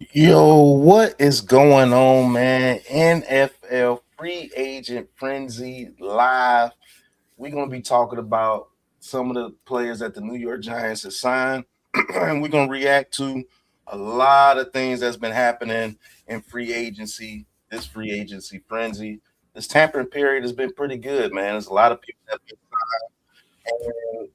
Yo, what is going on, man? NFL free agent frenzy live. We're gonna be talking about some of the players that the New York Giants have signed, and we're gonna react to a lot of things that's been happening in free agency. This free agency frenzy. This tampering period has been pretty good, man. There's a lot of people that have been signed, and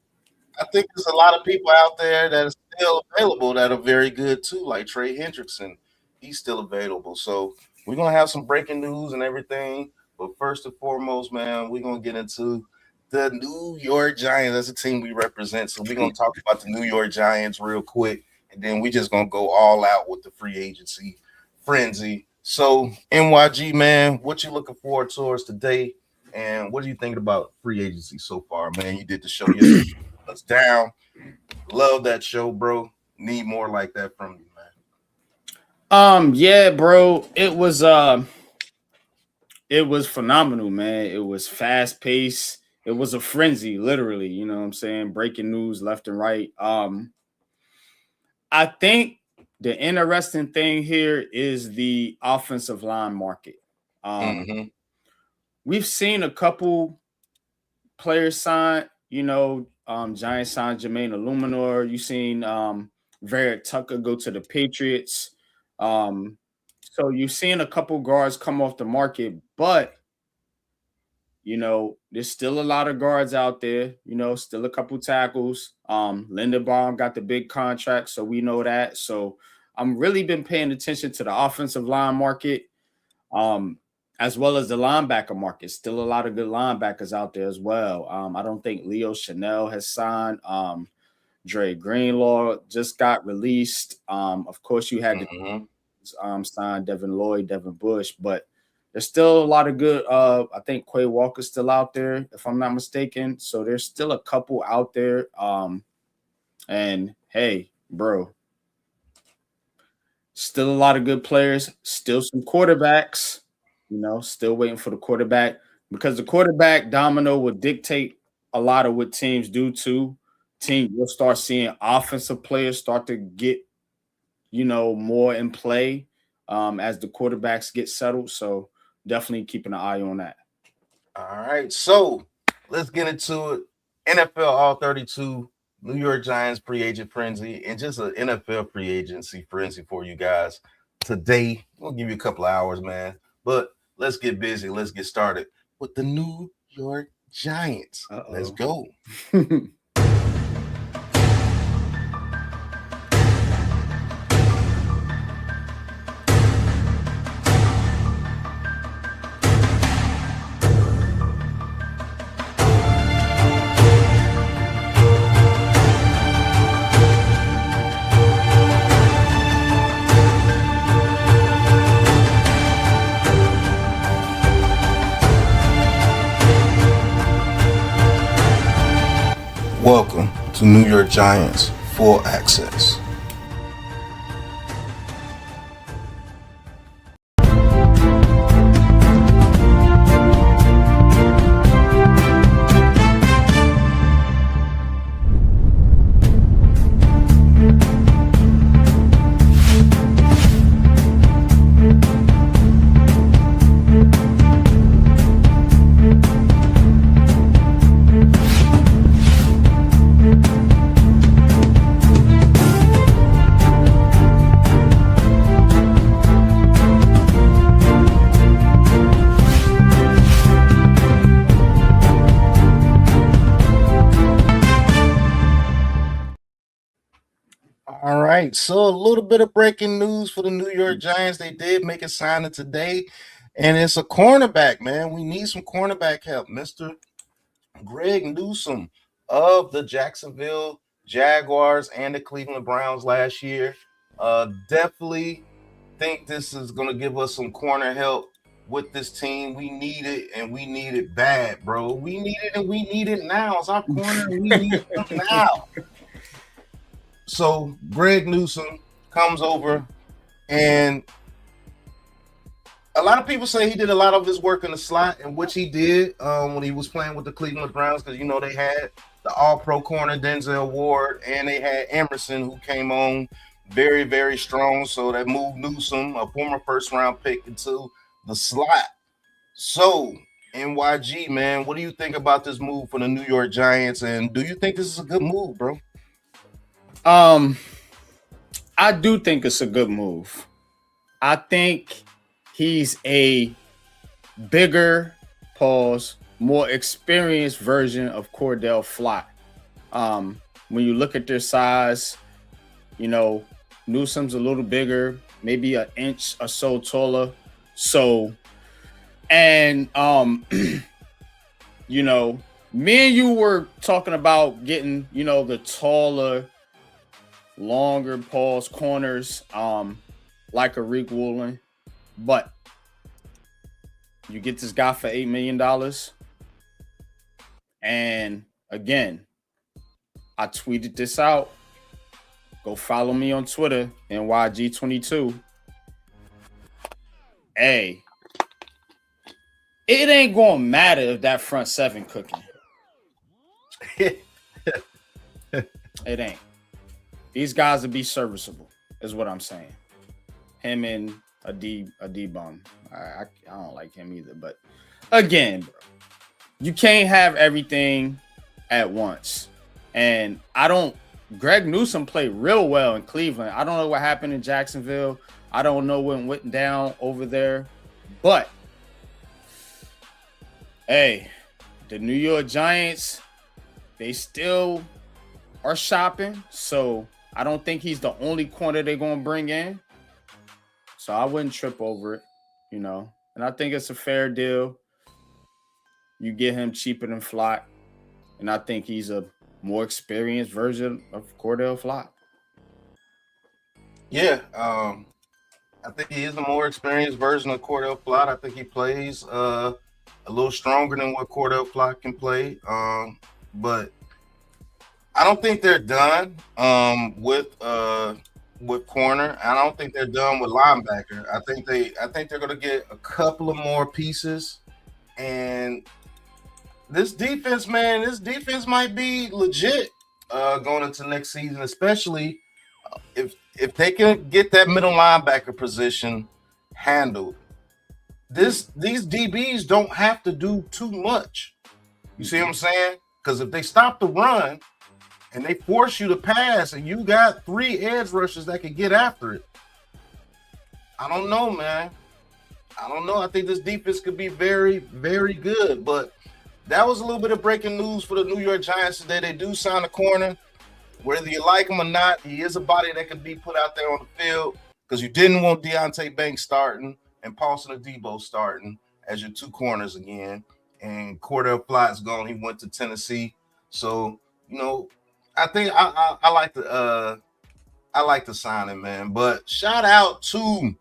I think there's a lot of people out there that are still available that are very good too, like Trey Hendrickson. He's still available. So we're gonna have some breaking news and everything. But first and foremost, man, we're gonna get into the New York Giants. That's a team we represent. So we're gonna talk about the New York Giants real quick, and then we just gonna go all out with the free agency frenzy. So NYG, man, what you looking forward towards today? And what are you thinking about free agency so far, man? You did the show yesterday. Us down. Love that show, bro. Need more like that from you, man. Yeah, bro. It was phenomenal, man. It was fast paced. It was a frenzy, literally. You know what I'm saying? Breaking news left and right. I think the interesting thing here is the offensive line market. Um, Mm-hmm. we've seen a couple players sign. Giants signed Jermaine Eluemunor. You've seen Varick Tucker go to the Patriots. Um, so you've seen a couple guards come off the market, but there's still a lot of guards out there. Still a couple tackles. Lindenbaum got the big contract, so we know that. So I'm really been paying attention to the offensive line market, um, as well as the linebacker market. Still a lot of good linebackers out there as well. I don't think Leo Chanel has signed. Dre Greenlaw just got released. Of course, you had Mm-hmm. to sign Devin Lloyd, Devin Bush, but there's still a lot of good. I think Quay Walker's still out there, if I'm not mistaken. So there's still a couple out there. And hey, bro, still a lot of good players. Still some quarterbacks. Still waiting for the quarterback because the quarterback domino will dictate a lot of what teams do too. You'll start seeing offensive players start to get more in play as the quarterbacks get settled. So definitely keeping an eye on that. All right. So let's get into it. NFL All 32, New York Giants free agent frenzy, and just an NFL free agency frenzy for you guys today. We'll give you a couple of hours, man. But let's get busy. Let's get started with the New York Giants. Let's Uh-oh. go. Welcome to New York Giants Full Access. All right, so a little bit of breaking news for the New York Giants. They did make a signing today, and it's a cornerback, man. We need some cornerback help. Mr. Greg Newsome of the Jacksonville Jaguars and the Cleveland Browns last year. Definitely think this is going to give us some corner help with this team. We need it, and we need it bad, bro. We need it, and we need it now. It's our corner, and we need it now. So Greg Newsome comes over, and a lot of people say he did a lot of his work in the slot, and which he did when he was playing with the Cleveland Browns, because they had the All-Pro corner Denzel Ward, and they had Emerson who came on very, very strong. So that moved Newsome, a former first round pick, into the slot. So, NYG, man, what do you think about this move for the New York Giants? And do you think this is a good move, bro? I do think it's a good move. I think he's a bigger, more experienced version of Cordell Flott. When you look at their size, Newsome's a little bigger, maybe an inch or so taller. So, and me and you were talking about getting, the taller, longer corners, like a Rick Woolen, but you get this guy for $8 million. And again, I tweeted this out. Go follow me on Twitter, NYG22. Hey, it ain't gonna matter if that front seven cooking. It ain't. These guys will be serviceable, is what I'm saying. Him and a D bum. I don't like him either. But again, bro, you can't have everything at once. And Greg Newsome played real well in Cleveland. I don't know what happened in Jacksonville. I don't know what went down over there. But, hey, the New York Giants, they still are shopping. So I don't think he's the only corner they're going to bring in. So I wouldn't trip over it, And I think it's a fair deal. You get him cheaper than Flott. And I think he's a more experienced version of Cordell Flott. Yeah, I think he is a more experienced version of Cordell Flott. I think he plays a little stronger than what Cordell Flott can play. But I don't think they're done with corner. I don't think they're done with linebacker. I think they're going to get a couple of more pieces. And this defense might be legit going into next season, especially if they can get that middle linebacker position handled. These DBs don't have to do too much. You see what I'm saying? Because if they stop the run and they force you to pass and you got 3 edge rushers that can get after it, I don't know, man. I don't know. I think this defense could be very, very good. But that was a little bit of breaking news for the New York Giants today. They do sign a corner. Whether you like him or not, he is a body that could be put out there on the field because you didn't want Deontay Banks starting and Paulson Adebo starting as your 2 corners again. And Cordell Flott's gone. He went to Tennessee. So, I think I like the signing, man. But shout out to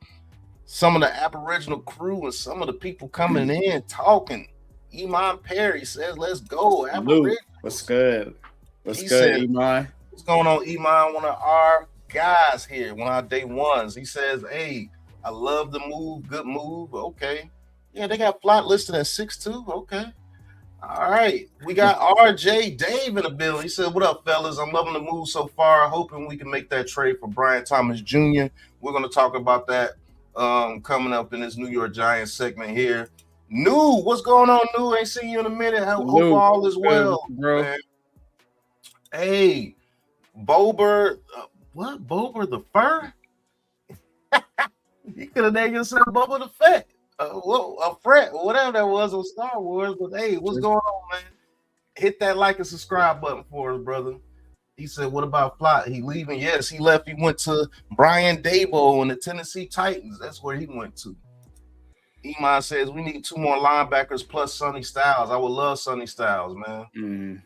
some of the Aboriginal crew and some of the people coming in talking. Iman Perry says, "Let's go, Aboriginal." What's good? What's good, Iman? What's going on, Iman? One of our guys here, one of our day ones. He says, "Hey, I love the move. Good move." Okay. Yeah, they got Flott listed at 6'2". Okay. All right. We got RJ Dave in the building. He said, "What up, fellas? I'm loving the move so far. Hoping we can make that trade for Brian Thomas Jr." We're going to talk about that coming up in this New York Giants segment here. New, what's going on, New? Ain't seen you in a minute. Hope all is well, bro. Man. Hey, Bober, what? Bober the Fur? You could have named yourself Boba the Fett. A Fret, or whatever that was on Star Wars. But hey, what's going on, man? Hit that like and subscribe button for us, brother. He said, "What about Flott? He leaving?" Yes, he left. He went to Brian Daboll and the Tennessee Titans. That's where he went to. Iman says, "We need 2 more linebackers plus Sonny Styles." I would love Sonny Styles, man. Mm-hmm.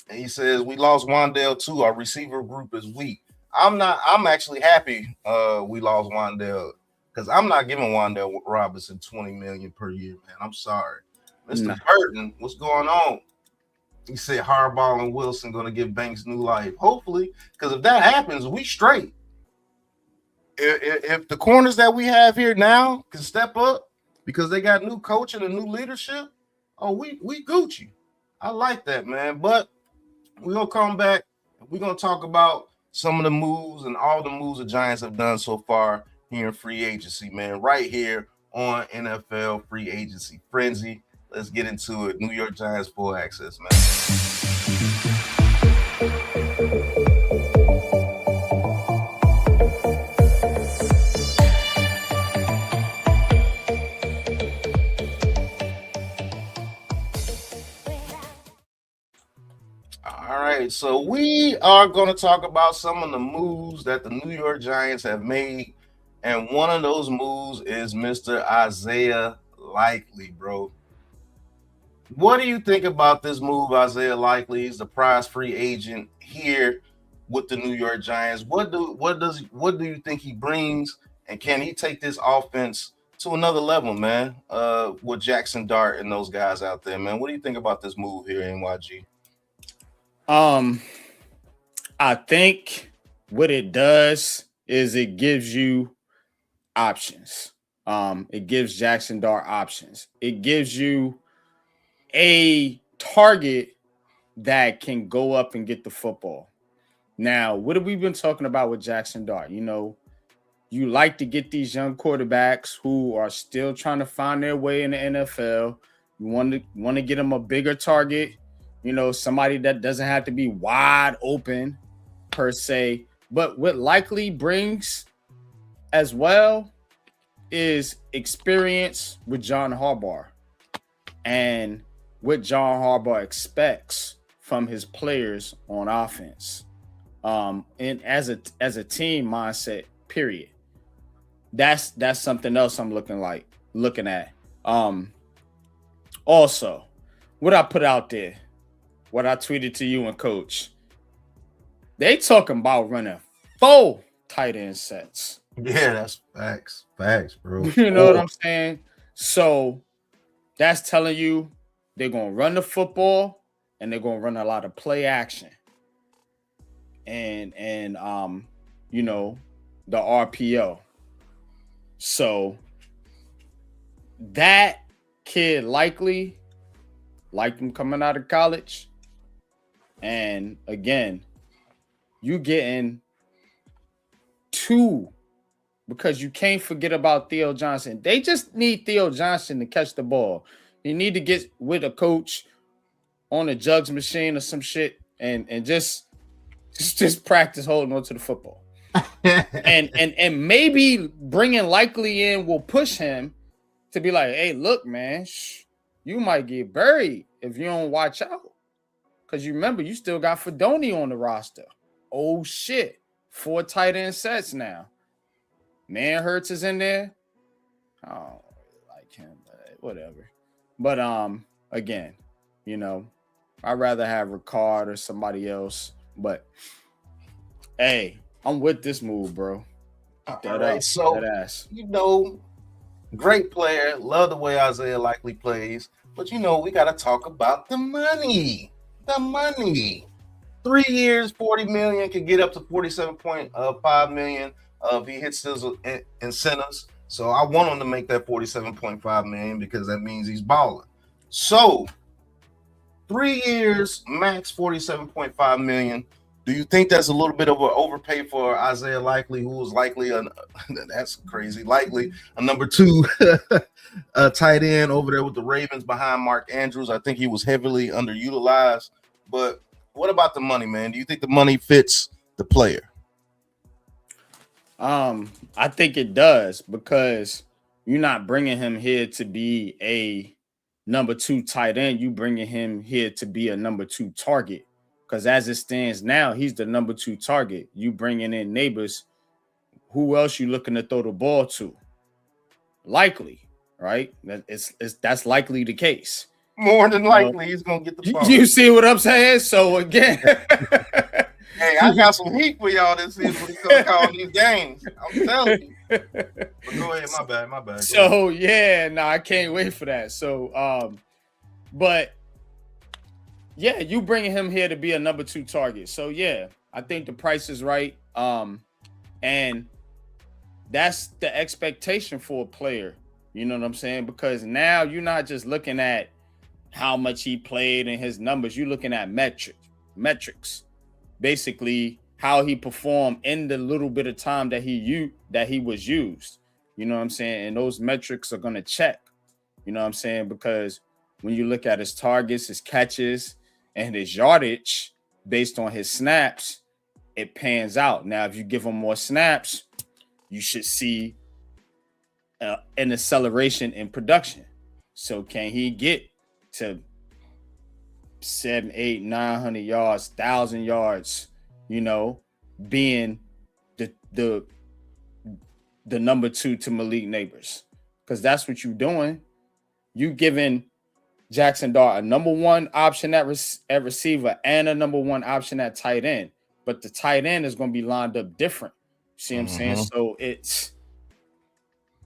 And he says, "We lost Wan'Dale too. Our receiver group is weak." I'm actually happy we lost Wan'Dale because I'm not giving Wan'Dale Robinson $20 million per year, man. I'm sorry. Mr. Burton, what's going on? He said Harbaugh and Wilson going to give Banks new life. Hopefully, because if that happens, we straight. If the corners that we have here now can step up because they got new coaching and new leadership, we Gucci. I like that, man. But we're going to come back. We're going to talk about some of the moves and all the moves the Giants have done so far here in free agency, man, right here on NFL Free Agency Frenzy. Let's get into it. New York Giants full access, man. All right, so we are going to talk about some of the moves that the New York Giants have made, and one of those moves is Mr. Isaiah Likely, bro. What do you think about this move, Isaiah Likely? He's the prize free agent here with the New York Giants. What do you think he brings, and can he take this offense to another level, man? With Jackson Dart and those guys out there, man. What do you think about this move here, NYG? I think what it does is it gives you options. It gives Jackson Dart options. It gives you a target that can go up and get the football. Now, what have we been talking about with Jackson Dart? You know, you like to get these young quarterbacks who are still trying to find their way in the NFL. You want to get them a bigger target. You know, somebody that doesn't have to be wide open per se. But what Likely brings as well is experience with John Harbaugh and what John Harbaugh expects from his players on offense. And as a team mindset, period. That's something else I'm looking at. Also, what I put out there, what I tweeted to you and Coach, they talking about running 4 tight end sets. Yeah, that's facts, bro. You know what I'm saying? So that's telling you they're gonna run the football and they're gonna run a lot of play action. And you know, the RPO. So that kid likely like him coming out of college. And again, you getting 2 because you can't forget about Theo Johnson. They just need Theo Johnson to catch the ball. You need to get with a coach on a jugs machine or some shit and just practice holding on to the football. and maybe bringing Likely in will push him to be like, hey, look, man, you might get buried if you don't watch out. Because you remember, you still got Fedoni on the roster. Oh, shit. 4 tight end sets now. Man Hurts is in there. I don't like him, but whatever. But again, you know, I'd rather have Ricard or somebody else. But hey, I'm with this move, bro. All right, so you know, great player. Love the way Isaiah Likely plays. But you know, we got to talk about the money. The money. 3 years, $40 million, can get up to $47.5 million if he hits his incentives. So I want him to make that $47.5 million because that means he's balling. So 3 years, max $47.5 million. Do you think that's a little bit of an overpay for Isaiah Likely, who was likely that's crazy, likely a number 2 tight end over there with the Ravens behind Mark Andrews? I think he was heavily underutilized. But what about the money, man? Do you think the money fits the player? I think it does, because you're not bringing him here to be a number 2 tight end. You bringing him here to be a number 2 target. Because as it stands now, he's the number 2 target. You bringing in Neighbors. Who else you looking to throw the ball to? Likely, right? That's likely the case. More than likely, he's gonna get the ball. You see what I'm saying? So again, hey, I got some heat for y'all this season when he's gonna call these games. I'm telling you. But go ahead, my bad. So yeah, I can't wait for that. So but yeah, you bringing him here to be a number 2 target. So yeah, I think the price is right. And that's the expectation for a player. You know what I'm saying? Because now you're not just looking at how much he played and his numbers. You're looking at metrics. Basically, how he performed in the little bit of time that he was used. You know what I'm saying? And those metrics are gonna check. You know what I'm saying? Because when you look at his targets, his catches, and his yardage based on his snaps, it pans out. Now, if you give him more snaps, you should see an acceleration in production. So can he get to 7, 8, 900 yards, 1,000 yards, being the number 2 to Malik Neighbors? Because that's what you're doing. You giving Jackson Dart a number 1 option at receiver and a number 1 option at tight end. But the tight end is going to be lined up different. See what I'm saying? So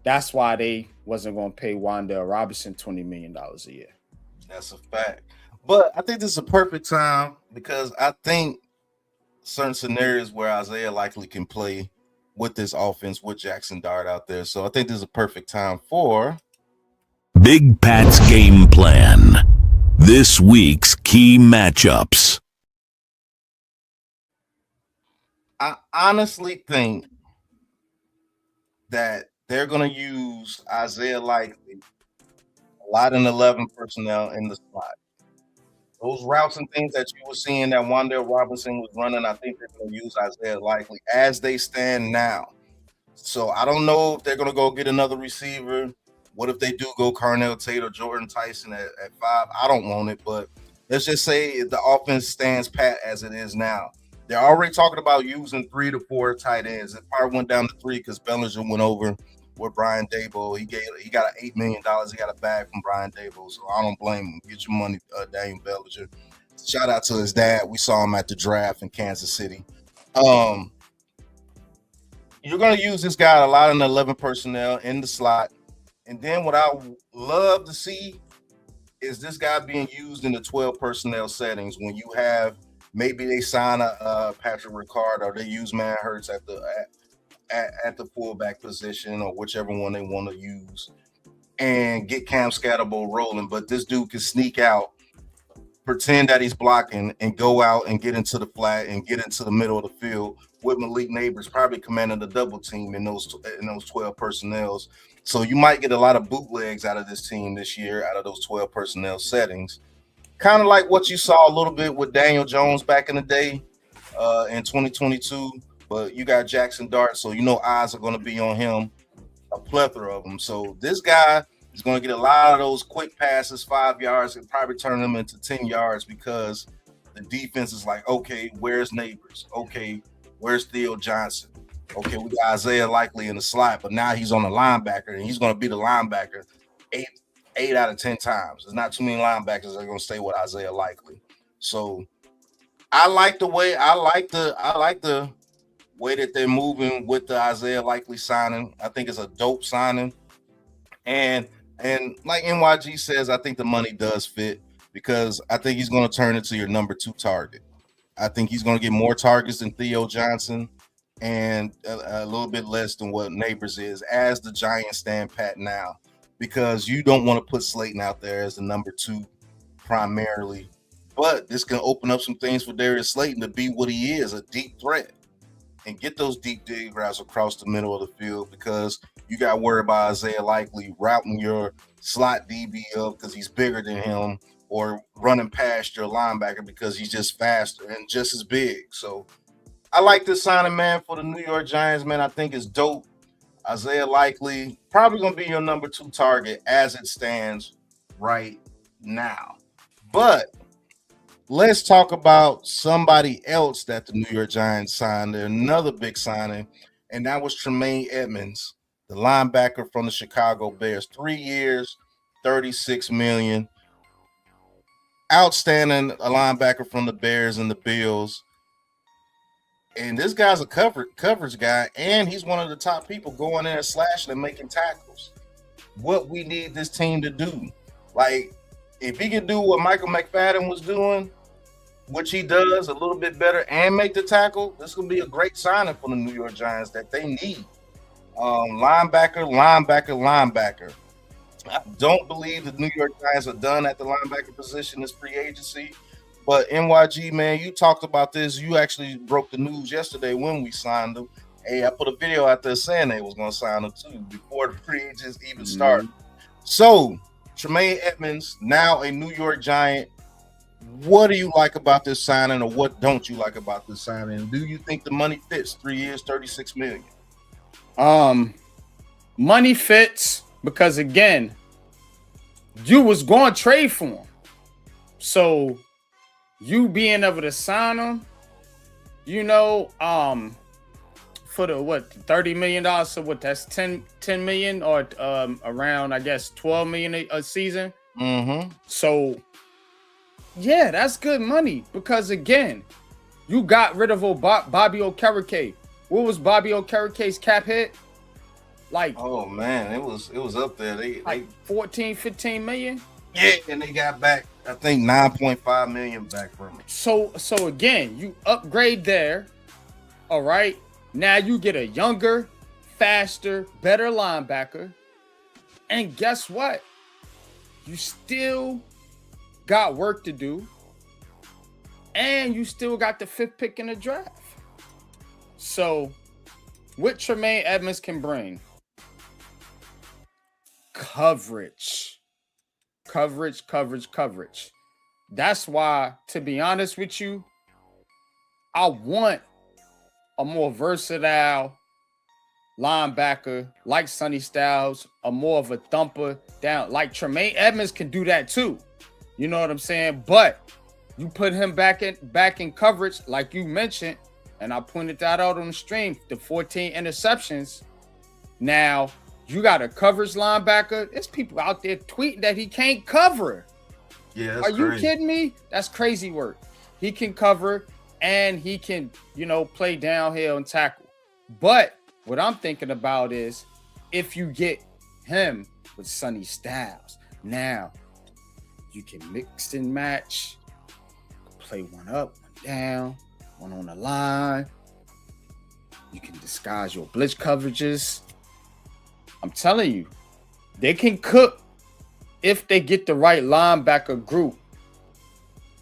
that's why they wasn't going to pay Wan'Dale Robinson $20 million a year. That's a fact. But I think this is a perfect time because I think certain scenarios where Isaiah Likely can play with this offense with Jackson Dart out there. So I think this is a perfect time for Big Pat's Game Plan. This week's key matchups. I honestly think that they're going to use Isaiah Likely a lot in 11 personnel in the slot. Those routes and things that you were seeing that Wan'Dale Robinson was running, I think they're going to use Isaiah Likely as they stand now. So I don't know if they're going to go get another receiver. What if they do go Carnell Tate or Jordan Tyson at 5? I don't want it, but let's just say the offense stands pat as it is now. They're already talking about using 3 to 4 tight ends. It probably went down to 3 because Bellinger went over with Brian Daboll. He got an $8 million. He got a bag from Brian Daboll, so I don't blame him. Get your money, Daniel Bellinger. Shout out to his dad. We saw him at the draft in Kansas City. You're going to use this guy a lot in the 11 personnel in the slot. And then what I love to see is this guy being used in the 12 personnel settings when you have maybe they sign a Patrick Ricard or they use Man Hurts at the fullback position or whichever one they want to use and get Cam Scatterbo rolling. But this dude can sneak out, pretend that he's blocking, and go out and get into the flat and get into the middle of the field with Malik Neighbors probably commanding the double team in those 12 personnels. So you might get a lot of bootlegs out of this team this year, out of those 12 personnel settings. Kind of like what you saw a little bit with Daniel Jones back in the day in 2022. But you got Jackson Dart, so eyes are going to be on him, a plethora of them. So this guy is going to get a lot of those quick passes, 5 yards, and probably turn them into 10 yards because the defense is like, okay, where's Neighbors? Okay, where's Theo Johnson? Okay, we got Isaiah Likely in the slot, but now he's on the linebacker, and he's going to be the linebacker 8 out of 10 times. There's not too many linebackers that are going to stay with Isaiah Likely. So I like the way that they're moving with the Isaiah Likely signing. I think it's a dope signing. And like NYG says, I think the money does fit because I think he's going to turn into your number 2 target. I think he's going to get more targets than Theo Johnson and a little bit less than what Neighbors is as the Giants stand pat now, because you don't want to put Slayton out there as the number 2 primarily. But this can open up some things for Darius Slayton to be what he is, a deep threat, and get those deep dig routes across the middle of the field because you got to worry about Isaiah Likely routing your slot DB up because he's bigger than him or running past your linebacker because he's just faster and just as big. So I like this signing, man, for the New York Giants, man. I think it's dope. Isaiah Likely probably going to be your number 2 target as it stands right now. But let's talk about somebody else that the New York Giants signed. Another big signing, and that was Tremaine Edmunds, the linebacker from the Chicago Bears. 3 years, $36 million. Outstanding linebacker from the Bears and the Bills. And this guy's a coverage guy, and he's one of the top people going in and slashing and making tackles. What we need this team to do. Like, if he can do what Michael McFadden was doing, which he does a little bit better, and make the tackle, this will be a great signing for the New York Giants that they need. Linebacker. I don't believe the New York Giants are done at the linebacker position this free agency. But NYG, man, you talked about this. You actually broke the news yesterday when we signed them. Hey, I put a video out there saying they was going to sign them too before the free agents even started. So, Tremaine Edmunds, now a New York Giant. What do you like about this signing, or what don't you like about this signing? Do you think the money fits? 3 years, $36 million. Money fits because, again, you was going to trade for him. So you being able to sign him, you know, for the $30 million. So what, that's 10 million or around, I guess, 12 million a season. So yeah, that's good money because, again, you got rid of Bobby Okereke. What was Bobby Okereke's cap hit? Like, oh man, it was up there. They 14, 15 million. Yeah, and they got back, I think, 9.5 million back from it. So again, you upgrade there. All right. Now you get a younger, faster, better linebacker. And guess what? You still got work to do. And you still got the 5th pick in the draft. So what Tremaine Edmunds can bring? Coverage. That's why, to be honest with you, I want a more versatile linebacker like Sonny Styles, a more of a thumper down. Like Tremaine Edmunds can do that too. You know what I'm saying? But you put him back in coverage, like you mentioned, and I pointed that out on the stream, the 14 interceptions. Now, you got a coverage linebacker. There's people out there tweeting that he can't cover. Yeah, are you kidding me? That's crazy work. He can cover and he can, you know, play downhill and tackle. But what I'm thinking about is if you get him with Sonny Styles, now you can mix and match, play one up, one down, one on the line. You can disguise your blitz coverages. I'm telling you, they can cook if they get the right linebacker group.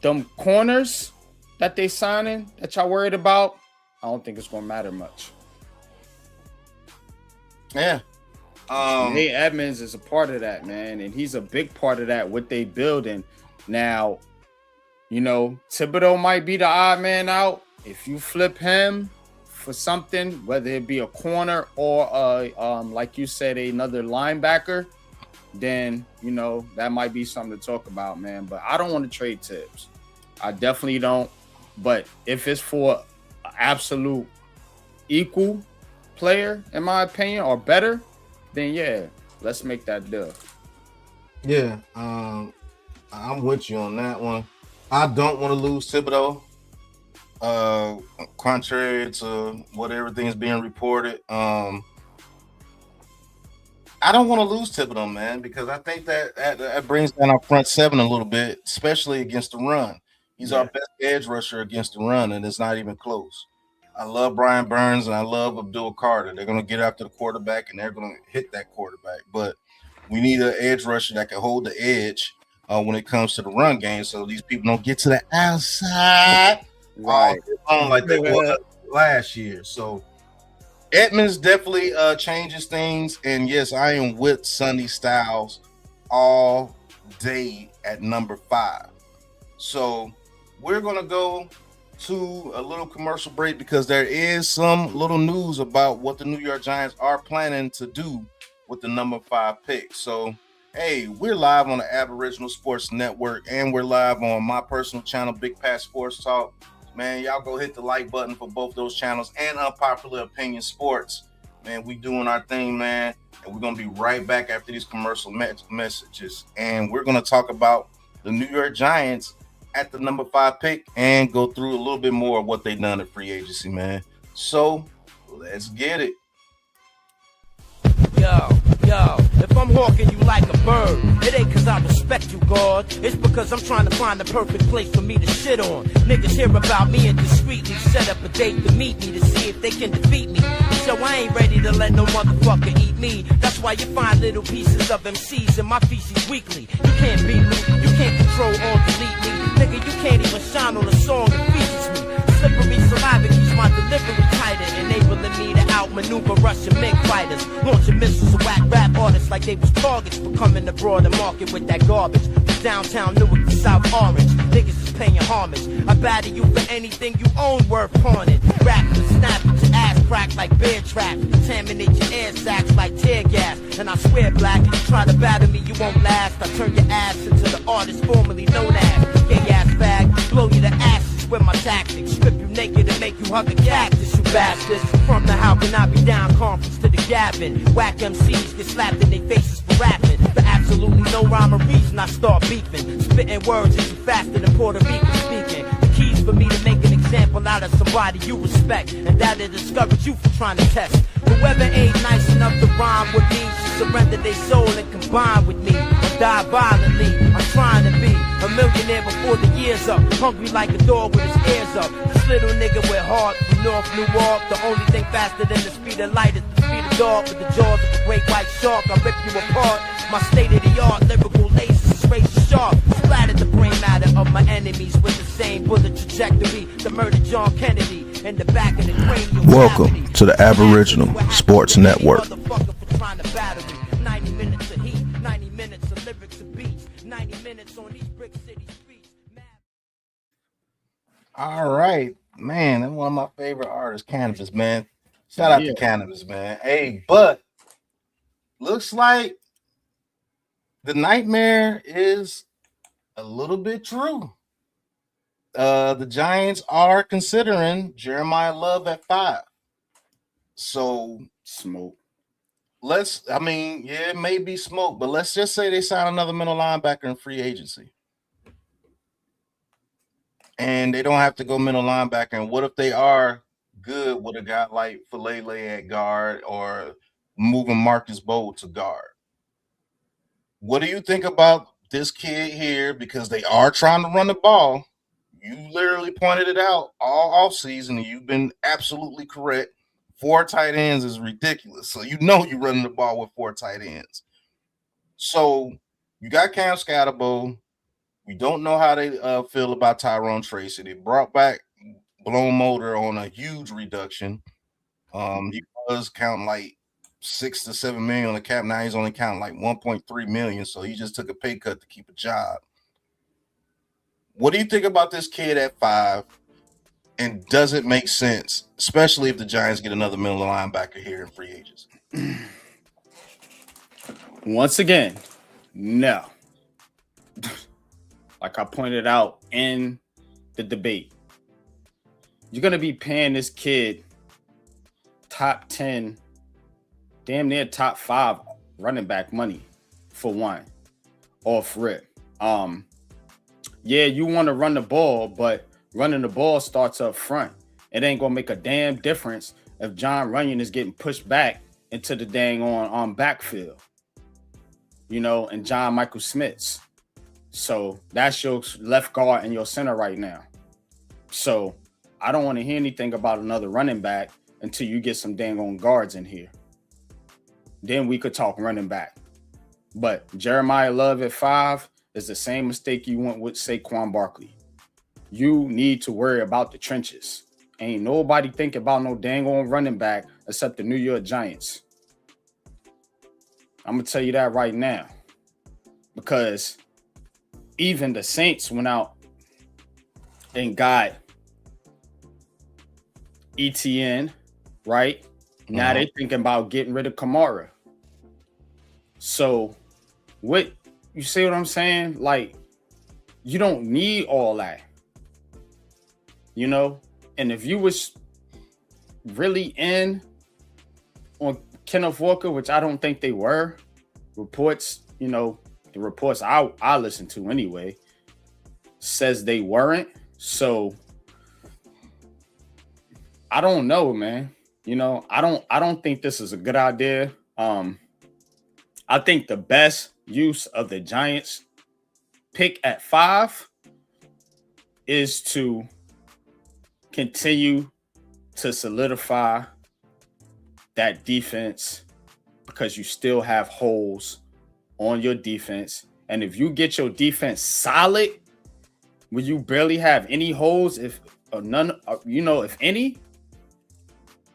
Them corners that they signing that y'all worried about, I don't think it's gonna matter much. Yeah. Hey, Edmunds is a part of that, man, and he's a big part of that, what they building. Now, you know, Thibodeau might be the odd man out. If you flip him for something, whether it be a corner or like you said, another linebacker, then, you know, that might be something to talk about, man. But I don't want to trade Tibbs. I definitely don't. But if it's for an absolute equal player, in my opinion, or better, then yeah, let's make that deal. Yeah, I'm with you on that one. I don't want to lose Thibodeau. Contrary to what everything is being reported, I don't want to lose Thibodeau, man, because I think that brings down our front seven a little bit, especially against the run. He's our best edge rusher against the run, and it's not even close. I love Brian Burns and I love Abdul Carter. They're going to get after the quarterback and they're going to hit that quarterback. But we need an edge rusher that can hold the edge when it comes to the run game, so these people don't get to the outside like they were last year. So Edmunds definitely changes things. And yes, I am with Sonny Styles all day at number 5. So we're going to go to a little commercial break because there is some little news about what the New York Giants are planning to do with the number 5 pick. So, hey, we're live on the Aboriginal Sports Network and we're live on my personal channel, Bigpatssportstalk. Man, y'all go hit the like button for both those channels and Unpopular Opinion Sports. Man, we doing our thing, man. And we're going to be right back after these commercial messages. And we're going to talk about the New York Giants at the number 5 pick and go through a little bit more of what they done at free agency, man. So let's get it. Yo, if I'm hawking you like a bird, it ain't cause I respect you, God. It's because I'm trying to find the perfect place for me to shit on. Niggas hear about me and discreetly set up a date to meet me to see if they can defeat me. So I ain't ready to let no motherfucker eat me. That's That's why you find little pieces of MCs in my feces weekly. You can't beat me, you can't control or delete me. Nigga, you can't even shine on a song that features me. Slippery saliva keeps my delivery tighter, enabling me to outmaneuver Russian MiG fighters. Launching missiles at whack rap artists like they was targets for coming to broader market with that garbage. From downtown Newark to South Orange, niggas is paying homage. I batter you for anything you own worth pawning. Rap and snap at your ass crack like bear traps. Contaminate your air sacs like tear gas. And I swear, black, if you try to batter me, you won't last. I turn your ass into the artist formerly known as gay ass bag. Blow you to ashes with my tactics. Strip you naked and make you hug a cactus, you bastards. From the How Can I Be Down conference to the Gavin. Whack MCs get slapped in their faces for rapping. For absolutely no rhyme or reason, I start beefing. Spitting words is faster than Puerto Rican speaking. The keys for me to make an example out of somebody you respect, and that'll discourage you from trying to test. Whoever ain't nice enough to rhyme with me should surrender their soul and combine with me, or die violently. I'm trying to be a millionaire before the year's up, hungry like a dog with his ears up. This little nigga with heart from North Newark. The only thing faster than the speed of light is the speed of dog. With the jaws of a great white shark, I rip you apart. My state-of-the-art lyrical lasers is razor sharp. Splattered the brain matter of my enemies with the same bullet trajectory that murdered John Kennedy in the back of the cranial. Welcome to the Aboriginal Sports Network. 90 minutes of heat, 90 minutes of lyrics and beats, 90 minutes on these brick city streets. All right, man. That's one of my favorite artists, Cannabis, man. Shout out to Cannabis, man. Hey, but looks like the nightmare is a little bit true. The Giants are considering Jeremiah Love at 5. So Smoke. it may be smoke, but let's just say they sign another middle linebacker in free agency. And they don't have to go middle linebacker. And what if they are good with a guy like Falele at guard or moving Marcus Bowl to guard? What do you think about this kid here? Because they are trying to run the ball. You literally pointed it out all offseason, and you've been absolutely correct. 4 tight ends is ridiculous. So you know you're running the ball with 4 tight ends. So you got Cam Scatterbo. We don't know how they feel about Tyrone Tracy. They brought back Blown Motor on a huge reduction. He was counting like 6 to 7 million on the cap. Now he's only counting like 1.3 million. So he just took a pay cut to keep a job. What do you think about this kid at 5? And does it make sense, especially if the Giants get another middle linebacker here in free agents? Once again, no. Like I pointed out in the debate, you're going to be paying this kid top 10, damn near top 5 running back money for one, off rip. Yeah, you want to run the ball, but running the ball starts up front. It ain't going to make a damn difference if John Runyon is getting pushed back into the dang on backfield, and John Michael Smith's. So that's your left guard and your center right now. So I don't want to hear anything about another running back until you get some dang on guards in here. Then we could talk running back. But Jeremiah Love at 5 is the same mistake you went with Saquon Barkley. You need to worry about the trenches. Ain't nobody thinking about no dang on running back except the New York Giants. I'm going to tell you that right now. Because even the Saints went out and got ETN, right? Now they thinking about getting rid of Kamara. So what you see what I'm saying? Like, you don't need all that. And if you was really in on Kenneth Walker, which I don't think they were, reports, the reports I listen to anyway, says they weren't. So I don't know, man. I don't think this is a good idea. I think the best use of the Giants pick at 5 is to continue to solidify that defense because you still have holes on your defense. And if you get your defense solid, when you barely have any holes, if none, if any,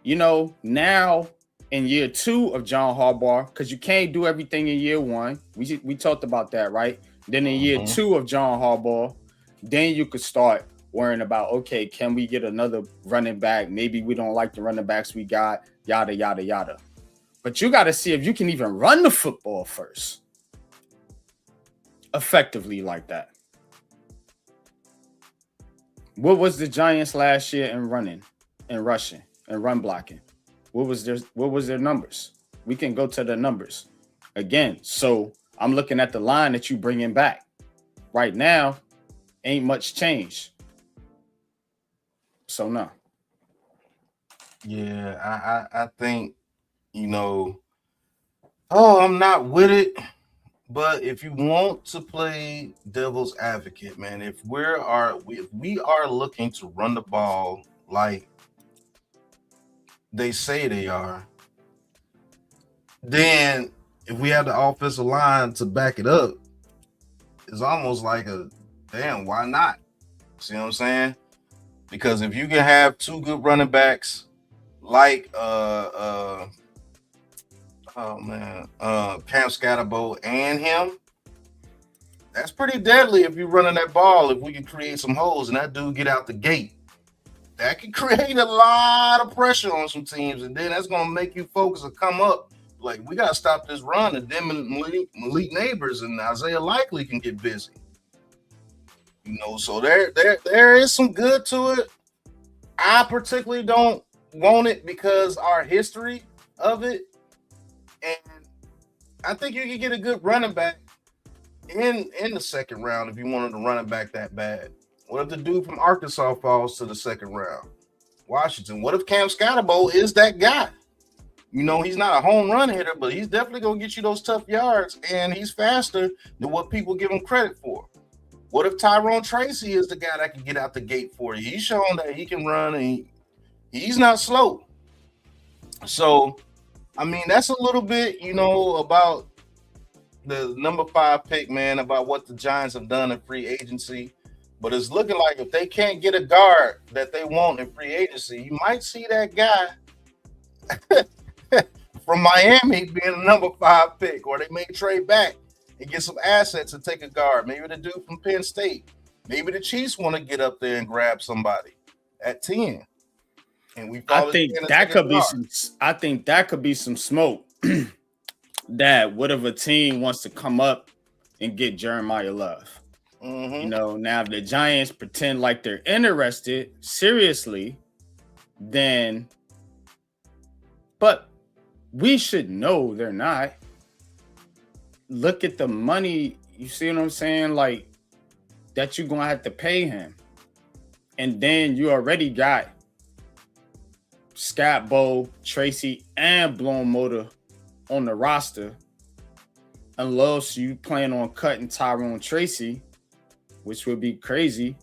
now in year 2 of John Harbaugh, because you can't do everything in year 1. We talked about that, right? Then in year 2 of John Harbaugh, then you could start worrying about, okay, can we get another running back? Maybe we don't like the running backs we got, yada, yada, yada. But you got to see if you can even run the football first effectively like that. What was the Giants last year in running and rushing and run blocking? What was their numbers? We can go to the numbers again. So I'm looking at the line that you bringing back right now. Ain't much change. So no. Yeah, I think, I'm not with it. But if you want to play devil's advocate, man, if we are looking to run the ball like they say they are, then if we have the offensive line to back it up, it's almost like why not? See what I'm saying? Because if you can have 2 good running backs like Cam Scatterbo and him, that's pretty deadly if you're running that ball. If we can create some holes and that dude get out the gate, that can create a lot of pressure on some teams, and then that's going to make you focus and come up. Like, we got to stop this run, and then Malik Neighbors and Isaiah Likely can get busy. So there is some good to it. I particularly don't want it because our history of it. And I think you can get a good running back in the second round if you wanted to run it back that bad. What if the dude from Arkansas falls to the second round? Washington. What if Cam Scatterbo is that guy? He's not a home run hitter, but he's definitely going to get you those tough yards, and he's faster than what people give him credit for. What if Tyrone Tracy is the guy that can get out the gate for you? He's shown that he can run, and he's not slow. So, that's a little bit, about the number 5 pick, man, about what the Giants have done in free agency. But it's looking like if they can't get a guard that they want in free agency, you might see that guy from Miami being a number 5 pick, or they may trade back and get some assets and take a guard. Maybe the dude from Penn State. Maybe the Chiefs want to get up there and grab somebody at 10. And I think that could be some smoke. That what if a team wants to come up and get Jeremiah Love? Now if the Giants pretend like they're interested seriously, then but we should know they're not. Look at the money, you see what I'm saying? Like, that you're gonna have to pay him. And then you already got Scott Bow, Tracy, and Blown Motor on the roster. Unless you plan on cutting Tyrone Tracy, which would be crazy.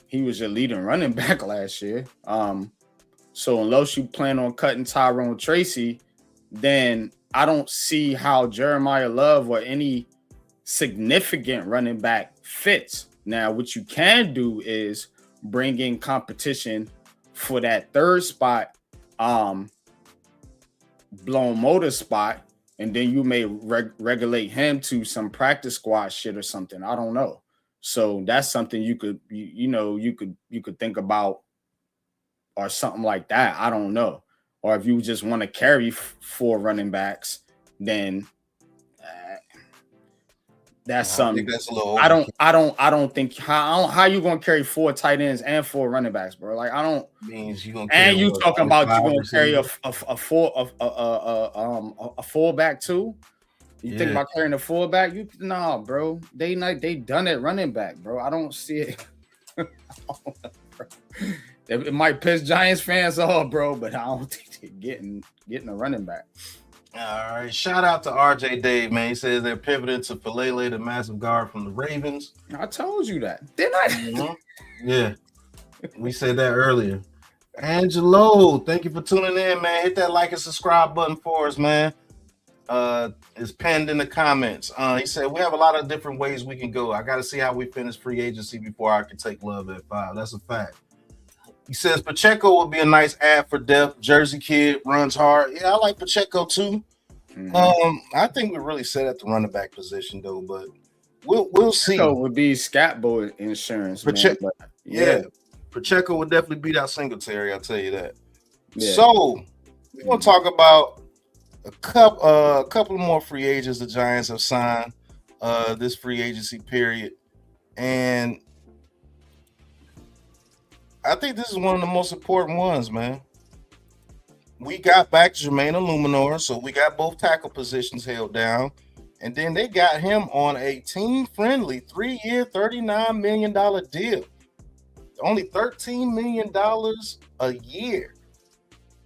He was your leading running back last year. So unless you plan on cutting Tyrone Tracy, then I don't see how Jeremiah Love or any significant running back fits. Now, what you can do is bring in competition for that third spot, Blown Motor spot, and then you may regulate him to some practice squad shit or something. I don't know. So that's something you could think about, or something like that. I don't know. Or if you just want to carry 4 running backs, then that's something. I don't think how you gonna carry 4 tight ends and 4 running backs, bro. Like, I don't. Means you gonna and you talking about you gonna carry a fullback too? You think about carrying a fullback? Nah, bro. They done it running back, bro. I don't see it. It might piss Giants fans off, bro, but I don't think they're getting a running back. All right. Shout out to RJ Dave, man. He says they're pivoting to Falele, the massive guard from the Ravens. I told you that. Didn't I? Mm-hmm. Yeah. We said that earlier. Angelo, thank you for tuning in, man. Hit that like and subscribe button for us, man. It's pinned in the comments. He said we have a lot of different ways we can go. I got to see how we finish free agency before I can take Love at 5. That's a fact. He says Pacheco would be a nice ad for depth. Jersey kid, runs hard. Yeah, I like Pacheco too. I think we're really set at the running back position though, but we'll see. Pacheco would be Scatbo insurance. Yeah, Pacheco would definitely beat out Singletary. I'll tell you that. Yeah. So we're gonna talk about a couple more free agents the Giants have signed this free agency period, and I think this is one of the most important ones, man. We got back Jermaine Eluemunor, so we got both tackle positions held down, and then they got him on a team-friendly 3-year, $39 million deal. Only $13 million a year.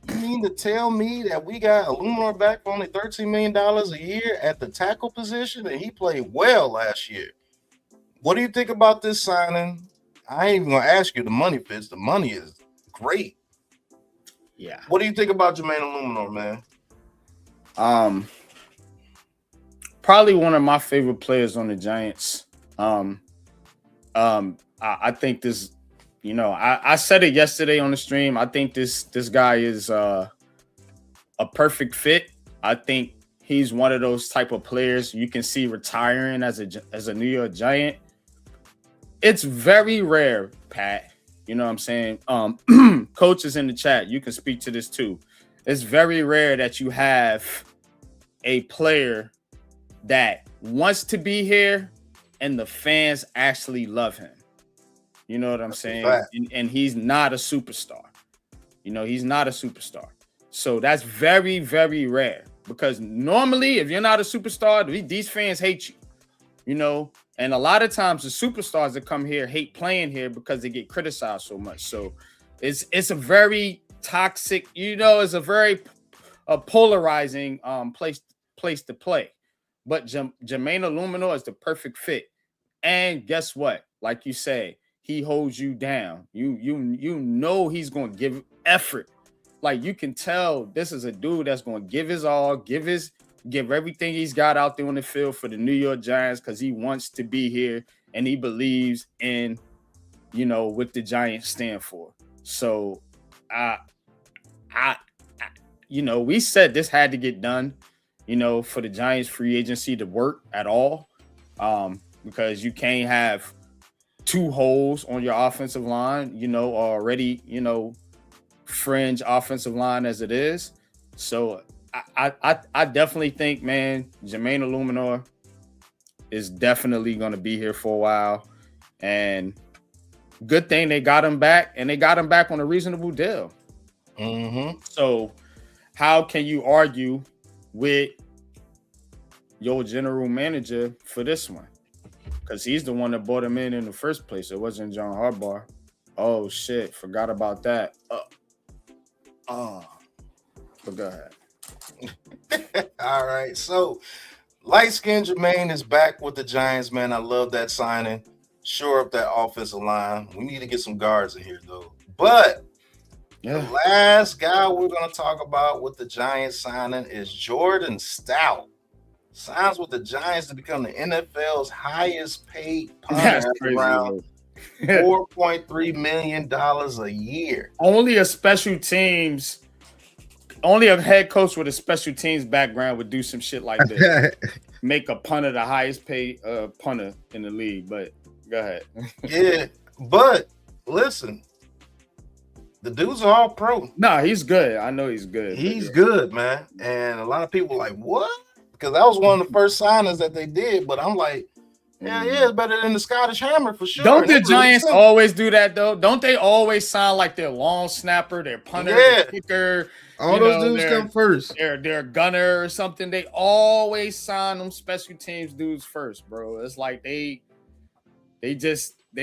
You mean to tell me that we got Eluemunor back for only $13 million a year at the tackle position, and he played well last year? What do you think about this signing? I ain't even gonna ask you the money fits. The money is great. Yeah. What do you think about Jermaine Eluemunor, man? Probably one of my favorite players on the Giants. I think this, I said it yesterday on the stream. I think this guy is a perfect fit. I think he's one of those type of players you can see retiring as a New York Giant. It's very rare, Pat. You know what I'm saying? Coaches in the chat, you can speak to this too. It's very rare that you have a player that wants to be here and the fans actually love him. You know what I'm saying? And he's not a superstar. He's not a superstar. So that's very, very rare, because normally if you're not a superstar, these fans hate you, and a lot of times the superstars that come here hate playing here because they get criticized so much. So it's a very toxic, it's a very polarizing place to play. But Jermaine Eluemunor is the perfect fit. And guess what? Like you say, he holds you down. You know he's going to give effort. Like, you can tell this is a dude that's going to give his all, give everything he's got out there on the field for the New York Giants, because he wants to be here and he believes in, what the Giants stand for. So, we said this had to get done, for the Giants free agency to work at all, because you can't have two holes on your offensive line, already, fringe offensive line as it is. So I definitely think, man, Jermaine Eluemunor is definitely going to be here for a while, and good thing they got him back, and they got him back on a reasonable deal. So how can you argue with your general manager for this one? Because he's the one that brought him in the first place. It wasn't John Harbaugh. Oh, shit. Forgot about that. But go ahead. All right. So, light-skinned Jermaine is back with the Giants, man. I love that signing. Shore up that offensive line. We need to get some guards in here, though. But the last guy we're going to talk about with the Giants signing is Jordan Stout. Signs with the Giants to become the NFL's highest paid punter, around $4.3 million a year. Only a head coach with a special teams background would do some shit like this. Make a punter the highest paid punter in the league. But go ahead. Yeah, but listen, the dude's are all pro. No, he's good. I know he's good. He's good, man. And a lot of people are like, what? Because that was one of the first signings that they did. But I'm like, yeah, it's better than the Scottish Hammer for sure. Don't the Giants always do that, though? Don't they always sign like their long snapper, their punter, their kicker? All those dudes come first. Their gunner or something. They always sign them special teams dudes first, bro. It's like they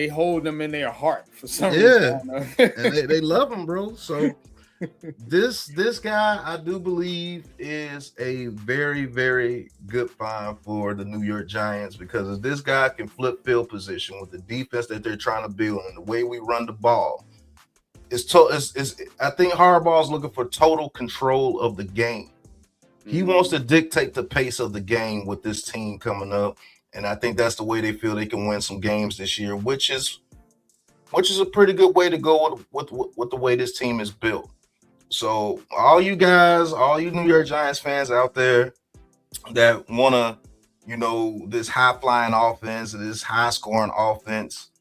hold them in their heart for some reason. And they love him, bro. So this guy, I do believe, is a very, very good find for the New York Giants, because if this guy can flip field position with the defense that they're trying to build and the way we run the ball, I think Harbaugh's looking for total control of the game. He wants to dictate the pace of the game with this team coming up, and I think that's the way they feel they can win some games this year, which is a pretty good way to go with the way this team is built. So all you guys, all you New York Giants fans out there that want to, this high-flying offense, this high-scoring offense,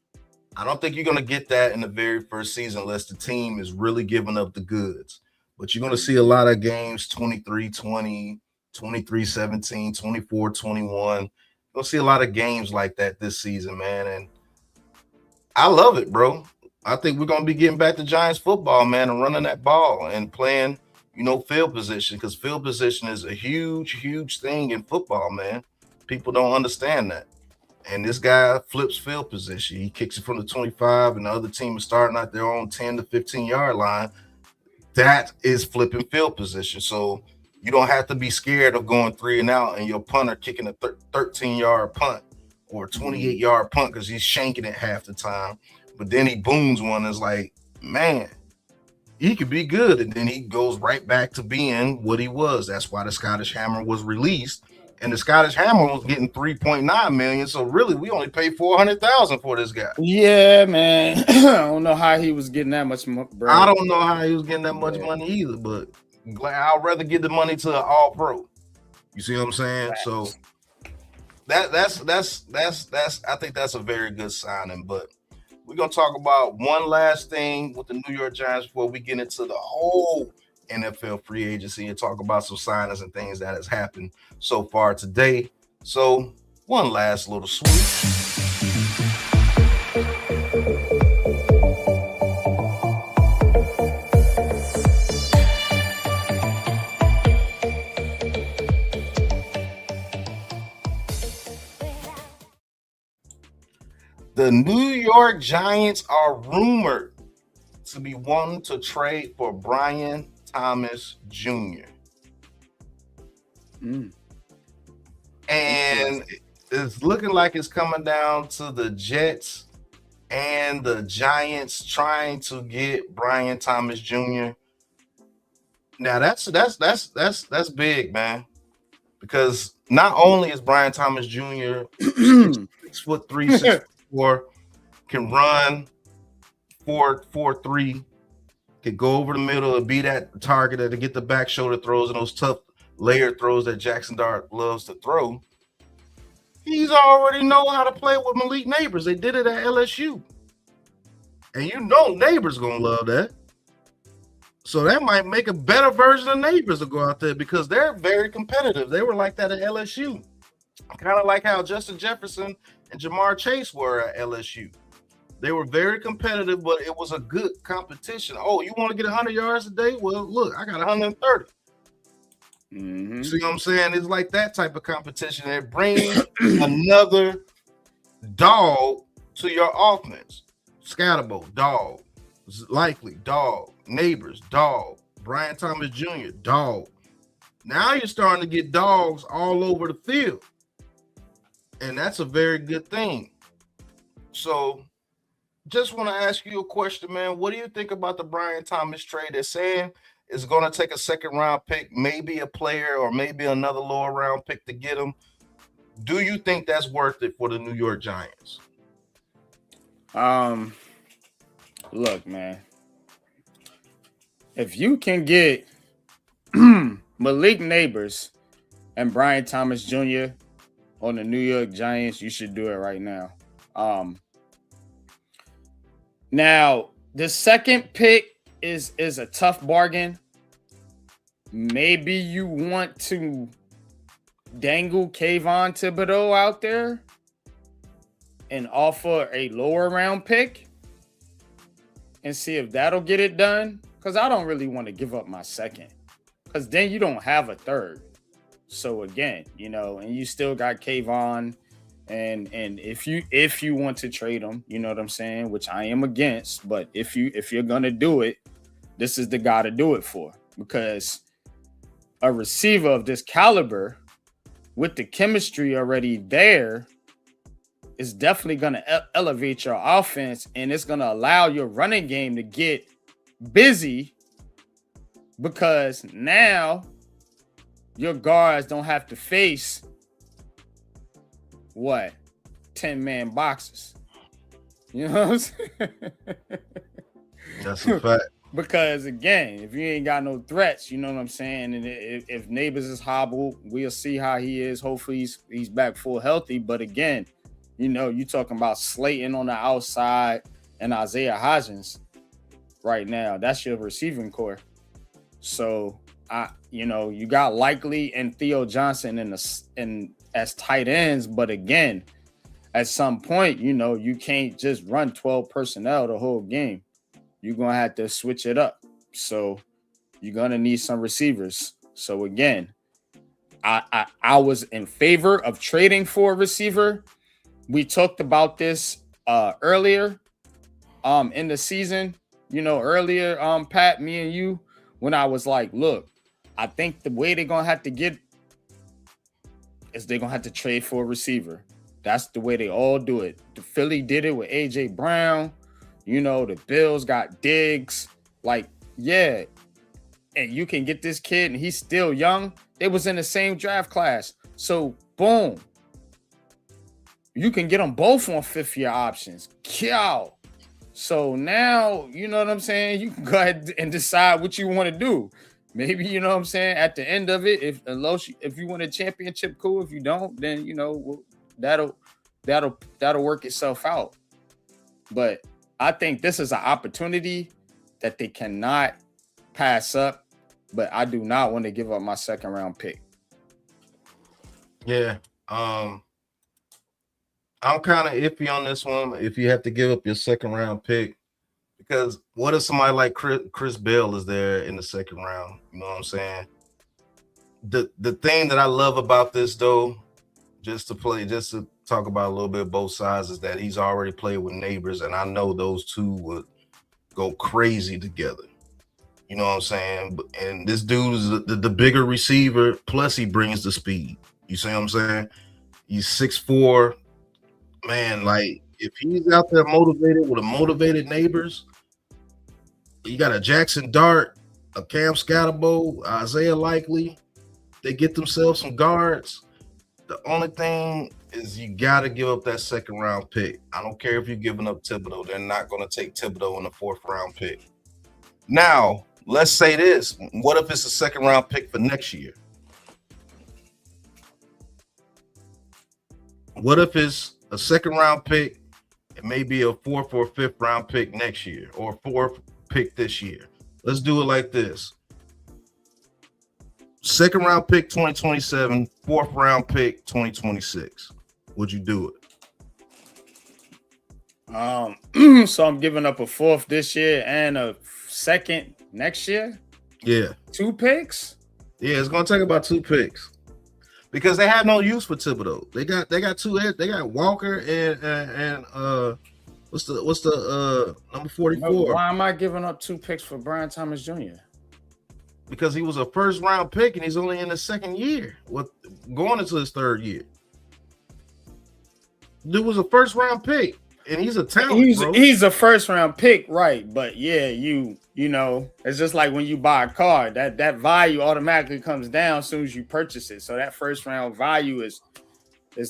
I don't think you're going to get that in the very first season unless the team is really giving up the goods. But you're going to see a lot of games 23-20, 23-17, 24-21. You're going to see a lot of games like that this season, man. And I love it, bro. I think we're going to be getting back to Giants football, man, and running that ball and playing, field position, because field position is a huge, huge thing in football, man. People don't understand that. And this guy flips field position. He kicks it from the 25, and the other team is starting at their own 10 to 15-yard line. That is flipping field position. So you don't have to be scared of going 3 and out and your punter kicking a 13-yard punt or a 28-yard punt because he's shanking it half the time. But then he booms one and is like, man, he could be good. And then he goes right back to being what he was. That's why the Scottish Hammer was released. And the Scottish Hammer was getting $3.9 million. So really, we only paid $400,000 for this guy. Yeah, man. I don't know how he was getting that much money. I don't know how he was getting that much money either. But I'd rather give the money to an All-Pro. You see what I'm saying? Right. So that's I think that's a very good signing. But we're gonna talk about one last thing with the New York Giants before we get into the whole NFL free agency and talk about some signings and things that has happened so far today. So one last little swoop. The New York Giants are rumored to be wanting to trade for Brian Thomas Jr. And it's looking like it's coming down to the Jets and the Giants trying to get Brian Thomas Jr. Now that's big, man, because not only is Brian Thomas Jr. 6'3", 6'4", can run 4.3, can go over the middle and be that target to get the back shoulder throws and those tough layered throws that Jackson Dart loves to throw. He's already know how to play with Malik Neighbors. They did it at LSU. And Neighbors gonna love that. So that might make a better version of Neighbors to go out there because they're very competitive. They were like that at LSU. Kind of like how Justin Jefferson and Jamar Chase were at LSU. They were very competitive, but it was a good competition. Oh, you want to get 100 yards a day? Well, look, I got 130. Mm-hmm. See what I'm saying? It's like that type of competition. It brings another dog to your offense. Scatterbo, dog. Likely, dog. Neighbors, dog. Brian Thomas Jr., dog. Now you're starting to get dogs all over the field. And that's a very good thing. So just want to ask you a question, man. What do you think about the Brian Thomas trade? They're saying it's going to take a second-round pick, maybe a player or maybe another lower-round pick to get him. Do you think that's worth it for the New York Giants? Look, man. If you can get Malik Neighbors and Brian Thomas Jr. on the New York Giants, you should do it right now. Now, the second pick is a tough bargain. Maybe you want to dangle Kayvon Thibodeau out there and offer a lower round pick and see if that'll get it done. Because I don't really want to give up my second. Because then you don't have a third. So again, and you still got Kayvon. And if you want to trade him, you know what I'm saying, which I am against, but if you're gonna do it, this is the guy to do it for, because a receiver of this caliber with the chemistry already there is definitely gonna elevate your offense, and it's gonna allow your running game to get busy because now your guards don't have to face 10-man boxes. You know what I'm saying? That's a fact. Because again, if you ain't got no threats, you know what I'm saying. And if Neighbors is hobbled, we'll see how he is. Hopefully he's back full healthy. But again, you know, you talking about Slayton on the outside and Isaiah Hodgins right now. That's your receiving core. So you got Likely and Theo Johnson in as tight ends. But again, at some point, you know, you can't just run 12 personnel the whole game. You're going to have to switch it up. So you're going to need some receivers. So again, I was in favor of trading for a receiver. We talked about this earlier in the season, you know, earlier, Pat, me and you, when I was like, look, I think the way they're going to have to get is they're going to have to trade for a receiver. That's the way they all do it. The Philly did it with A.J. Brown. You know, the Bills got Diggs. Like, yeah. And you can get this kid, and he's still young. It was in the same draft class. So, boom. You can get them both on fifth-year options. Kill. So now, you know what I'm saying? You can go ahead and decide what you want to do. Maybe, you know what I'm saying, at the end of it, if you win a championship, cool. If you don't, then, you know, that'll work itself out. But I think this is an opportunity that they cannot pass up, but I do not want to give up my second round pick. Yeah. I'm kind of iffy on this one. If you have to give up your second round pick, because what if somebody like Chris Bell is there in the second round? You know what I'm saying? The thing that I love about this, though, just to talk about a little bit of both sides, is that he's already played with Neighbors, and I know those two would go crazy together. You know what I'm saying? And this dude is the bigger receiver, plus he brings the speed. You see what I'm saying? He's 6'4". Man, like, if he's out there motivated with a motivated Neighbors, you got a Jackson Dart, a Cam Scatterbo, Isaiah Likely. They get themselves some guards. The only thing is you got to give up that second round pick. I don't care if you're giving up Thibodeau. They're not going to take Thibodeau in the fourth round pick. Now, let's say this. What if it's a second round pick for next year? What if it's a second round pick? It may be a fourth or fifth round pick next year, or a fourth pick this year. Let's do it like this. Second round pick 2027, fourth round pick 2026. Would you do it? So I'm giving up a fourth this year and a second next year? Yeah. 2 picks? Yeah, it's gonna take about 2 picks. Because they have no use for Thibodeau. They got 2 heads. They got Walker and what's the number 44? Why am I giving up 2 picks for Brian Thomas Jr.? Because he was a first round pick and he's only in the second year, going into his third year. Dude was a first round pick and he's a talent. He's a first round pick, right? But yeah, you know, it's just like when you buy a car, that value automatically comes down as soon as you purchase it. So that first round value is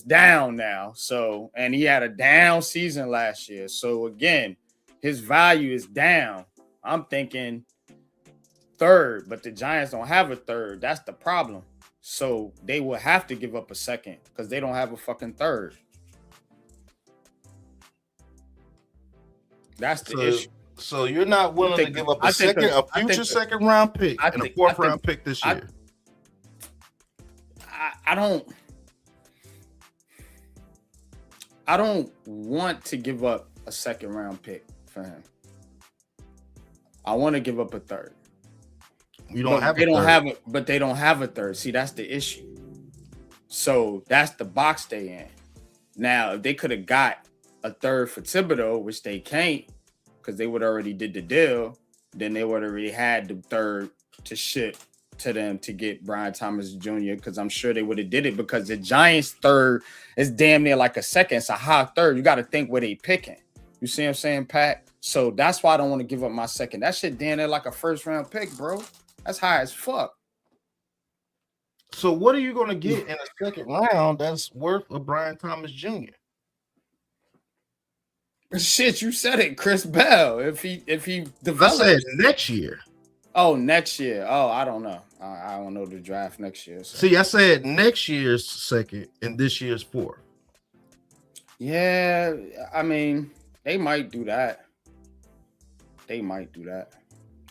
down now. So, and he had a down season last year. So again, his value is down. I'm thinking third, but the Giants don't have a third. That's the problem. So they will have to give up a second because they don't have a fucking third. That's the issue. So you're not willing to give up a future second round pick and a fourth round pick this year? I don't want to give up a second round pick for him. I want to give up a third. They don't have a third. See, that's the issue. So that's the box they in. Now, if they could have got a third for Thibodeau, which they can't, because they would already did the deal, then they would already had the third to ship to them to get Brian Thomas Jr., because I'm sure they would have did it, because the Giants' third is damn near like a second. It's a high third. You got to think where they picking. You see what I'm saying, Pat? So that's why I don't want to give up my second. That shit damn near like a first round pick, bro. That's high as fuck. So what are you going to get in a second round that's worth a Brian Thomas Jr.? Shit, you said it, Chris Bell. If he develops, I said next year. Oh, next year. Oh, I don't know. I don't know the draft next year. So. See, I said next year's second and this year's fourth. Yeah, I mean, they might do that.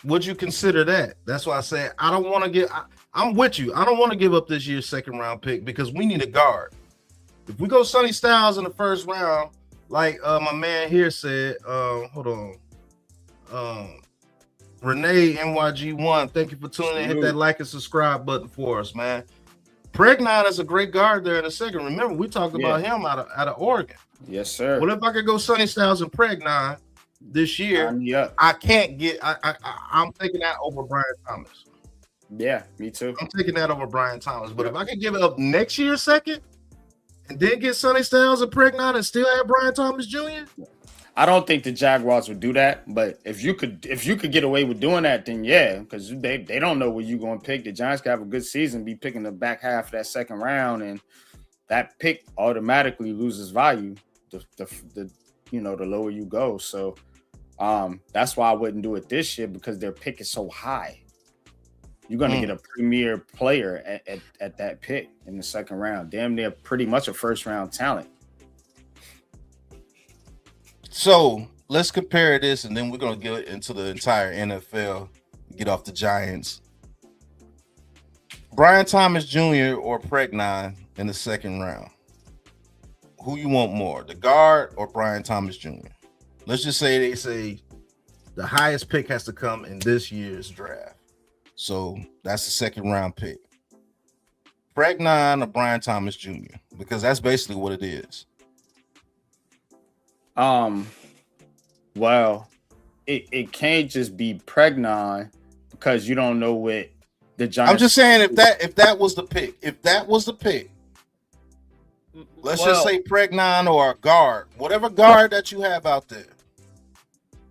Would you consider that? That's why I said I don't want to get. I'm with you. I don't want to give up this year's second round pick because we need a guard. If we go Sonny Styles in the first round, like my man here said, hold on, Renee NYG1, thank you for tuning in. Hit that like and subscribe button for us, man. Pregnon is a great guard there in the second. Remember, we talked about him out of Oregon. Yes, sir. What if I could go Sonny Styles and Pregnon this year? I can't get. I'm taking that over Brian Thomas. Yeah, me too. I'm taking that over Brian Thomas. But if I could give it up next year's second and then get Sonny Styles and Pregnon and still have Brian Thomas Jr., I don't think the Jaguars would do that. But if you could get away with doing that, then yeah, because they don't know where you're going to pick. The Giants could have a good season, be picking the back half of that second round, and that pick automatically loses value the lower you go. So that's why I wouldn't do it this year, because their pick is so high. You're going to get a premier player at that pick in the second round. Damn near pretty much a first round talent. So let's compare this, and then we're going to get into the entire NFL, get off the Giants. Brian Thomas Jr. or Pregnon in the second round. Who you want more, the guard or Brian Thomas Jr.? Let's just say they say the highest pick has to come in this year's draft. So that's the second round pick. Pregnon or Brian Thomas Jr., because that's basically what it is. Well, it can't just be Pregnon, because you don't know what the Giants. I'm just saying, if that was the pick, let's just say Pregnon or a guard, whatever guard that you have out there,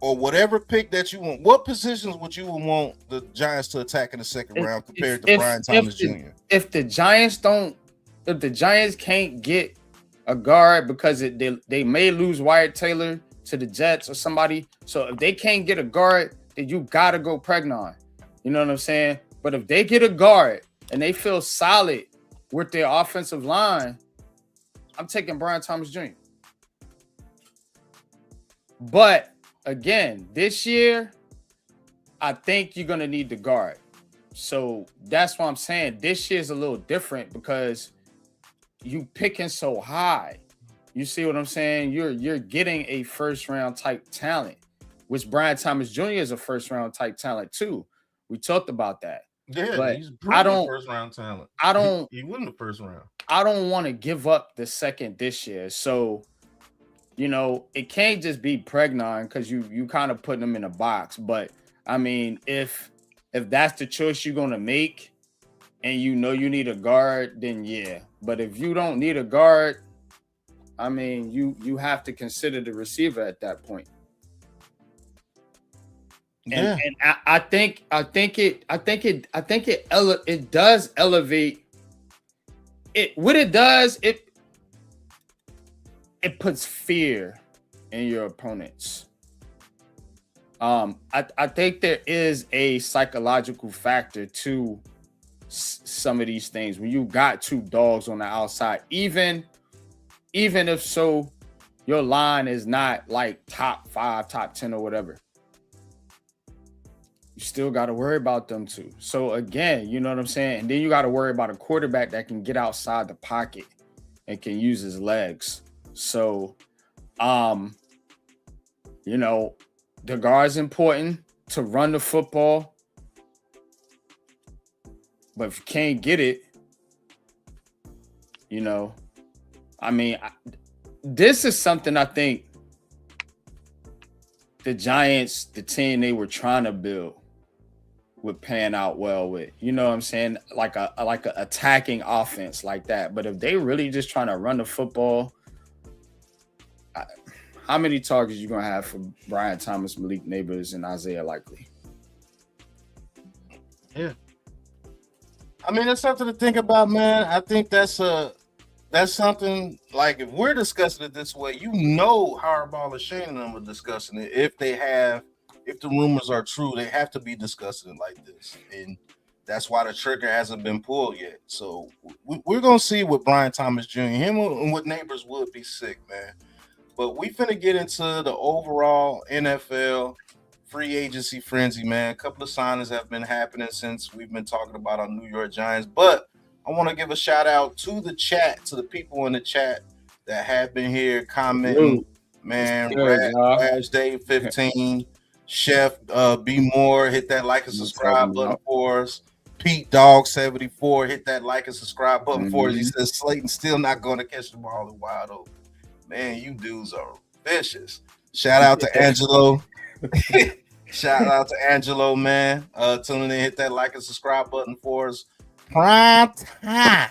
or whatever pick that you want. What positions would you want the Giants to attack in the second round compared to Brian Thomas Jr.? If the Giants can't get a guard because they may lose Wyatt Taylor to the Jets or somebody. So if they can't get a guard, then you gotta go Pregnon. You know what I'm saying? But if they get a guard and they feel solid with their offensive line, I'm taking Brian Thomas Jr. But again, this year, I think you're gonna need the guard. So that's why I'm saying this year's a little different, because you picking so high. You see what I'm saying? You're getting a first round type talent, which Brian Thomas Jr. is a first round type talent too. We talked about that. Yeah, but he's first round talent. He won the first round. I don't want to give up the second this year. So, it can't just be Pregnon, because you kind of putting them in a box. But I mean, if that's the choice you're gonna make, and you need a guard, then yeah. But if you don't need a guard, I mean, you have to consider the receiver at that point. Yeah. And I think it does elevate it. What it does, it puts fear in your opponents. I think there is a psychological factor to some of these things when you got two dogs on the outside, even if so your line is not like top 5, top 10 or whatever, you still got to worry about them too. So again, you know what I'm saying? And then you got to worry about a quarterback that can get outside the pocket and can use his legs. So, the guard's important to run the football. But if you can't get it, this is something I think the Giants, the team they were trying to build, would pan out well with. You know what I'm saying? Like a attacking offense like that. But if they really just trying to run the football, How many targets you gonna have for Brian Thomas, Malik Neighbors, and Isaiah Likely? Yeah. I mean, that's something to think about, man. I think that's something like if we're discussing it this way, Harbaugh and Shane and them are discussing it. If the rumors are true, they have to be discussing it like this. And that's why the trigger hasn't been pulled yet. So we're going to see what Brian Thomas Jr., him and what Neighbors would be sick, man. But we finna get into the overall NFL free agency frenzy, man. A couple of signings have been happening since we've been talking about our New York Giants. But I want to give a shout out to the chat, to the people in the chat that have been here commenting. Man, Rash Dave 15, Chef B Moore, hit that like and subscribe button for us. Pete Dog 74, hit that like and subscribe button for us. He says Slayton's still not going to catch the ball in wide open. Man, you dudes are vicious. Shout out to Angelo. Shout out to Angelo, man. Tuning in, hit that like and subscribe button for us. Prime time.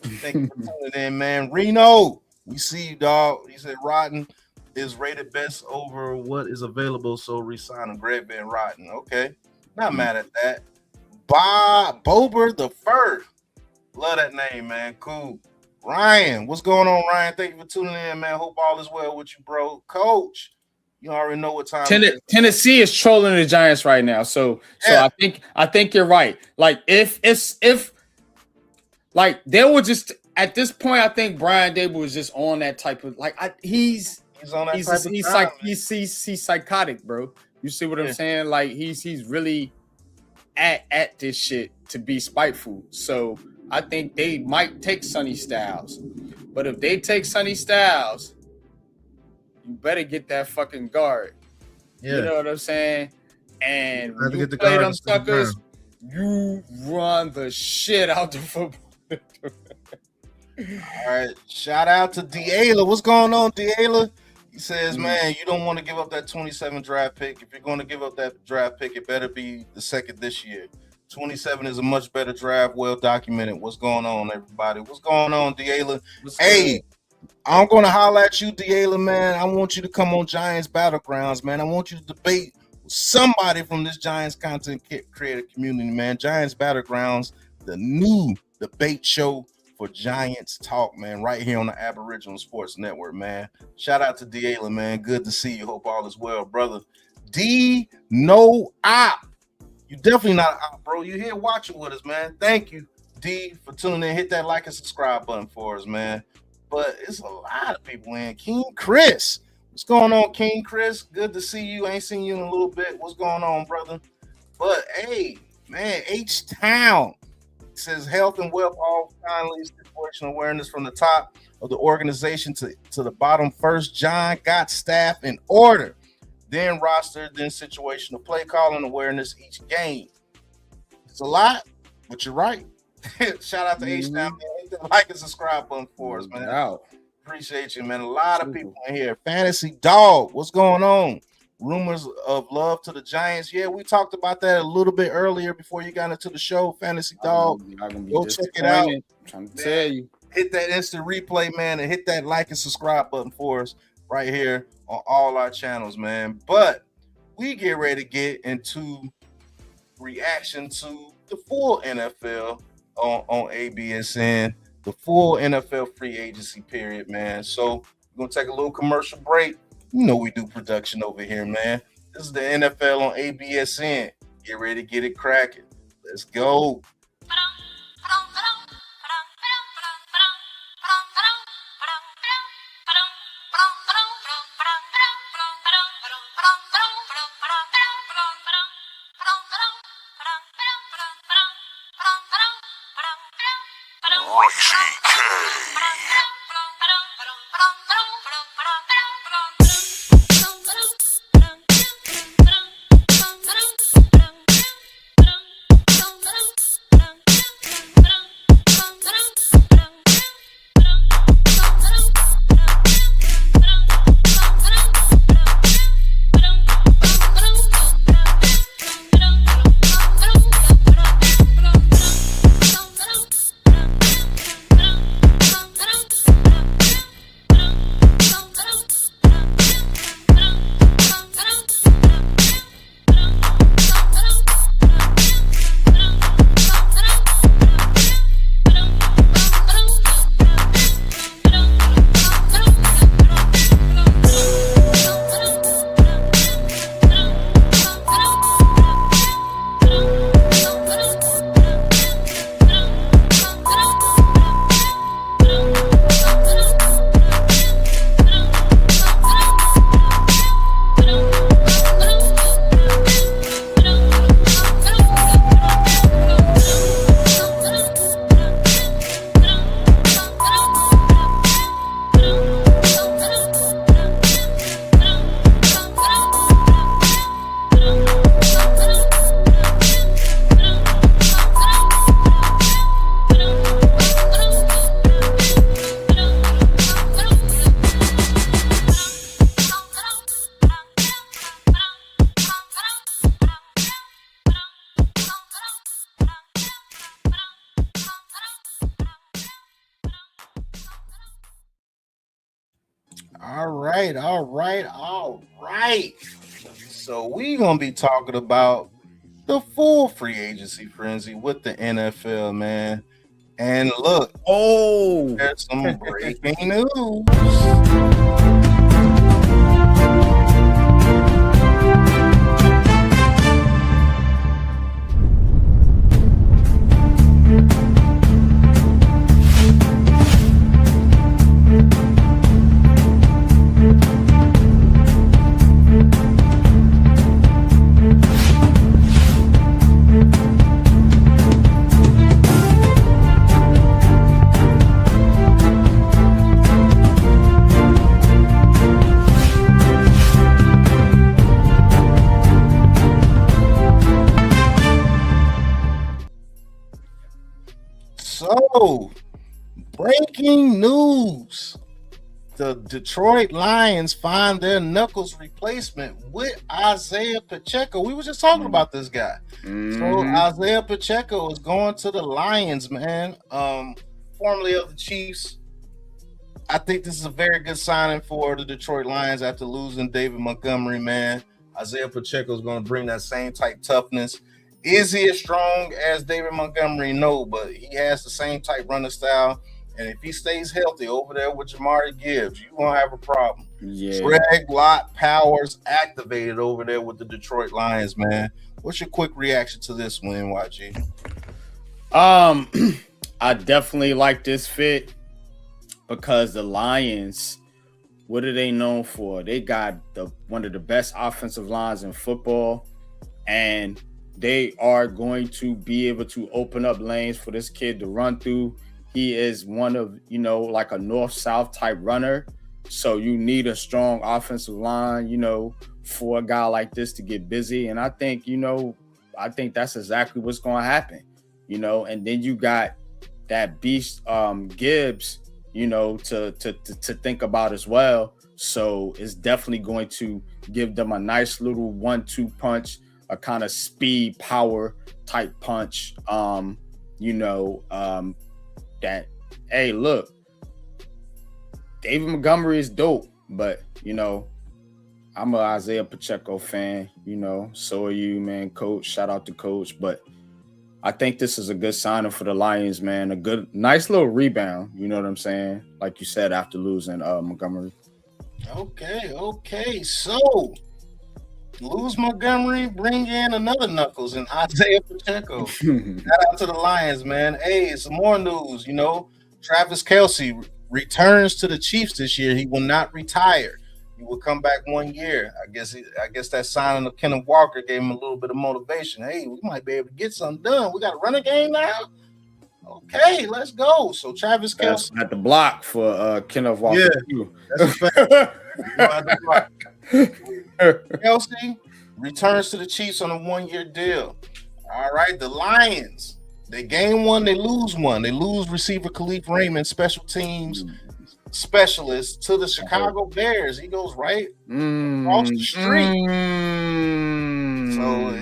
Thank you for tuning in, man. Reno, we see you, dog. He said Rotten is rated best over what is available, so resign him. Greg Van Rotten. Okay. Not mad at that. Bob Bober the First. Love that name, man. Cool. Ryan, what's going on, Ryan? Thank you for tuning in, man. Hope all is well with you, bro. Coach, you already know what time it is. Tennessee is trolling the Giants right now. So I think you're right. Like if like they were just at this point, I think Brian Dable was just on that type of he's on that type of time, he's psychotic, bro. You see what I'm saying? Like he's really at this shit to be spiteful. So I think they might take Sonny Styles. But if they take Sonny Styles, you better get that fucking guard. Yeah. You know what I'm saying? And when you play them suckers, you run the shit out the football. All right. Shout out to D'Ayla. What's going on, D'Ayla? He says, man, you don't want to give up that 27 draft pick. If you're going to give up that draft pick, it better be the second this year. 27 is a much better draft, well documented. What's going on, everybody? What's going on, D'Ayla? Hey, I'm going to holler at you, D'Ayla, man. I want you to come on Giants Battlegrounds, man. I want you to debate with somebody from this Giants content creator community, man. Giants Battlegrounds, the new debate show for Giants talk, man, right here on the Aboriginal Sports Network, man. Shout out to D'Ayla, man. Good to see you. Hope all is well, brother. D no op. You definitely not out, bro. You here watching with us, man. Thank you, D, for tuning in. Hit that like and subscribe button for us, man. But it's a lot of people in. King Chris. What's going on, King Chris? Good to see you. Ain't seen you in a little bit. What's going on, brother? But, hey, man, H-Town says health and wealth all kindly, situational awareness from the top of the organization to the bottom first. John got staff in order. Then roster, then situational play calling awareness each game. It's a lot, but you're right. Shout out to H-Town, man. Hit that like and subscribe button for us, man. Wow. Appreciate you, man. A lot of people in here. Fantasy Dog, what's going on? Rumors of love to the Giants. Yeah, we talked about that a little bit earlier before you got into the show. Fantasy Dog, go check it out. I'm trying to tell you. Hit that instant replay, man, and hit that like and subscribe button for us right here on all our channels, man. But we get ready to get into reaction to the full NFL on ABSN, the full NFL free agency period, man. So we're going to take a little commercial break. You know we do production over here, man. This is the NFL on ABSN. Get ready to get it cracking. Let's go. All right. So we're gonna be talking about the full free agency frenzy with the NFL, man. And look, there's some breaking news. So, breaking news. The Detroit Lions find their knuckles replacement with Isaiah Pacheco. We were just talking about this guy. So Isaiah Pacheco is going to the Lions, man. Formerly of the Chiefs. I think this is a very good signing for the Detroit Lions after losing David Montgomery, man. Isaiah Pacheco is going to bring that same type toughness. Is he as strong as David Montgomery? No, but he has the same type running style. And if he stays healthy over there with Jamari Gibbs, you're going to have a problem. Yeah. Greg Lott Powers activated over there with the Detroit Lions, man. What's your quick reaction to this one, YG? I definitely like this fit because the Lions, what are they known for? They got one of the best offensive lines in football, and they are going to be able to open up lanes for this kid to run through. He is one of, like a north-south type runner. So you need a strong offensive line, for a guy like this to get busy. And I think, I think that's exactly what's going to happen, and then you got that beast Gibbs, to think about as well. So it's definitely going to give them a nice little 1-2 punch, a kind of speed power type punch. That, hey, look, David Montgomery is dope, but I'm an Isaiah Pacheco fan, so are you, man. Coach, shout out to Coach. But I think this is a good signing for the Lions, man. A nice little rebound, you know what I'm saying? Like you said, after losing Montgomery. Okay. So lose Montgomery, bring in another knuckles and Isaiah Pacheco. Shout out to the Lions, man. Hey, some more news. Travis Kelce returns to the Chiefs this year. He will not retire. He will come back 1 year. I guess that signing of Kenneth Walker gave him a little bit of motivation. Hey, we might be able to get something done. We got a running game now. Okay, let's go. So Travis Kelce at the block for Kenneth Walker. Yeah, that's a fact. Kelce returns to the Chiefs on a 1-year deal. All right, the Lions, they gain one, they lose one. They lose receiver Khalif Raymond, special teams specialist, to the Chicago Bears. He goes right across the street. So,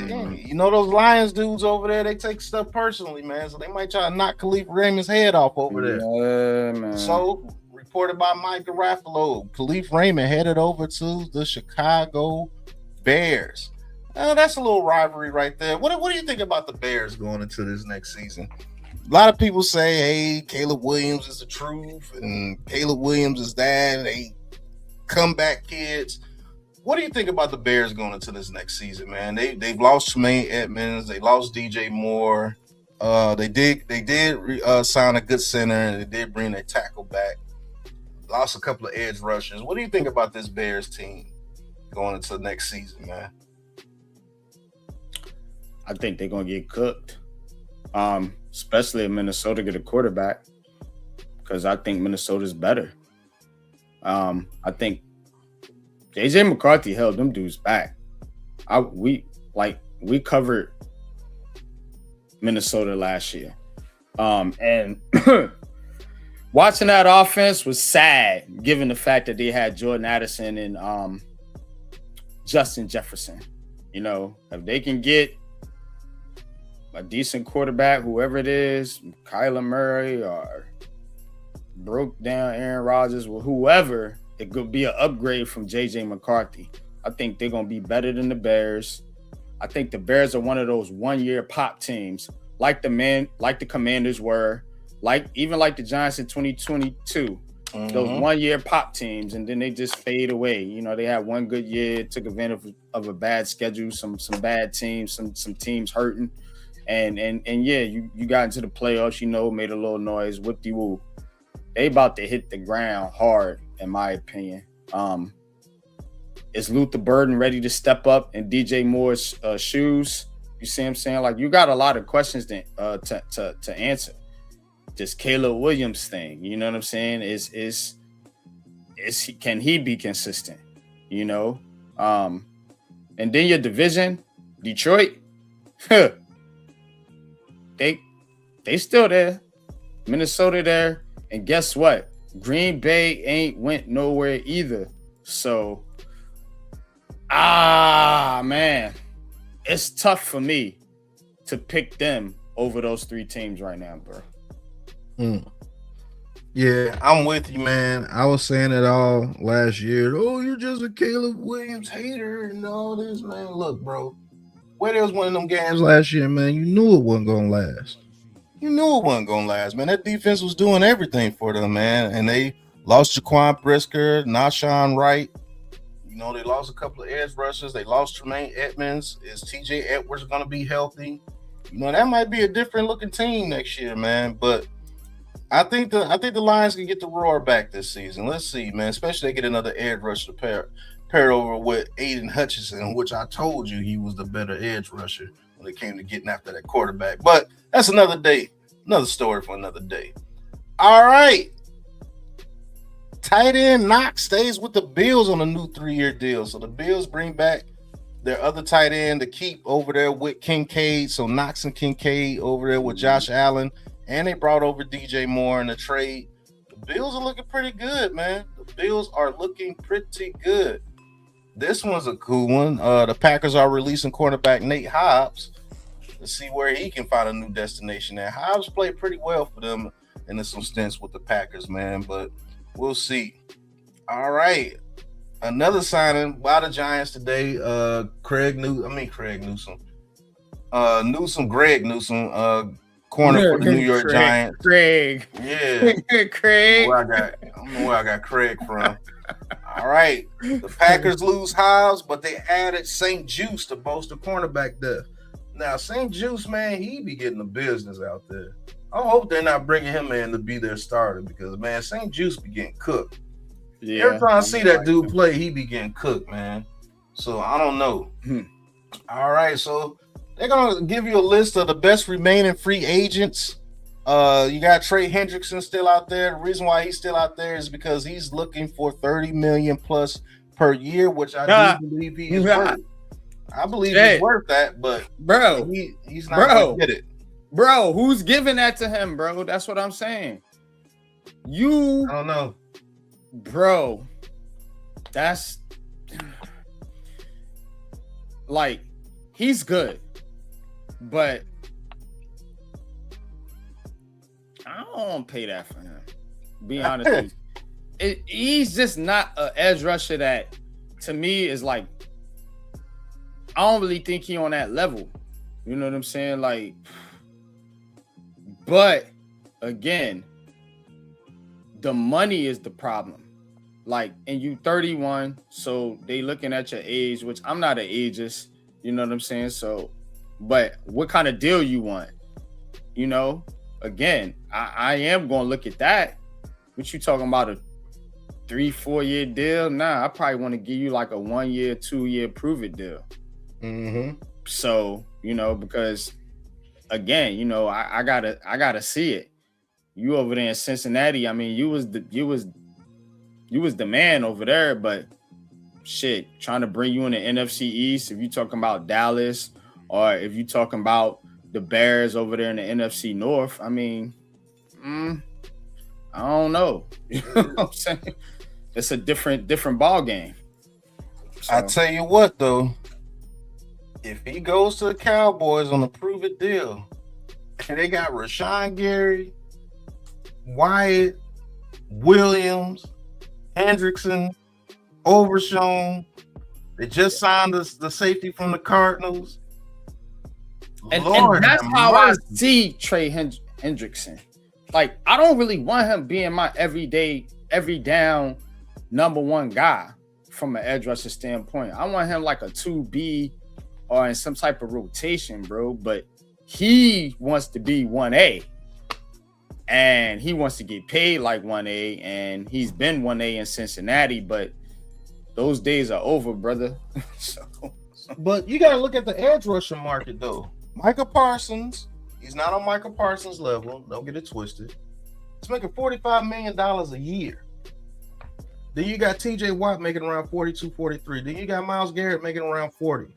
those Lions dudes over there, they take stuff personally, man. So they might try to knock Khalif Raymond's head off over there. Yeah, man. So, reported by Mike Garafolo, Khalif Raymond headed over to the Chicago Bears. That's a little rivalry right there. What do you think about the Bears going into this next season? A lot of people say, hey, Caleb Williams is the truth, and Caleb Williams is that. They comeback kids. What do you think about the Bears going into this next season, man? They've lost Tremaine Edmunds. They lost DJ Moore. They did sign a good center, and they did bring their tackle back. Lost a couple of edge rushers. What do you think about this Bears team going into next season, man? I think they're going to get cooked, especially if Minnesota get a quarterback, because I think Minnesota's better. I think J.J. McCarthy held them dudes back. We covered Minnesota last year. And watching that offense was sad, given the fact that they had Jordan Addison and Justin Jefferson. If they can get a decent quarterback, whoever it is, Kyler Murray or broke down Aaron Rodgers, or whoever, it could be an upgrade from JJ McCarthy. I think they're gonna be better than the Bears. I think the Bears are one of those 1-year pop teams, like the Commanders were, even like the Giants in 2022. Those 1-year pop teams, and then they just fade away. You know, they had one good year, took advantage of a bad schedule, some bad teams, some teams hurting, and yeah, you got into the playoffs, you know, made a little noise, whoop-de-woo. They about to hit the ground hard, in my opinion. Is Luther Burden ready to step up in DJ Moore's shoes? You see what I'm saying? Like, you got a lot of questions to answer. This Caleb Williams thing, you know what I'm saying? Can he be consistent? You know? And then your division, Detroit, they still there. Minnesota there. And guess what? Green Bay ain't went nowhere either. So, man, it's tough for me to pick them over those 3 teams right now, bro. Yeah, I'm with you, man. I was saying it all last year. Oh, you're just a Caleb Williams hater and all this, man. Look, bro, where there was one of them games last year, man, you knew it wasn't going to last. You knew it wasn't going to last, man. That defense was doing everything for them, man. And they lost Jaquan Brisker, Nashawn Wright. You know, they lost a couple of edge rushers. They lost Tremaine Edmunds. Is TJ Edwards going to be healthy? You know, that might be a different looking team next year, man. But I think the Lions can get the roar back this season. Let's see, man. Especially they get another edge rusher to pair over with Aiden Hutchinson, which I told you he was the better edge rusher when it came to getting after that quarterback. But that's another day, another story for another day. All right. Tight end Knox stays with the Bills on a new 3-year deal. So the Bills bring back their other tight end to keep over there with Kincaid. So Knox and Kincaid over there with Josh Allen. And they brought over DJ Moore in the trade. The Bills are looking pretty good, man. The Bills are looking pretty good. This one's a cool one. The Packers are releasing cornerback Nate Hobbs to see where he can find a new destination at. Hobbs played pretty well for them in some stints with the Packers, man, but we'll see. All right. Another signing by the Giants today, Greg Newsome, corner for the New York Giants. Craig. Yeah. Craig. I don't know where I got Craig from. All right. The Packers lose Hobbs, but they added St. Juice to bolster cornerback depth. Now, St. Juice, man, he be getting the business out there. I hope they're not bringing him in to be their starter because, man, St. Juice be getting cooked. Yeah. Every time I see that dude play, he be getting cooked, man. So, I don't know. All right, so they're going to give you a list of the best remaining free agents. You got Trey Hendrickson still out there. The reason why he's still out there is because he's looking for $30 million plus per year, which I do believe he is worth. I believe he's worth that, but bro, he's not going to get it. Bro, who's giving that to him, bro? That's what I'm saying. I don't know. Bro, that's like, he's good, but I don't want to pay that for him. Be honest with you. He's just not an edge rusher that, to me, is like, I don't really think he on that level. You know what I'm saying? Like, but again, the money is the problem. Like, and you 31, so they looking at your age, which I'm not an ageist. You know what I'm saying? So, but what kind of deal you want? You know, again, I am going to look at that. What you talking about, a 3-4 year deal? Nah, I probably want to give you like a 1 year, 2 year prove it deal. So, you know, because again, you know, I gotta see it. You over there in Cincinnati, I mean, you was the man over there, but shit, trying to bring you in the NFC East, if you talking about Dallas or if you talking about the Bears over there in the NFC North, I mean, I don't know. You know what I'm saying? It's a different ball game. So. I tell you what, though, if he goes to the Cowboys on a prove it deal, and they got Rashawn Gary, Wyatt, Williams, Hendrickson, Overshown. They just signed the safety from the Cardinals. And Lord that's have how I mercy. see Trey Hendrickson. Like, I don't really want him being my every down number one guy from an edge rusher standpoint. I want him like a 2B or in some type of rotation, bro. But he wants to be 1A. And he wants to get paid like 1A. And he's been 1A in Cincinnati, but those days are over, brother. But you got to look at the edge rusher market, though. Micah Parsons, he's not on Micah Parsons' level. Don't get it twisted. He's making $45 million a year. Then you got TJ Watt making around 42, 43. Then you got Myles Garrett making around 40.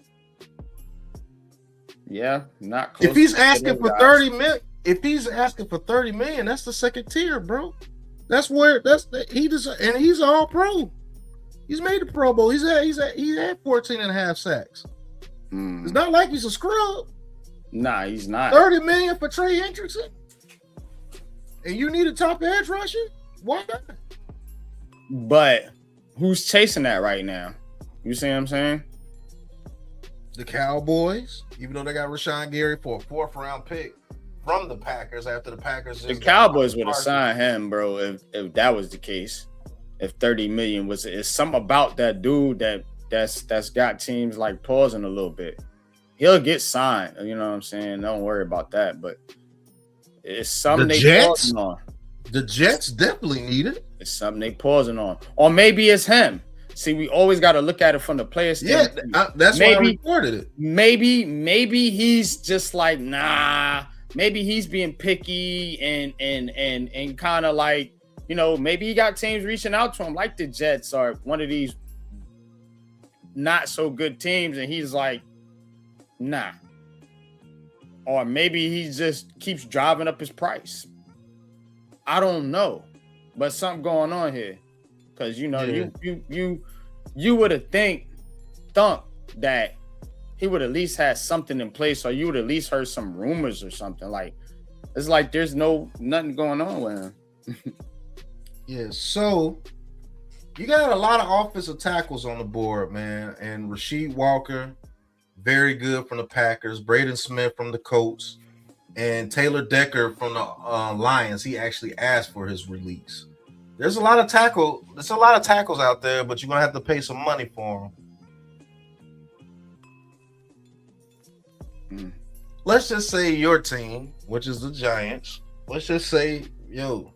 Yeah, not close. If he's asking for 30 million, that's the second tier, bro. He deserves, and he's all pro. He's made the Pro Bowl. He had 14 and a half sacks. It's not like he's a scrub. Nah, he's not. 30 million for Trey Hendrickson? And you need a top edge rusher? Why not? But who's chasing that right now? You see what I'm saying? The Cowboys, even though they got Rashawn Gary for a 4th round pick from the Packers after the Packers. The Cowboys would have signed him, bro, if that was the case. If 30 million was, it's something about that dude that's got teams like pausing a little bit. He'll get signed, you know what I'm saying? Don't worry about that, but it's something they pausing on. The Jets definitely need it. It's something they pausing on. Or maybe it's him. See, we always got to look at it from the player standpoint. Yeah, that's why I reported it. Maybe he's just like, nah. Maybe he's being picky and kind of like, you know, maybe he got teams reaching out to him like the Jets or one of these not so good teams, and he's like, nah. Or maybe he just keeps driving up his price. I don't know, but something going on here, because you know you would have thunk that he would at least have something in place, or you would at least heard some rumors or something. Like, it's like there's nothing going on with him. Yeah, so you got a lot of offensive tackles on the board, man. And Rasheed Walker, very good from the Packers. Braden Smith from the Colts. And Taylor Decker from the Lions. He actually asked for his release. There's a lot of tackles out there, but you're going to have to pay some money for them. Let's just say your team, which is the Giants, let's just say, you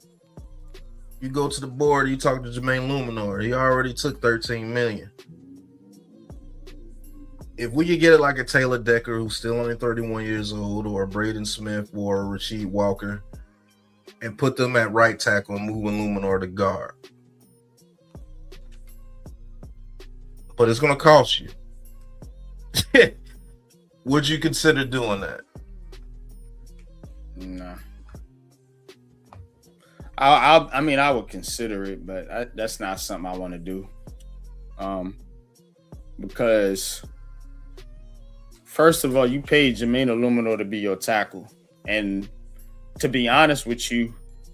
go to the board, you talk to Jermaine Eluemunor. He already took $13 million. If we could get it like a Taylor Decker, who's still only 31 years old, or a Braden Smith or a Rasheed Walker, and put them at right tackle and move Eluemunor to guard. But it's going to cost you. Would you consider doing that? No. I mean, I would consider it, but that's not something I want to do. Because first of all, you paid Jermaine Eluemunor to be your tackle, and to be honest with you,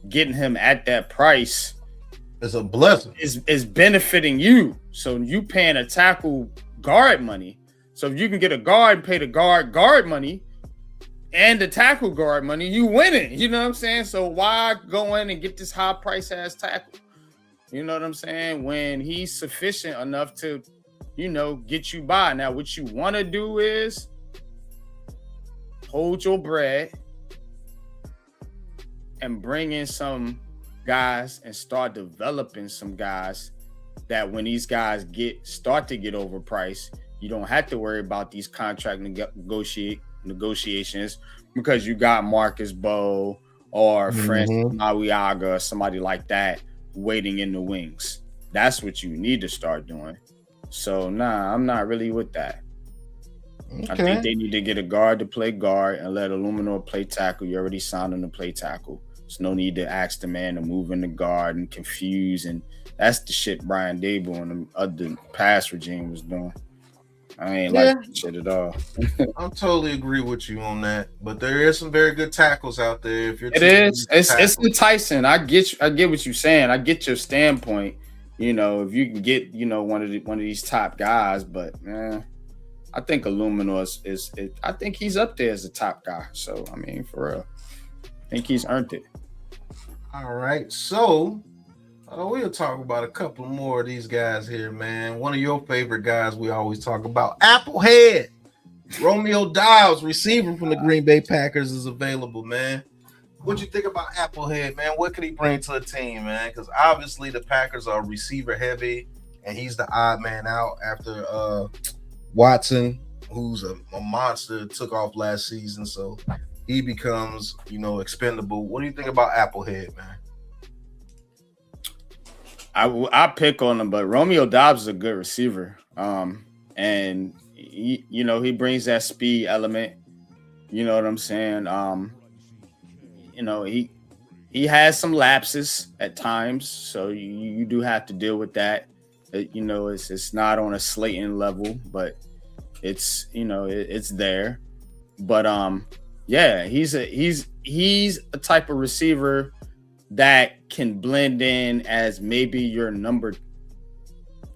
getting him at that price is a blessing. Is benefiting you. So you paying a tackle guard money. So if you can get a guard, pay the guard money, and the tackle guard money, you winning. You know what I'm saying? So why go in and get this high price ass tackle? You know what I'm saying? When he's sufficient enough to, get you by. Now, what you want to do is hold your bread and bring in some guys and start developing some guys that when these guys start to get overpriced, you don't have to worry about these contract negotiations because you got Marcus Bowe or Francis Mawiaga or somebody like that waiting in the wings. That's what you need to start doing. So, nah, I'm not really with that. Okay. I think they need to get a guard to play guard and let Eluemunor play tackle. You already signed him to play tackle. There's no need to ask the man to move in the guard and confuse. And that's the shit Brian Daboll and the other pass regime was doing. I ain't like that shit at all. I totally agree with you on that. But there is some very good tackles out there. If you're it's enticing. I get what you're saying. I get your standpoint. if you can get, one of these top guys, but man, I think Eluemunor is I think he's up there as a top guy. So I mean, for real, I think he's earned it. All right, so we'll talk about a couple more of these guys here, man. One of your favorite guys we always talk about, Applehead. Romeo Doubs, receiver from the Green Bay Packers, is available, man. What you think about Applehead, man? What could he bring to a team, man? Because obviously the Packers are receiver heavy, and he's the odd man out after Watson, who's a monster, took off last season, so he becomes, expendable. What do you think about Applehead, man? I pick on him, but Romeo Doubs is a good receiver. And he brings that speed element. You know what I'm saying? He has some lapses at times, so you do have to deal with that. It's not on a Slayton level, but it's it's there. But he's a type of receiver that can blend in as maybe your number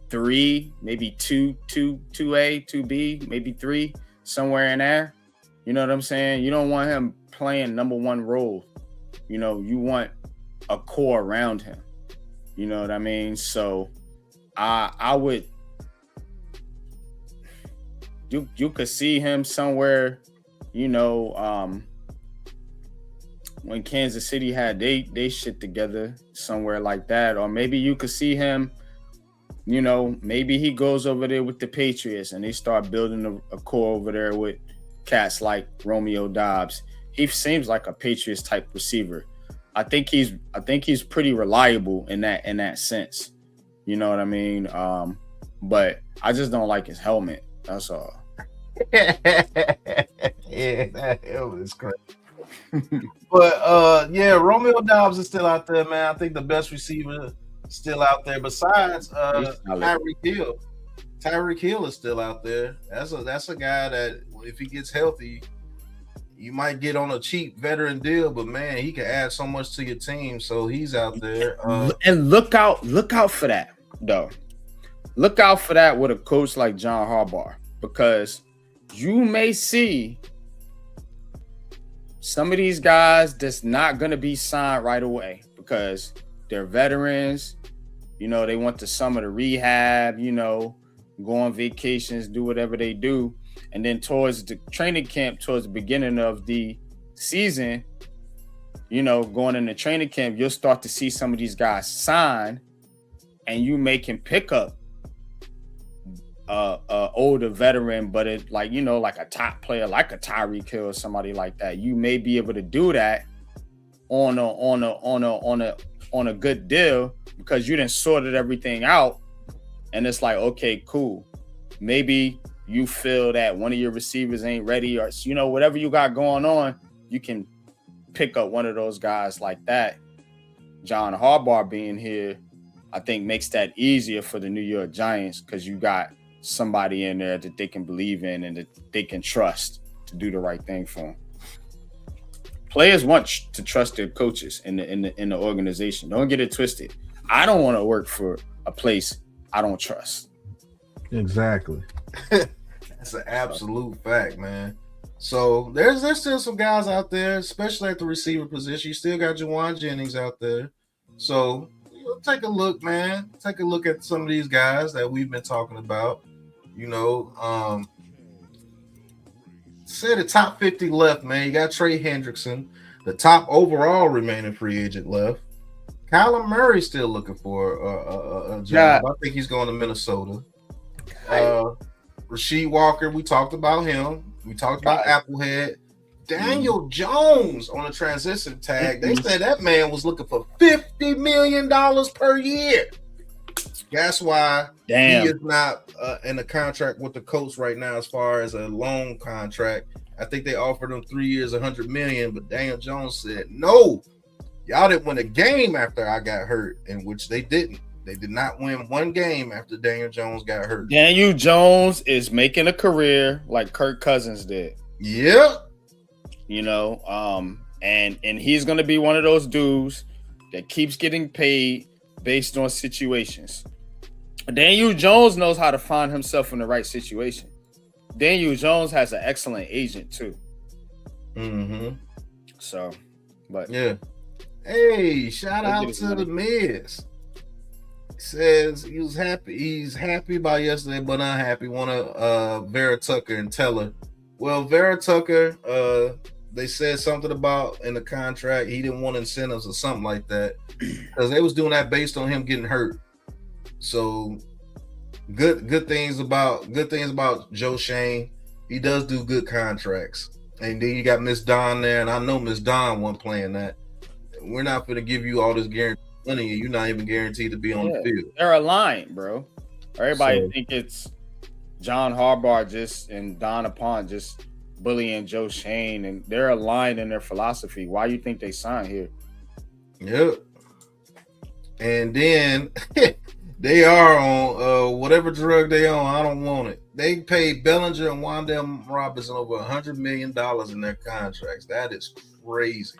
3, maybe 2A, 2B, maybe 3, somewhere in there. You know what I'm saying? You don't want him playing number 1 role. You want a core around him. You know what I mean? So I would, you could see him somewhere, when Kansas City had they shit together, somewhere like that. Or maybe you could see him, maybe he goes over there with the Patriots and they start building a core over there with cats like Romeo Doubs. He seems like a Patriots type receiver. I think he's pretty reliable in that sense. You know what I mean? But I just don't like his helmet. That's all. Yeah, that helmet is crazy. But Romeo Doubs is still out there, man. I think the best receiver still out there besides Tyreek Hill. Tyreek Hill is still out there. That's a guy that if he gets healthy, you might get on a cheap veteran deal, but man, he can add so much to your team. So he's out there. And look out for that, though. Look out for that with a coach like John Harbaugh, because you may see some of these guys that's not going to be signed right away because they're veterans. They want the summer to rehab, go on vacations, do whatever they do. And then towards the training camp, towards the beginning of the season, going into training camp, you'll start to see some of these guys sign, and you make him pick up older veteran, but it like a top player like a Tyreek Hill or somebody like that. You may be able to do that on a good deal because you done sorted everything out, and it's like, okay, cool. Maybe you feel that one of your receivers ain't ready, or whatever you got going on, you can pick up one of those guys like that. John Harbaugh being here, I think, makes that easier for the New York Giants because you got somebody in there that they can believe in and that they can trust to do the right thing for them. Players want to trust their coaches in the organization. Don't get it twisted. I don't want to work for a place I don't trust. Exactly. That's an absolute fact, man. So there's still some guys out there, especially at the receiver position. You still got Juwan Jennings out there. So take a look, man. Take a look at some of these guys that we've been talking about. Say the top 50 left, man. You got Trey Hendrickson, the top overall remaining free agent left. Kyler Murray still looking for a job. I think he's going to Minnesota. Rasheed Walker, we talked about him. We talked about Applehead. Daniel Jones on a transition tag. They said that man was looking for $50 million per year. That's why he is not in a contract with the Colts right now as far as a loan contract. I think they offered him 3 years, $100 million, but Daniel Jones said, no, y'all didn't win a game after I got hurt, in which they didn't. They did not win one game after Daniel Jones got hurt. Daniel Jones is making a career like Kirk Cousins did. Yep. And he's going to be one of those dudes that keeps getting paid based on situations. Daniel Jones knows how to find himself in the right situation. Daniel Jones has an excellent agent too. Mm-hmm. So, but yeah. Hey, shout out to the Miz. He says he was happy. He's happy about yesterday, but unhappy. Want to Vera Tucker and tell her. Well, Vera Tucker, they said something about in the contract he didn't want incentives or something like that because they was doing that based on him getting hurt. So good things about Joe Shane. He does do good contracts. And then you got Miss Don there, and I know Miss Don wasn't playing that. We're not going to give you all this guaranteed money, and you're not even guaranteed to be on the field. They're aligned, bro. Everybody think it's John Harbaugh and Don Apon just bullying Joe Shane, and they're aligned in their philosophy. Why do you think they signed here? Yep. And then they are on whatever drug they on. I don't want it. They paid Bellinger and Wan'Dale Robinson over $100 million in their contracts. That is crazy.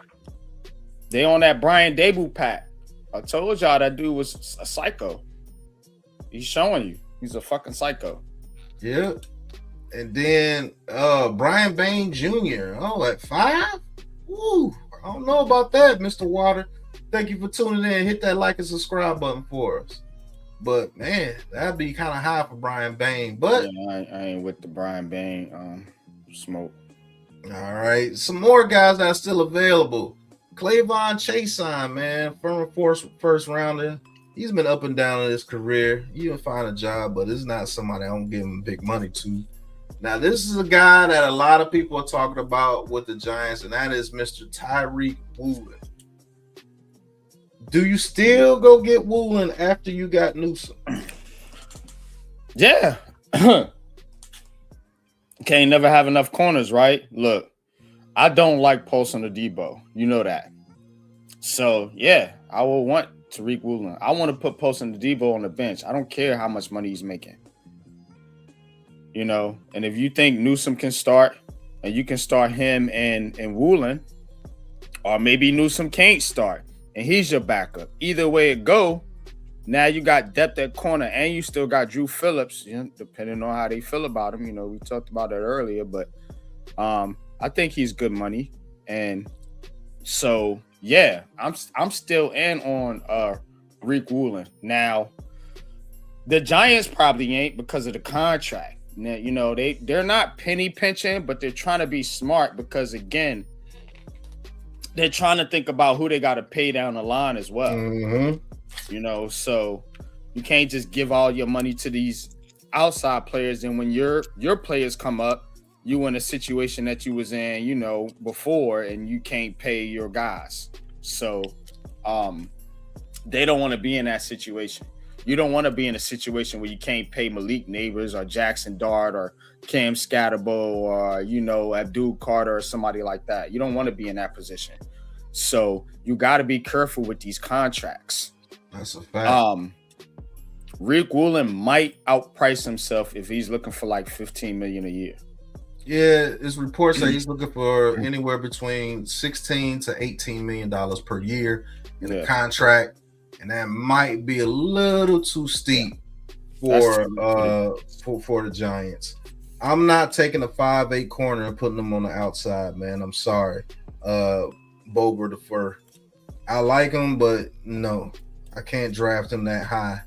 They on that Brian Dable pack. I told y'all that dude was a psycho. He's showing you. He's a fucking psycho. Yep. And then Brian Bain Jr. Oh, at 5? Woo. I don't know about that, Mr. Water. Thank you for tuning in. Hit that like and subscribe button for us. But man, that'd be kind of high for Brian Bain. But yeah, I ain't with the Brian Bain smoke. All right, some more guys that are still available. Clavon Chason, man, from first rounder. He's been up and down in his career. You can find a job, but it's not somebody I don't give him big money to. Now, this is a guy that a lot of people are talking about with the Giants, and that is Mr. Tyreek Woolen. Do you still go get Woolen after you got Newsome? Yeah. Can't never have enough corners, right? Look, I don't like Paulson or Debo. You know that. So, yeah, I will want Tariq Woolen. I want to put Paulson or Debo on the bench. I don't care how much money he's making. You know, and if you think Newsome can start and you can start him and Woolen, or maybe Newsome can't start and he's your backup. Either way it go, now you got depth at corner and you still got Drew Phillips, you know, depending on how they feel about him. You know, we talked about that earlier, but I think he's good money. And so, yeah, I'm still in on Rick Woolen. Now, the Giants probably ain't because of the contract. Now, you know, they're not penny pinching, but they're trying to be smart because, again, they're trying to think about who they got to pay down the line as well. Mm-hmm. You know, so you can't just give all your money to these outside players. And when your players come up, you in a situation that you was in, you know, before, and you can't pay your guys. So they don't want to be in that situation. You don't want to be in a situation where you can't pay Malik Neighbors or Jackson Dart or Cam Scatterbo or, you know, Abdul Carter or somebody like that. You don't want to be in that position. So you got to be careful with these contracts. That's a fact. Rick Woolen might outprice himself if he's looking for like $15 million a year. Yeah, it's reports that he's looking for anywhere between $16 to $18 million per year in a contract. And that might be a little too steep for the Giants. I'm not taking a 5'8" corner and putting them on the outside, man. I'm sorry. Boger the fur. I like him, but no, I can't draft him that high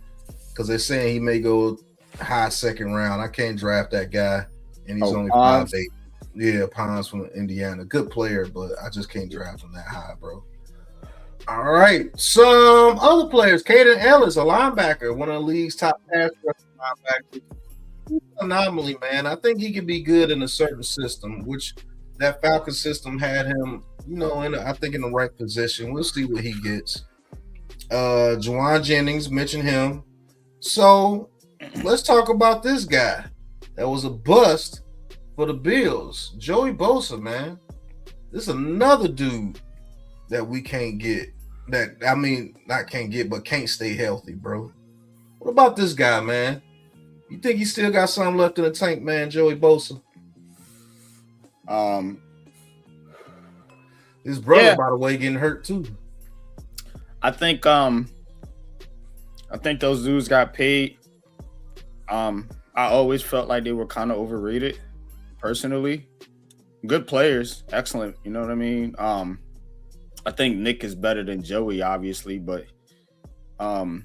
because they're saying he may go high second round. I can't draft that guy, and he's only 5'8". Yeah, Pons from Indiana. Good player, but I just can't draft him that high, bro. All right, some other players. Caden Ellis, a linebacker, one of the league's top pass rushing linebackers. Anomaly, man. I think he could be good in a certain system, which that Falcons system had him, you know, I think in the right position. We'll see what he gets. Juwan Jennings, mentioned him. So let's talk about this guy that was a bust for the Bills. Joey Bosa, man. This is another dude that we can't get. Not can't get, but can't stay healthy, bro. What about this guy, man? You think he still got something left in the tank, man, Joey Bosa? His brother, by the way, getting hurt too. I think I think those dudes got paid. I always felt like they were kind of overrated, personally. Good players, excellent. You know what I mean? I think Nick is better than Joey, obviously, but Joey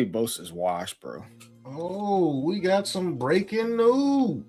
Bosa's washed, bro. Oh, we got some breaking news.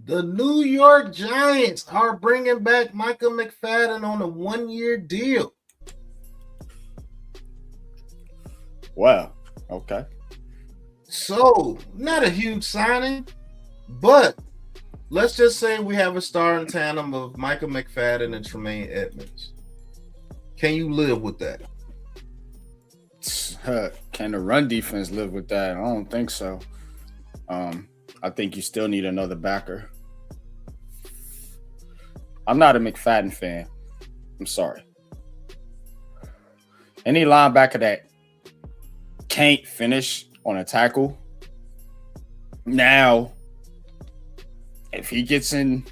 The New York Giants are bringing back Michael McFadden on a 1-year deal. Wow. Okay. So, not a huge signing, but let's just say we have a starting tandem of Michael McFadden and Tremaine Edmunds. Can you live with that? Can the run defense live with that? I don't think so. I think you still need another backer. I'm not a McFadden fan. I'm sorry. Any linebacker that can't finish on a tackle, now, if he gets in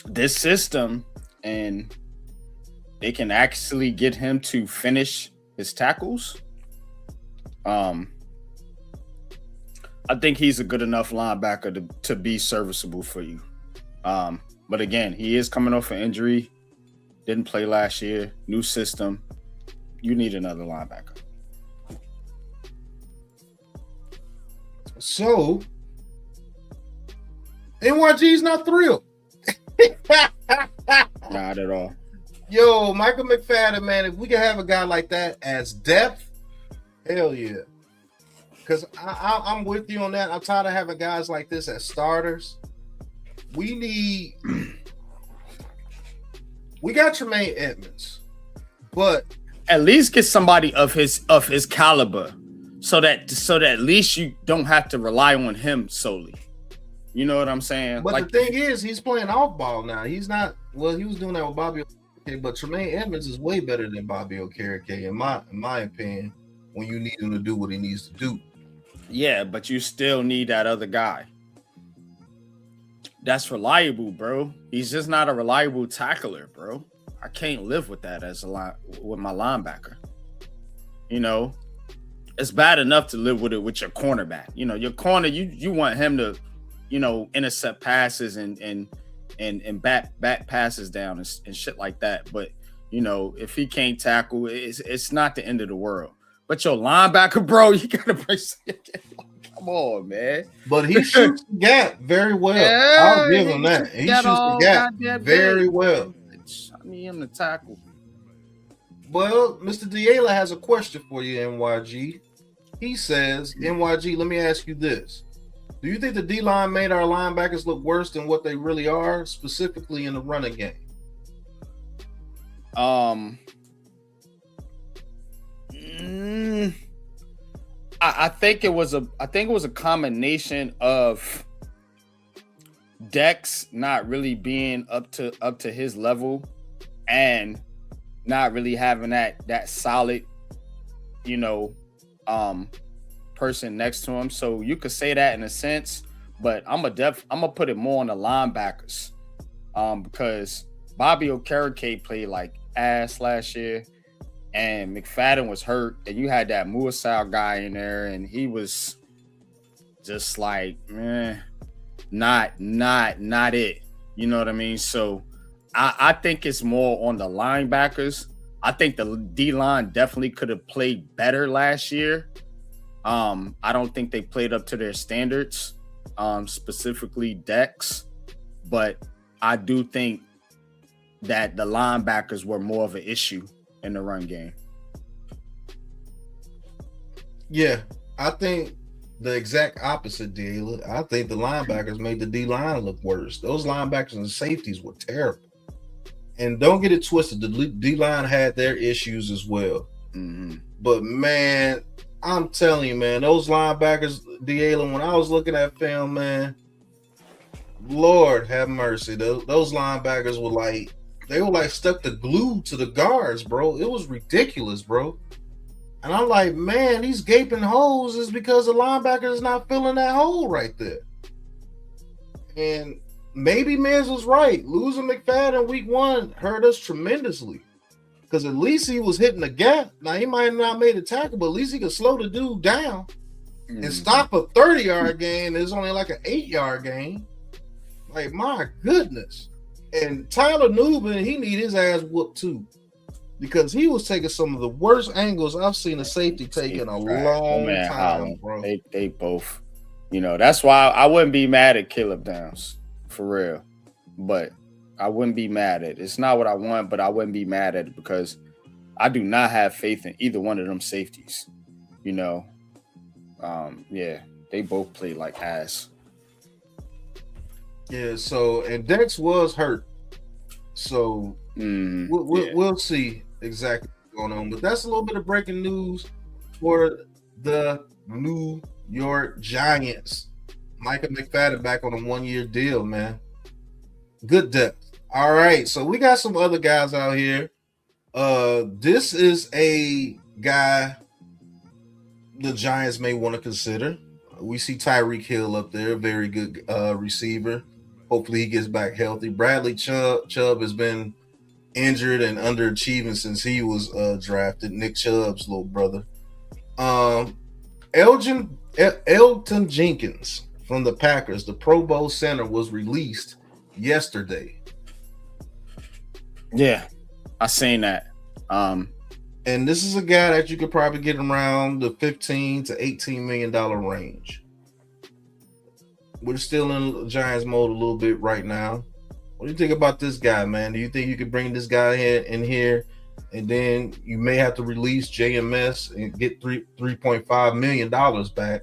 this system and they can actually get him to finish his tackles, I think he's a good enough linebacker to be serviceable for you. But again, he is coming off an injury. Didn't play last year. New system. You need another linebacker. So, NYG's not thrilled. Not at all. Yo, Michael McFadden, man, if we can have a guy like that as depth, hell yeah. Because I'm with you on that. I'm tired of having guys like this as starters. We got Tremaine Edmunds, but at least get somebody of his caliber, so that at least you don't have to rely on him solely. You know what I'm saying? But the thing is, he's playing off ball now. He's not. Well, he was doing that with Bobby Okereke, but Tremaine Edmunds is way better than Bobby Okereke, in my opinion. When you need him to do what he needs to do. Yeah, but you still need that other guy. That's reliable, bro. He's just not a reliable tackler, bro. I can't live with that with my linebacker. You know, it's bad enough to live with it with your cornerback. You know, your corner, you want him to, you know, intercept passes and bat passes down and shit like that. But you know, if he can't tackle, it's not the end of the world. But your linebacker, bro, you gotta bring. Come on, man. But he shoots the gap very well. Yeah, I'll give him that. He shoots the gap very well. I need him to tackle. Well, Mr. Diela has a question for you, NYG. He says, NYG, let me ask you this. Do you think the D-line made our linebackers look worse than what they really are, specifically in the running game? I think it was a combination of Dex not really being up to his level and not really having that solid, you know, person next to him. So you could say that in a sense, but I'm gonna put it more on the linebackers, because Bobby Okereke played like ass last year, and McFadden was hurt, and you had that Muasau guy in there, and he was just like, not it. You know what I mean? So I think it's more on the linebackers. I think the D-line definitely could have played better last year. I don't think they played up to their standards, specifically Dex, but I do think that the linebackers were more of an issue in the run game. Yeah, I think the exact opposite, Dealer. I think the linebackers made the D-line look worse. Those linebackers and safeties were terrible. And don't get it twisted, the D-line had their issues as well. Mm-hmm. But, man, I'm telling you, man, those linebackers, Dealer, when I was looking at film, man, Lord have mercy. Those linebackers were like, they were like stuck to glue to the guards, bro. It was ridiculous, bro. And I'm like, man, these gaping holes is because the linebacker is not filling that hole right there. And maybe Miz was right. Losing McFadden week 1 hurt us tremendously. Because at least he was hitting the gap. Now, he might have not made a tackle, but at least he could slow the dude down and stop a 30-yard gain. It's only like an 8-yard gain. Like, my goodness. And Tyler Newsome, he need his ass whooped too. Because he was taking some of the worst angles I've seen a safety take in a long time, bro. They both, that's why I wouldn't be mad at Caleb Downs, for real. But I wouldn't be mad at it. It's not what I want, but I wouldn't be mad at it because I do not have faith in either one of them safeties. They both played like ass. Yeah, so, and Dex was hurt. So we'll see exactly what's going on. But that's a little bit of breaking news for the New York Giants. Micah McFadden back on a 1-year deal, man. Good depth. All right, so we got some other guys out here. This is a guy the Giants may want to consider. We see Tyreek Hill up there, very good receiver. Hopefully he gets back healthy. Bradley Chubb has been injured and underachieving since he was drafted. Nick Chubb's little brother. Elton Jenkins from the Packers, the Pro Bowl center, was released yesterday. Yeah, I seen that. And this is a guy that you could probably get around the $15 to $18 million range. We're still in Giants mode a little bit right now. What do you think about this guy, man? Do you think you could bring this guy in here, and then you may have to release JMS and get $3.5 million back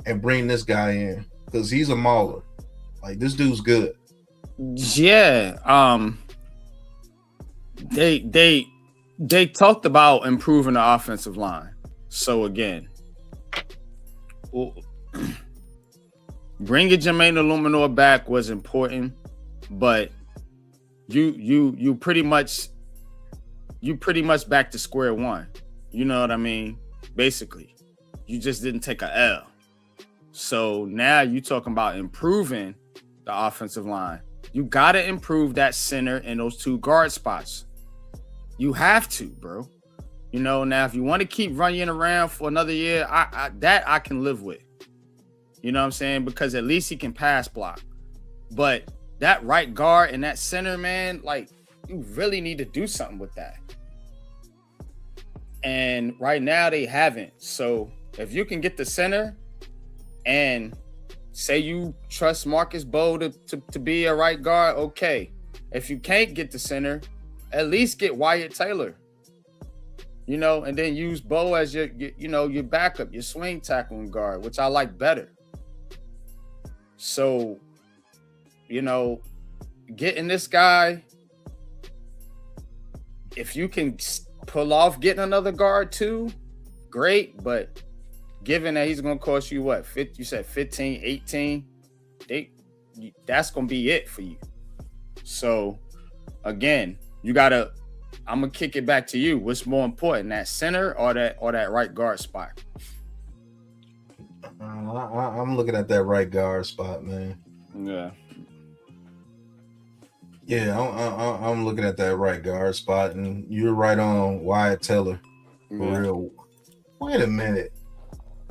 and bring this guy in? Because he's a mauler. Like, this dude's good. Yeah. They talked about improving the offensive line. So again, bringing Jermaine Eluemunor back was important, but you pretty much back to square one. You know what I mean? Basically, you just didn't take a L. So now you're talking about improving the offensive line. You got to improve that center and those 2 guard spots. You have to, bro. Now if you want to keep running around for another year, I can live with. You know what I'm saying? Because at least he can pass block. But that right guard and that center, man, like, you really need to do something with that. And right now they haven't. So if you can get the center and say you trust Marcus Bowe to be a right guard, okay. If you can't get the center, at least get Wyatt Taylor. And then use Bowe as your backup, your swing tackling guard, which I like better. So, getting this guy, if you can pull off getting another guard too, great. But given that he's going to cost you what, you said 15, 18, that's going to be it for you. So, again, I'm going to kick it back to you. What's more important, that center or that right guard spot? I'm looking at that right guard spot, man. Yeah. Yeah, I'm looking at that right guard spot, and you're right on Wyatt Taylor. For real. Wait a minute.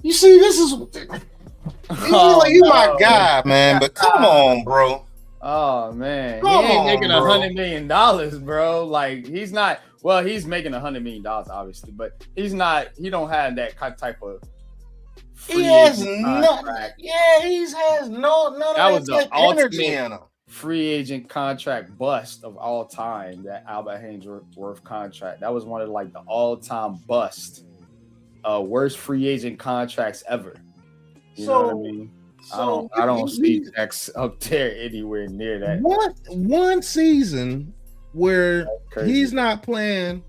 You see, this is you my guy, man. But come on, bro. Oh man, he ain't making $100 million, bro. Like, he's not. Well, he's making $100 million, obviously, but he's not. He don't have that type of. He has no. Yeah, he has no. That was the ultimate free agent contract bust of all time. That Albert Haynesworth contract. That was one of the all-time bust, worst free agent contracts ever. You know what I mean? I don't see Dex up there anywhere near that. What one season where Crazy. he's not playing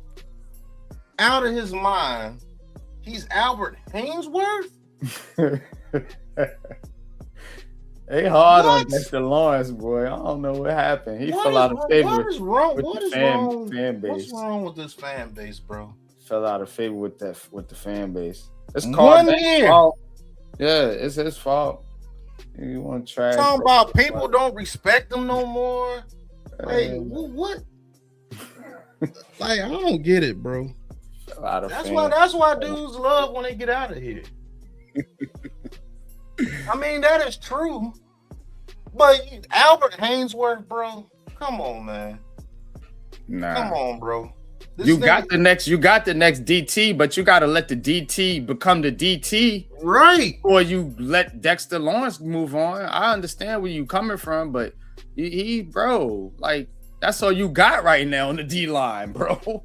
Out of his mind. He's Albert Hainsworth? They hard on What? Dexter Lawrence, boy. I don't know what happened. He What fell is out of wrong- favor. What is wrong? with What the is fan wrong? base. What's wrong with this fan base, bro? Fell out of favor with the fan base. It's 1 called Dexter's year. fault. Yeah, it's his fault. You want to try? Talking about people don't respect him no more. Hey, what? like I don't get it, bro. That's why dudes love when they get out of here. I mean, that is true. But Albert Hainsworth, bro, come on, man. Nah. Come on, bro. You got the next DT, but you got to let the DT become the DT, right? Or you let Dexter Lawrence move on. I understand where you coming from, but he bro, like that's all you got right now on the D line, bro.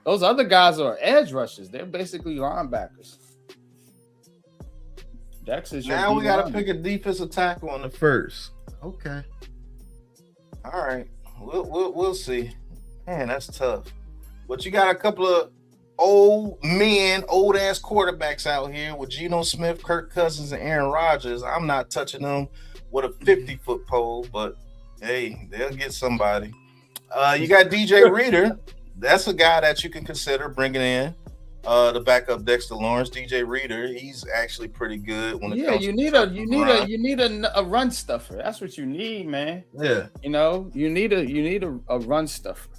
Those other guys are edge rushers. They're basically linebackers. Dexter's now we got to pick a defensive tackle on the first. Okay. All right. We'll see. Man, that's tough. But you got a couple of old ass quarterbacks out here with Geno Smith, Kirk Cousins, and Aaron Rodgers. I'm not touching them with a 50-foot pole, but hey, they'll get somebody. You got DJ Reader. That's a guy that you can consider bringing in to back up Dexter Lawrence. DJ Reader, he's actually pretty good when it comes you to need a run stuffer. That's what you need, man. Yeah. You know, you need a run stuffer.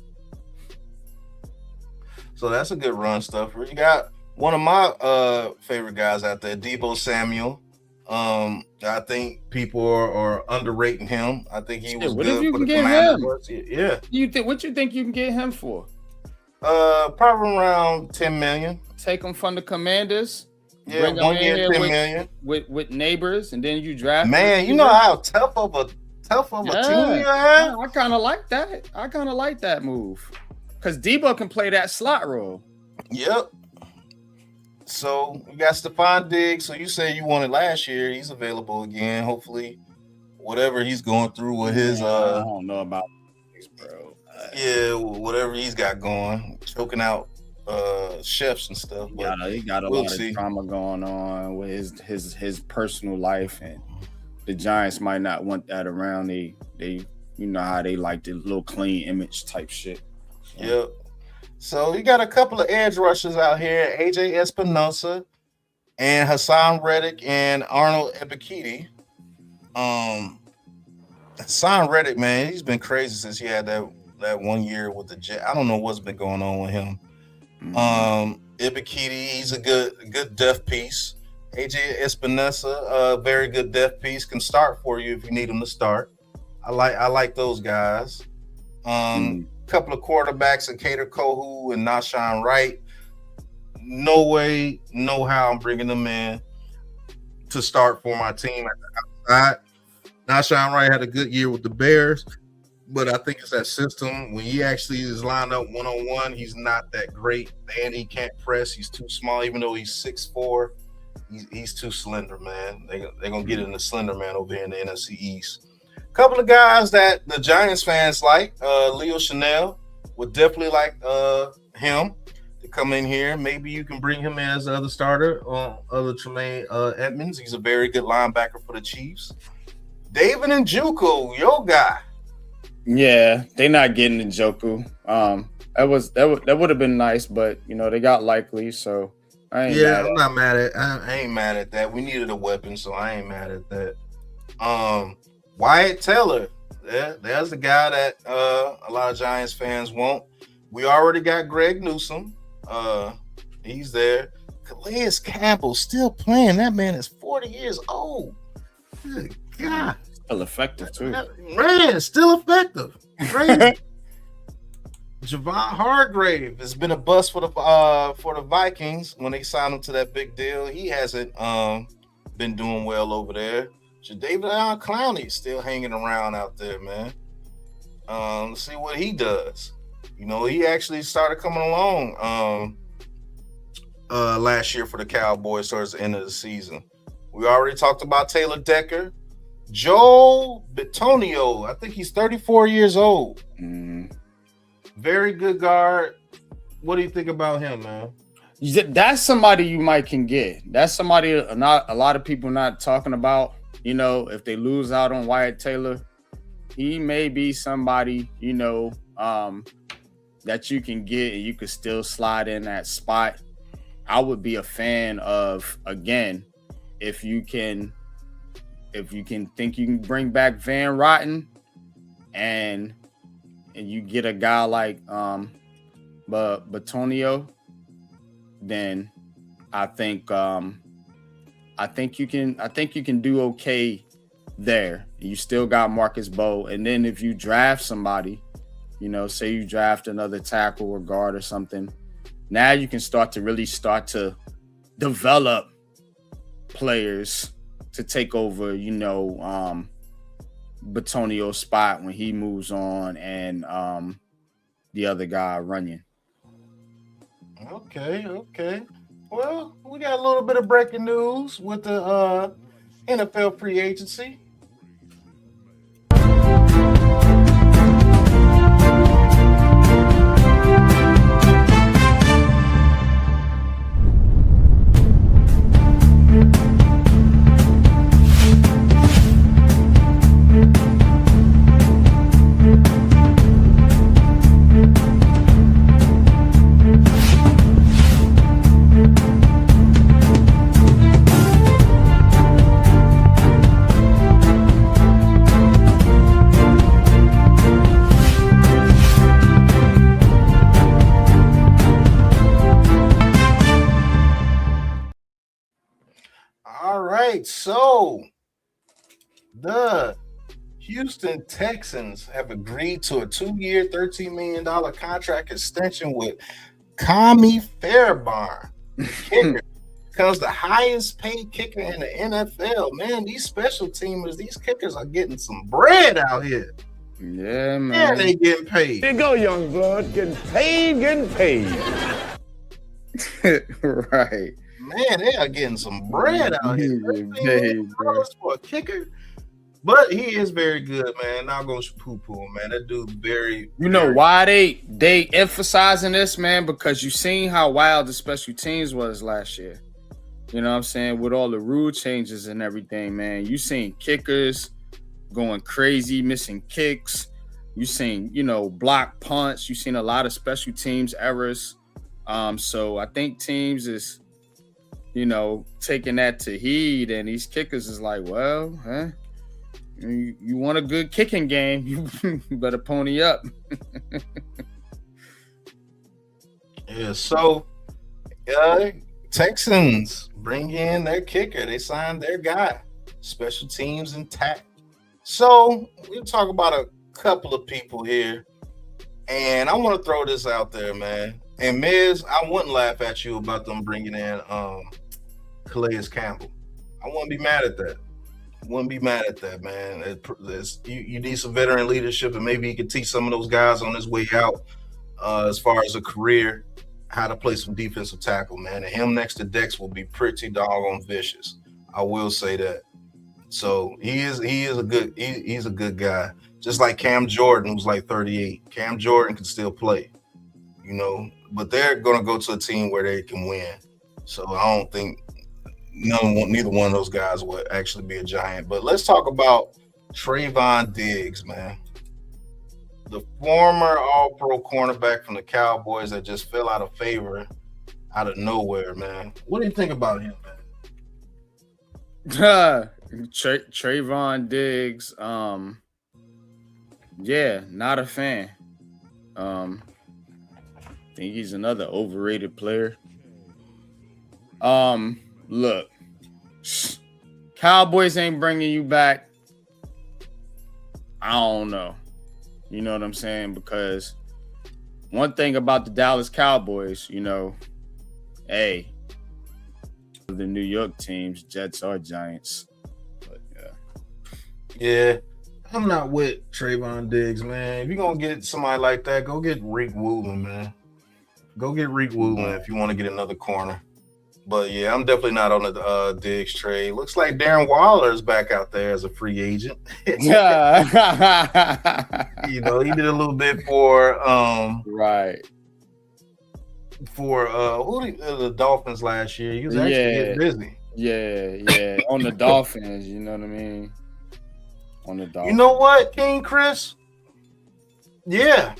So that's a good run stuffer. You got one of my favorite guys out there, Deebo Samuel. I think people are underrating him. I think he was good for the Commanders. Yeah. What you think you can get him for? Probably around $10 million. Take him from the Commanders. Yeah, bring 1 him year, in $10 with, million. With neighbors, and then you draft. Man, you know how tough of a team you have? Yeah, I kind of like that. I kind of like that move. Because Debo can play that slot role. Yep. So you got Stephon Diggs. So you say you wanted last year. He's available again. Hopefully, whatever he's going through with his I don't know about this, bro. Yeah, whatever he's got going, choking out chefs and stuff. But he got a lot of drama going on with his personal life, and the Giants might not want that around. They you know how they like the little clean image type shit. Yep. So you got a couple of edge rushers out here, AJ Espinosa and Hassan Reddick and Arnold Ebiketie. Hassan Reddick, man, he's been crazy since he had that 1 year with the Jets. I don't know what's been going on with him. Ebiketie, he's a good depth piece. AJ Espinosa, a very good depth piece, can start for you if you need him to start. I like those guys. Couple of quarterbacks in Cater Kohu and Nashawn Wright. No way, no how I'm bringing them in to start for my team at the outside. Nashawn Wright had a good year with the Bears, but I think it's that system. When he actually is lined up one-on-one, he's not that great, and he can't press. He's too small, even though he's 6'4". He's too slender, man. They're going to get in the slender man over here in the NFC East. Couple of guys that the Giants fans like, Leo Chanel would definitely like him to come in here. Maybe you can bring him in as the other starter on other Tremaine Edmunds. He's a very good linebacker for the Chiefs. David Njoku, your guy. Yeah, they're not getting Njoku. That would have been nice, but you know they got Likely, so I ain't mad I'm not mad at. I ain't mad at that. We needed a weapon, so I ain't mad at that. Wyatt Taylor, there's the guy that a lot of Giants fans want. We already got Greg Newsome. He's there. Calais Campbell still playing. That man is 40 years old. Good God. Still effective, too. Man, still effective. Crazy. Javon Hargrave has been a bust for the Vikings when they signed him to that big deal. He hasn't been doing well over there. Jadeveon Clowney still hanging around out there, man. Let's see what he does. You know, he actually started coming along last year for the Cowboys towards the end of the season. We already talked about Taylor Decker. Joe Bitonio, I think he's 34 years old. Very good guard. What do you think about him, man? That's somebody you might can get. That's somebody not a lot of people not talking about. You know, if they lose out on Wyatt Taylor, he may be somebody, you know, that you can get and you could still slide in that spot. I would be a fan of, again, if you can think you can bring back Van Rotten and you get a guy like Bitonio, then I think you can do okay there. You still got Marcus Bowe, and then if you draft somebody, you know, say you draft another tackle or guard or something, now you can start to develop players to take over, you know, Bitonio's spot when he moves on, and the other guy Runyon. Okay. Well, we got a little bit of breaking news with the NFL free agency. So the Houston Texans have agreed to a 2-year, $13 million contract extension with Kami Fairbairn. Kicker becomes the highest paid kicker in the NFL. Man, these special teamers, these kickers are getting some bread out here. Yeah, man. Yeah, they getting paid. There you go, young blood. Getting paid. Right. Man, they are getting some bread out here. $13 for a kicker. But he is very good, man. Not gonna poo-poo him, man. That dude's very. You know why they emphasizing this, man? Because you seen how wild the special teams was last year. You know what I'm saying? With all the rule changes and everything, man. You seen kickers going crazy, missing kicks. You seen, you know, block punts. You seen a lot of special teams errors. So I think teams is, you know, taking that to heed, and these kickers is like, well, you want a good kicking game, you better pony up. Yeah, so Texans bring in their kicker. They signed their guy. Special teams intact. So we'll talk about a couple of people here. And I want to throw this out there, man. And Miz, I wouldn't laugh at you about them bringing in Calais Campbell. I wouldn't be mad at that. Man. You need some veteran leadership, and maybe you could teach some of those guys on his way out as far as a career how to play some defensive tackle, man. And him next to Dex will be pretty doggone vicious. I will say that. So he's a good guy. Just like Cam Jordan, who's like 38. Cam Jordan can still play, you know. But they're going to go to a team where they can win. So I don't think neither one of those guys would actually be a Giant. But let's talk about Trevon Diggs, man. The former All-Pro cornerback from the Cowboys that just fell out of favor out of nowhere, man. What do you think about him, man? Trevon Diggs, yeah, not a fan. Think he's another overrated player. Look, Cowboys ain't bringing you back. I don't know. You know what I'm saying? Because one thing about the Dallas Cowboys, you know, hey, the New York teams, Jets are Giants. But yeah, I'm not with Trevon Diggs, man. If you're going to get somebody like that, go get Rick Woolen, man. Go get Rick Woolen if you want to get another corner. But yeah, I'm definitely not on the Diggs trade. Looks like Darren Waller's back out there as a free agent. Yeah. You know, he did a little bit for right. For the Dolphins last year. He was actually getting busy. Yeah. On the Dolphins, you know what I mean? On the Dolphins. You know what, King Chris? Yeah.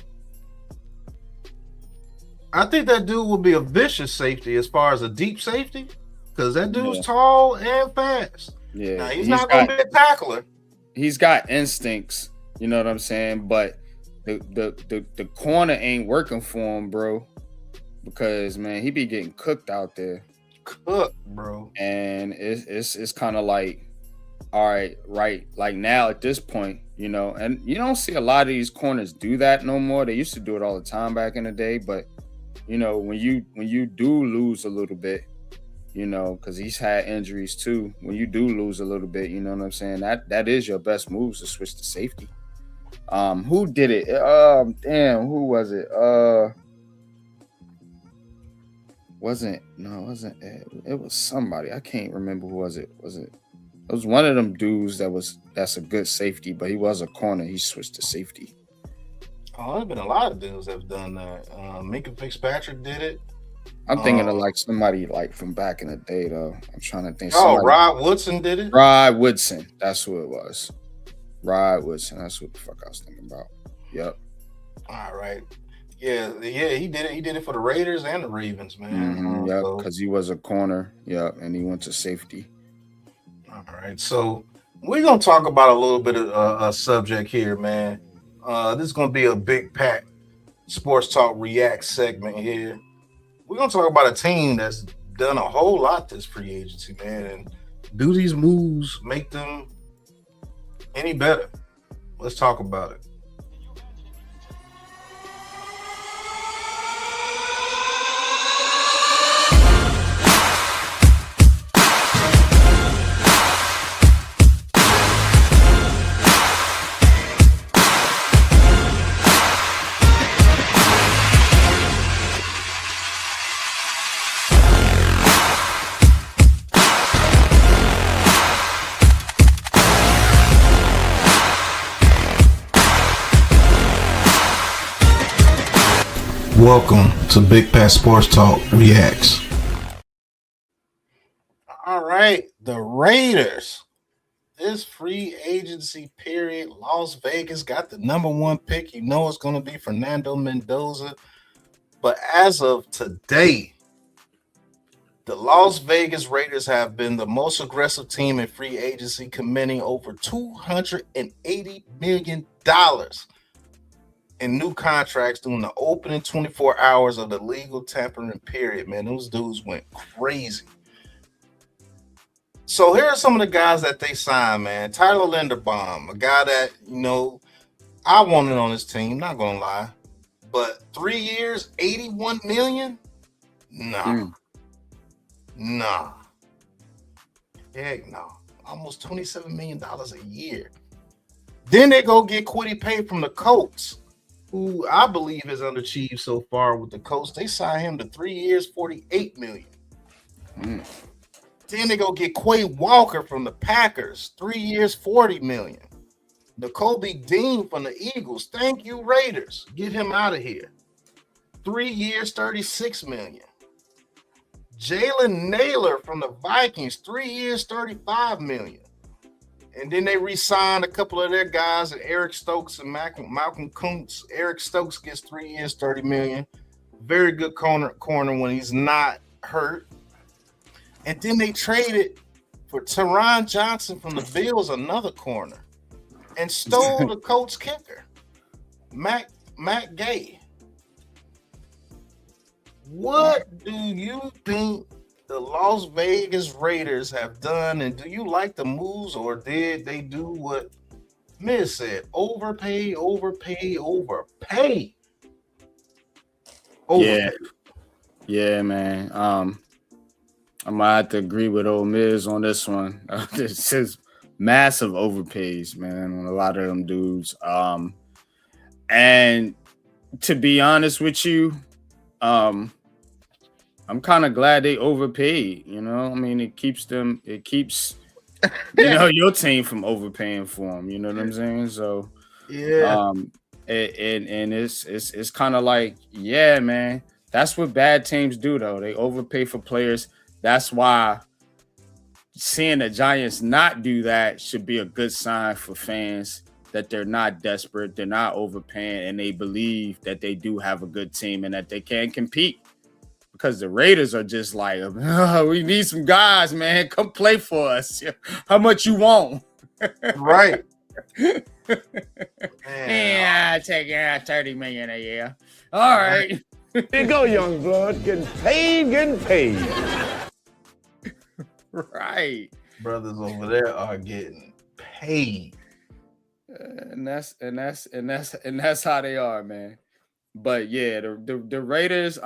I think that dude will be a vicious safety as far as a deep safety, because that dude's tall and fast. Yeah. Now, he's not going to be a tackler. He's got instincts, you know what I'm saying? But the corner ain't working for him, bro. Because, man, he be getting cooked out there. Cooked, bro. And it's kind of like, all right, like now at this point, you know, and you don't see a lot of these corners do that no more. They used to do it all the time back in the day, but you know, when you do lose a little bit, you know, because he's had injuries too. When you do lose a little bit, you know what I'm saying? That is your best moves to switch to safety. Who did it? Who was it? It was somebody. I can't remember who was it. It was one of them dudes that's a good safety, but he was a corner. He switched to safety. Oh, there's been a lot of dudes that have done that. Minka Fitzpatrick did it. I'm thinking of like somebody like from back in the day, though. I'm trying to think. Rod Woodson did it. Rod Woodson, that's who it was. Rod Woodson, that's what the fuck I was thinking about. Yep. All right. Yeah, he did it. He did it for the Raiders and the Ravens, man. Yep, because he was a corner. Yep, and he went to safety. All right, so we're gonna talk about a little bit of a subject here, man. This is going to be a Big Pat Sports Talk React segment here. We're going to talk about a team that's done a whole lot this free agency, man. And do these moves make them any better? Let's talk about it. Welcome to Big Pat Sports Talk Reacts. All right, the Raiders. This free agency period, Las Vegas got the #1 pick. You know it's going to be Fernando Mendoza. But as of today, the Las Vegas Raiders have been the most aggressive team in free agency, committing over $280 million in new contracts during the opening 24 hours of the legal tampering period. Man, those dudes went crazy. So here are some of the guys that they signed, man. Tyler Linderbaum, a guy that, you know, I wanted on this team, not gonna lie. But 3 years, $81 million? Nah. Heck no. Almost $27 million a year. Then they go get Kwity Paye from the Colts, who I believe has underachieved so far with the Colts. They signed him to 3 years, $48 million. Then they go get Quay Walker from the Packers, 3 years, $40 million. Nakobe Dean from the Eagles. Thank you, Raiders. Get him out of here. 3 years, $36 million. Jalen Naylor from the Vikings, 3 years, $35 million. And then they re-signed a couple of their guys, Eric Stokes and Malcolm Kuntz. Eric Stokes gets 3 years, $30 million. Very good corner when he's not hurt. And then they traded for Teron Johnson from the Bills, another corner, and stole the Colts kicker, Matt Gay. What do you think the Las Vegas Raiders have done, and do you like the moves, or did they do what Miz said? Overpay. Yeah, man. I might have to agree with old Miz on this one. This is massive overpays, man, on a lot of them dudes. And to be honest with you, I'm kind of glad they overpaid. You know, I mean, it keeps your team from overpaying for them. You know what I'm saying? So Yeah. and it's kind of like, yeah, man, that's what bad teams do though. They overpay for players. That's why seeing the Giants not do that should be a good sign for fans that they're not desperate, they're not overpaying, and they believe that they do have a good team and that they can compete. Because the Raiders are just like, oh, we need some guys, man. Come play for us. How much you want? Right. Yeah, I take $30 million a year. All right. Here you go, young blood. Getting paid. Right. Brothers over there are getting paid. And that's how they are, man. But yeah, the Raiders,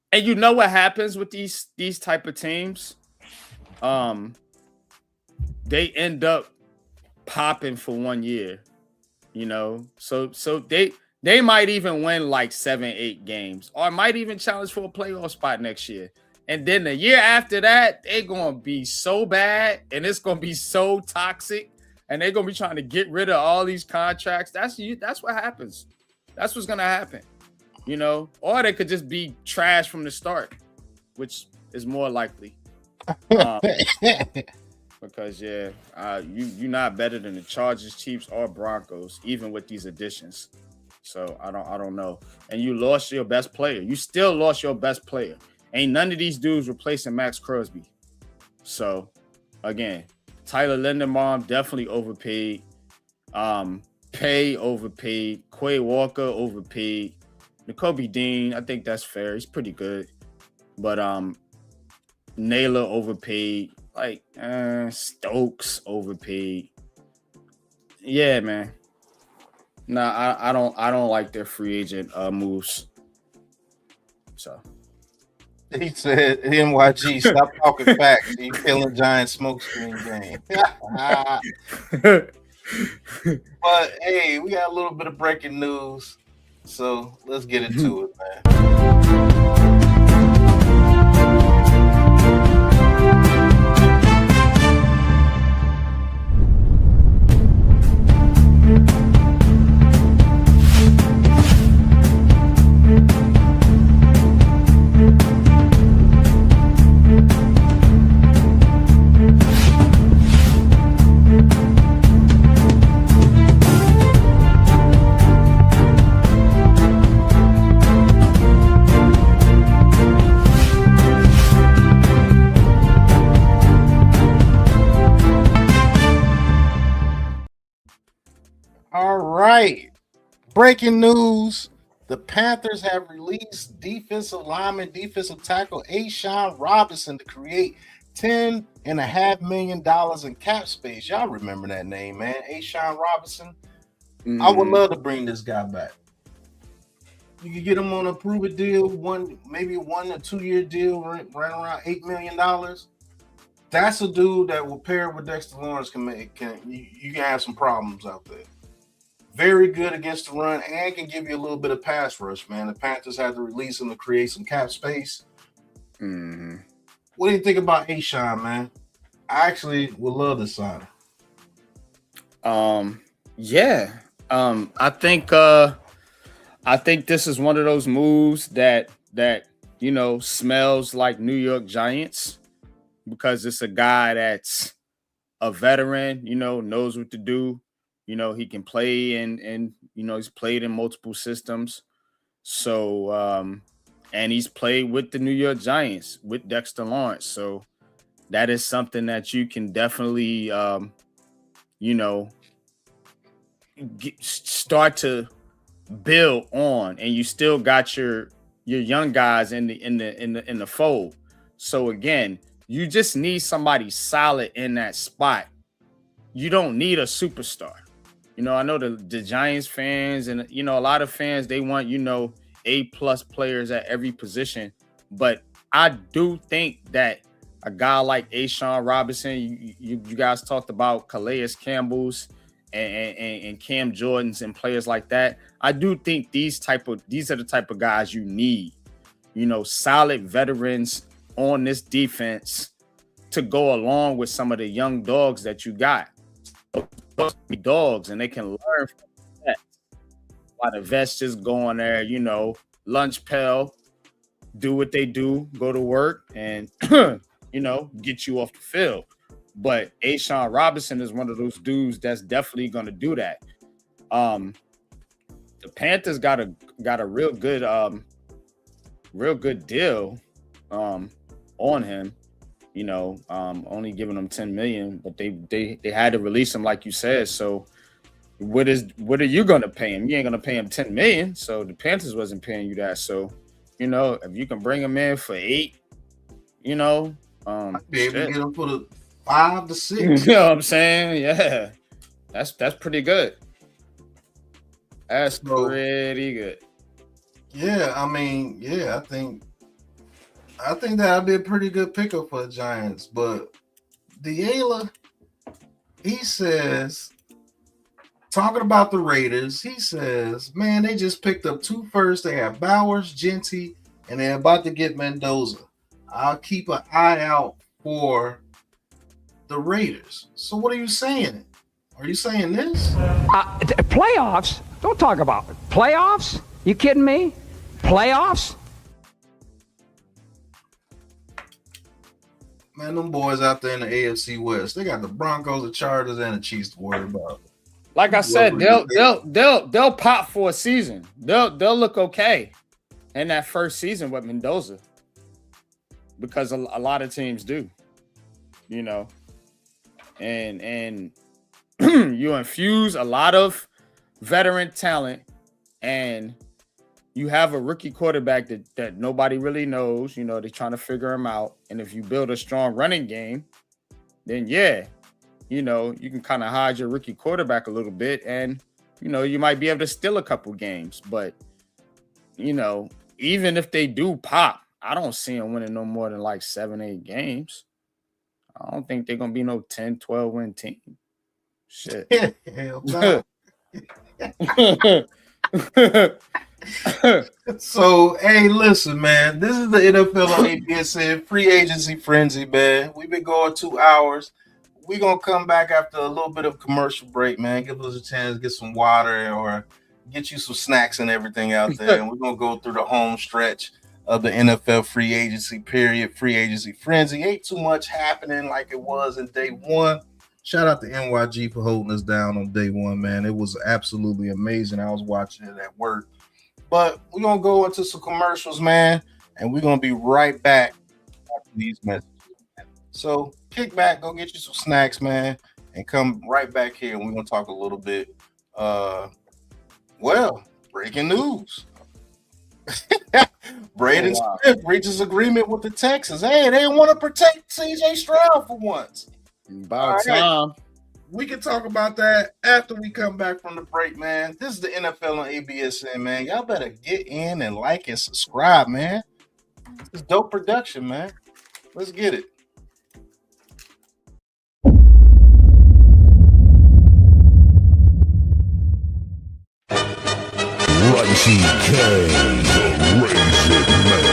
and you know what happens with these type of teams? They end up popping for 1 year, you know. So they might even win like 7-8 games, or might even challenge for a playoff spot next year. And then the year after that, they're gonna be so bad, and it's gonna be so toxic, and they're gonna be trying to get rid of all these contracts. That's what happens. That's what's gonna happen. You know, or they could just be trash from the start, which is more likely. Because you're not better than the Chargers, Chiefs, or Broncos, even with these additions. So I don't know. And you lost your best player. You still lost your best player. Ain't none of these dudes replacing Max Crosby. So again, Tyler Linderbaum definitely overpaid. Pay overpaid. Quay Walker overpaid. Nakobe Dean, I think that's fair. He's pretty good. But Naylor overpaid. Like Stokes overpaid. Yeah, man. Nah, I don't like their free agent moves. So He said, NYG, stop talking facts. You killing Giant smokescreen game. But hey, we got a little bit of breaking news. So let's get into it, man. All right. Breaking news. The Panthers have released defensive tackle Ashawn Robinson to create $10.5 million in cap space. Y'all remember that name, man. Ashawn Robinson. I would love to bring this guy back. You could get him on a prove-it deal, maybe 1 or 2 year deal, right around $8 million. That's a dude that will pair with Dexter Lawrence. You can have some problems out there. Very good against the run and can give you a little bit of pass rush, man. The Panthers had to release him to create some cap space. What do you think about Ashawn, man? I actually would love to sign him. Yeah. I think this is one of those moves that smells like New York Giants, because it's a guy that's a veteran, knows what to do. He can play and he's played in multiple systems. So, and he's played with the New York Giants with Dexter Lawrence. So that is something that you can definitely, start to build on, and you still got your young guys in the fold. So again, you just need somebody solid in that spot. You don't need a superstar. I know the Giants fans and, a lot of fans, they want, A+ players at every position. But I do think that a guy like Ashawn Robinson, you guys talked about Calais Campbell's and Cam Jordans and players like that. I do think these are the type of guys you need. solid veterans on this defense to go along with some of the young dogs that you got. Those dogs, and they can learn from the vets. While the vets just go on there, lunch pail, do what they do, go to work, and get you off the field. But A'Shawn Robinson is one of those dudes that's definitely going to do that. The Panthers got a real good deal on him. Only giving him $10 million, but they had to release him, like you said. So what are you going to pay him? You ain't going to pay him $10 million. So the Panthers wasn't paying you that. So if you can bring him in for $8, I'd be able to get him for the 5 to 6. You know what I'm saying? Yeah, that's pretty good. That's pretty good. Yeah, I think that'd be a pretty good pickup for the Giants. But Diala, he says, talking about the Raiders, he says, man, they just picked up 2 firsts. They have Bowers, Genty, and they're about to get Mendoza. I'll keep an eye out for the Raiders. So what are you saying? Are you saying this? Playoffs? Don't talk about it. Playoffs? You kidding me? Playoffs? Man, them boys out there in the AFC West, they got the Broncos, the Chargers, and the Chiefs to worry about. Like I said, they'll pop for a season. They'll look okay in that first season with Mendoza, because a lot of teams do, and you infuse a lot of veteran talent, and you have a rookie quarterback that nobody really knows. They're trying to figure him out. And if you build a strong running game, then you can kind of hide your rookie quarterback a little bit, and you might be able to steal a couple games. But even if they do pop, I don't see them winning no more than like 7-8 games. I don't think they're gonna be no 10-12 win team. Shit. Hell no. So, hey, listen, man. This is the NFL on ABSN free agency frenzy, man. We've been going 2 hours. We're going to come back after a little bit of commercial break, man. Give us a chance to get some water or get you some snacks and everything out there. And we're going to go through the home stretch of the NFL free agency period, free agency frenzy. Ain't too much happening like it was in day one. Shout out to NYG for holding us down on day one, man. It was absolutely amazing. I was watching it at work. But we're going to go into some commercials, man, and we're going to be right back after these messages. So kick back, go get you some snacks, man, and come right back here, and we're going to talk a little bit. Breaking news. Braden Smith reaches agreement with the Texans. Hey, they want to protect C.J. Stroud for once. About time. We can talk about that after we come back from the break, man. This is the NFL on ABSN, man. Y'all better get in and like and subscribe, man. It's dope production, man. Let's get it. Ricey K, the Raisin Man.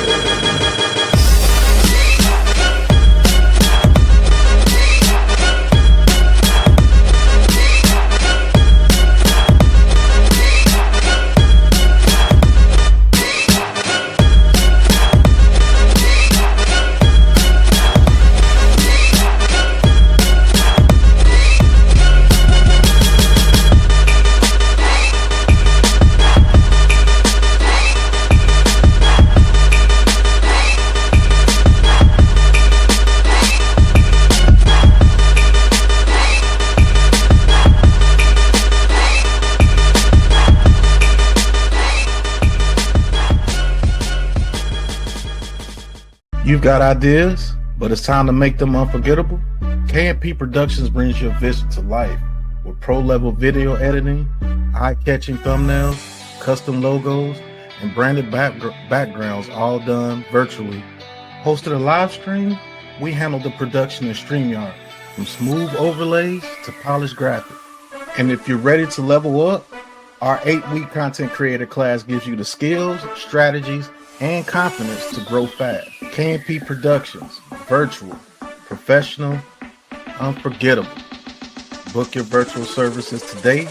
You've got ideas, but it's time to make them unforgettable? K&P Productions brings your vision to life with pro-level video editing, eye-catching thumbnails, custom logos, and branded backgrounds, all done virtually. Hosted a live stream, we handle the production in StreamYard, from smooth overlays to polished graphics. And if you're ready to level up, our 8-week content creator class gives you the skills, strategies, and confidence to grow fast. K&P Productions, virtual, professional, unforgettable. Book your virtual services today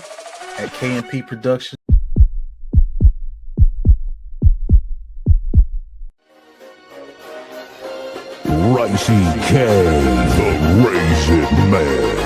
at K&P Productions. Ricey K, the Raisin Man.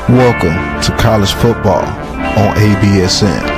Welcome to college football on ABSN.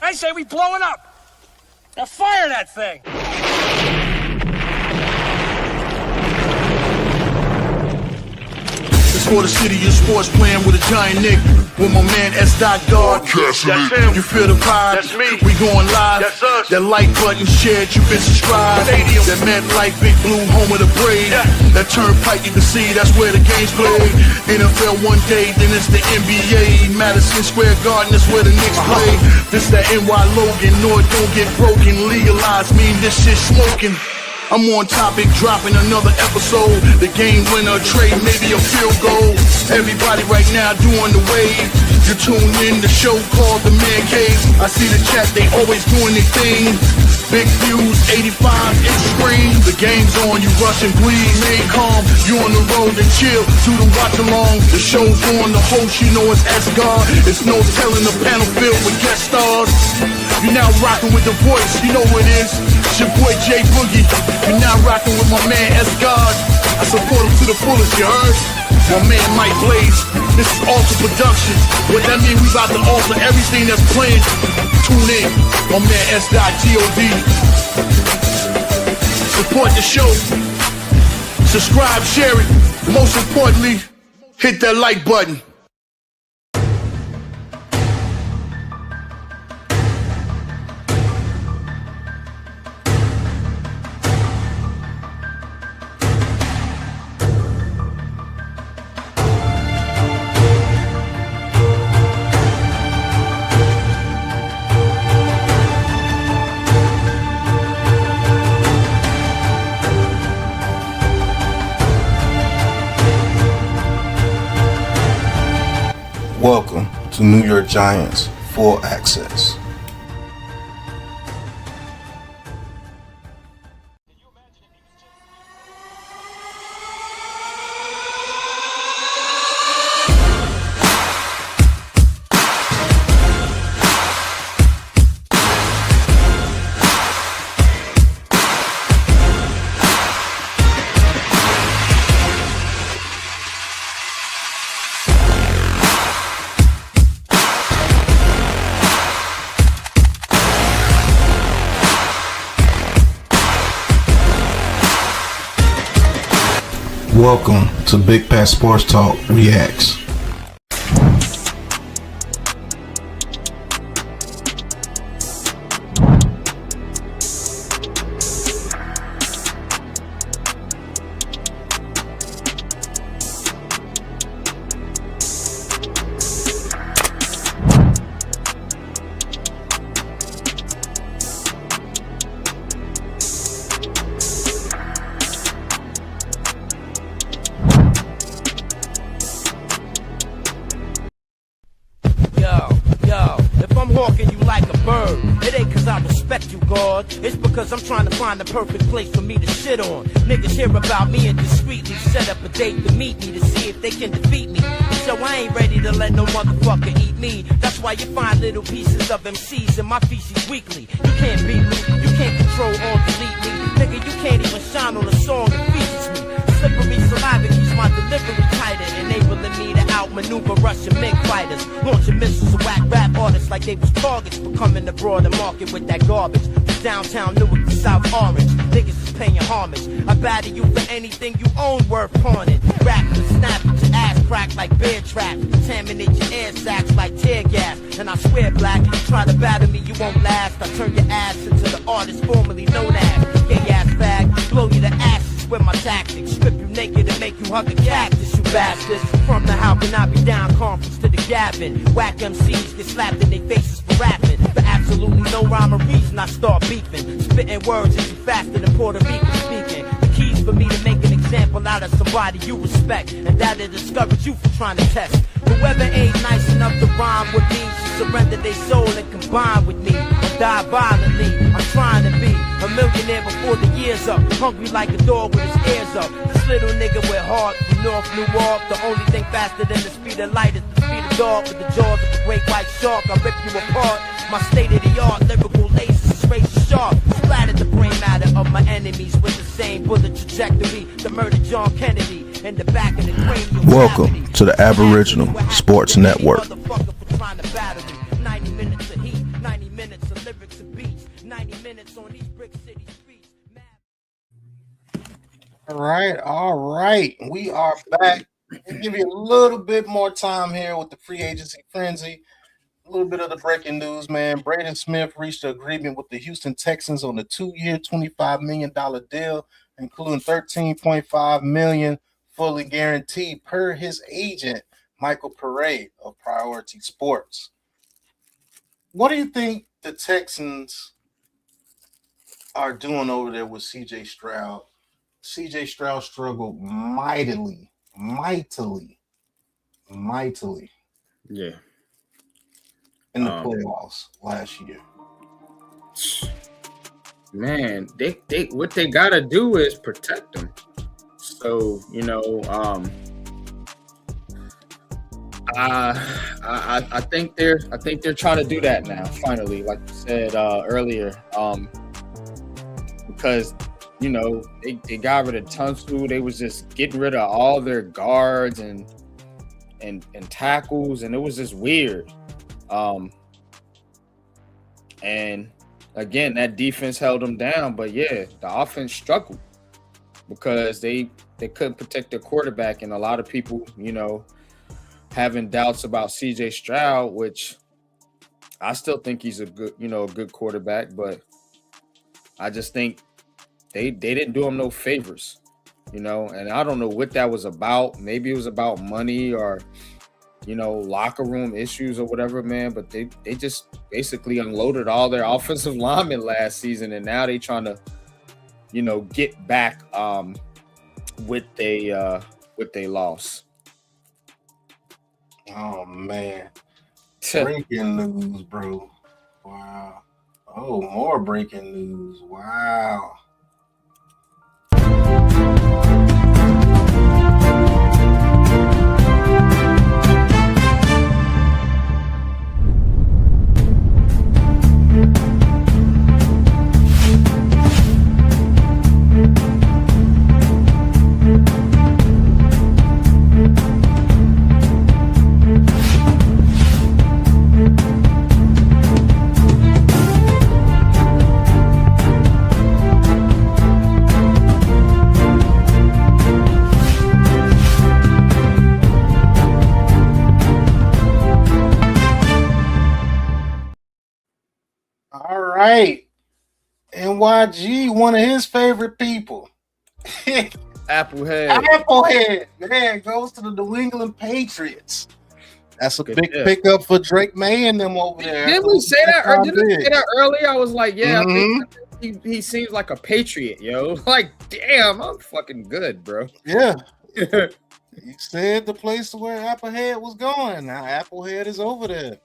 I say we blow it up. Now fire that thing. It's for the city of sports, playing with a giant Nick. With my man S. Guard. That's him. You feel the vibe? That's me. We going live. That's us. That like button shared, you been subscribed. Stadium. That MetLife, Big Blue, home of the Braves. Yeah. That turnpike, you can see that's where the game's played. NFL one day, then it's the NBA. Madison Square Garden, that's where the Knicks play. This that NY Logan, no it don't get broken. Legalized, mean this shit smoking. I'm on topic, dropping another episode. The game winner, trade, maybe a field goal. Everybody right now doing the wave. You tune in the show called The Man Cave. I see the chat, they always doing their thing. Big views, 85-inch screen. The game's on, you rush and bleed. Stay calm, you on the road and chill. Do the watch along. The show's on, the host, you know it's S-God. It's no telling the panel filled with guest stars. You're now rocking with The Voice, you know who it is. It's your boy Jay Boogie. You're now rocking with my man S-God. I support him to the fullest, you heard? My man Mike Blaze, this is Alter Productions. What that mean, we about to alter everything that's playing. Tune in, my man S.God. Support the show. Subscribe, share it. Most importantly, hit that like button. Welcome to New York Giants Full Access. Welcome to Bigpatssportstalk Reacts. Hawking you like a bird. It ain't cause I respect you, God. It's because I'm trying to find the perfect place for me to shit on. Niggas hear about me and discreetly set up a date to meet me to see if they can defeat me. So I ain't ready to let no motherfucker eat me. That's why you find little pieces of MCs in my feces weekly. You can't beat me, you can't control or delete me. Nigga, you can't even shine on a song that features me. Slippery saliva keeps my delivery tighter, enabling me to outmaneuver Russian MiG fighters. Launching missiles to whack rap artists like they was targets for coming to broader market with that garbage. From downtown Newark to South Orange, niggas is paying homage. I batter you for anything you own worth pawning. Rap and snap at your ass crack like bear traps. Contaminate your air sacs like tear gas. And I swear, black, you try to batter me, you won't last. I turn your ass into the artist formerly known as gay ass bag. Blow you to ashes with my tactics. Strip you naked and make you hug a cactus, you bastards. From the How Can I Be Down conference to the Gavin. Whack MCs get slapped in their faces for rapping. For absolutely no rhyme or reason, I start beefing. Spitting words that you faster than Puerto Rican speaking. The keys for me to make an example out of somebody you respect, and that'll discourage you from trying to test. Whoever ain't nice enough to rhyme with me should surrender their soul and combine with me, or die violently. I'm trying to be a millionaire before the year's up, hungry like a dog with his ears up. This little nigga with heart from North Newark. The only thing faster than the speed of light is the speed of dog. With the jaws of a great white shark, I rip you apart. My state-of-the-art lyrical laces is razor sharp. Splattered the brain matter of my enemies with the same bullet trajectory to murder John Kennedy in the back of the cranial. Welcome to the Aboriginal Sports Network. 90 minutes of heat, 90 minutes of lyrics and beats, 90 minutes on these brick city streets. All right. We are back. We'll give you a little bit more time here with the free agency frenzy. A little bit of the breaking news, man. Braden Smith reached an agreement with the Houston Texans on a 2-year, $25 million deal, including $13.5 million fully guaranteed per his agent, Michael Parade of Priority Sports. What do you think the Texans are doing over there with C.J. Stroud? C.J. Stroud struggled mightily. Yeah. In the playoffs last year. Man, they what they gotta do is protect them. So, I think they're trying to do that now, finally, like you said earlier. Because you know, they got rid of Tunsil. They was just getting rid of all their guards and tackles, and it was just weird. And again, that defense held them down, but yeah, the offense struggled because they couldn't protect their quarterback, and a lot of people, you know, having doubts about CJ Stroud, which I still think he's a good quarterback, but I just think they didn't do him no favors, you know, and I don't know what that was about. Maybe it was about money or, you know, locker room issues or whatever, man, but they just basically unloaded all their offensive linemen last season, and now they trying to, you know, get back with they loss. Oh man. Breaking news, bro. Wow. Oh, more breaking news. Wow. All right. NYG, one of his favorite people. Applehead, man, goes to the New England Patriots. That's a big pickup for Drake May and them over there. Didn't we say that? Or didn't we say that earlier? I was like, yeah, I think he seems like a Patriot, yo. Like, damn, I'm fucking good, bro. Yeah. You said the place where Applehead was going. Now Applehead is over there.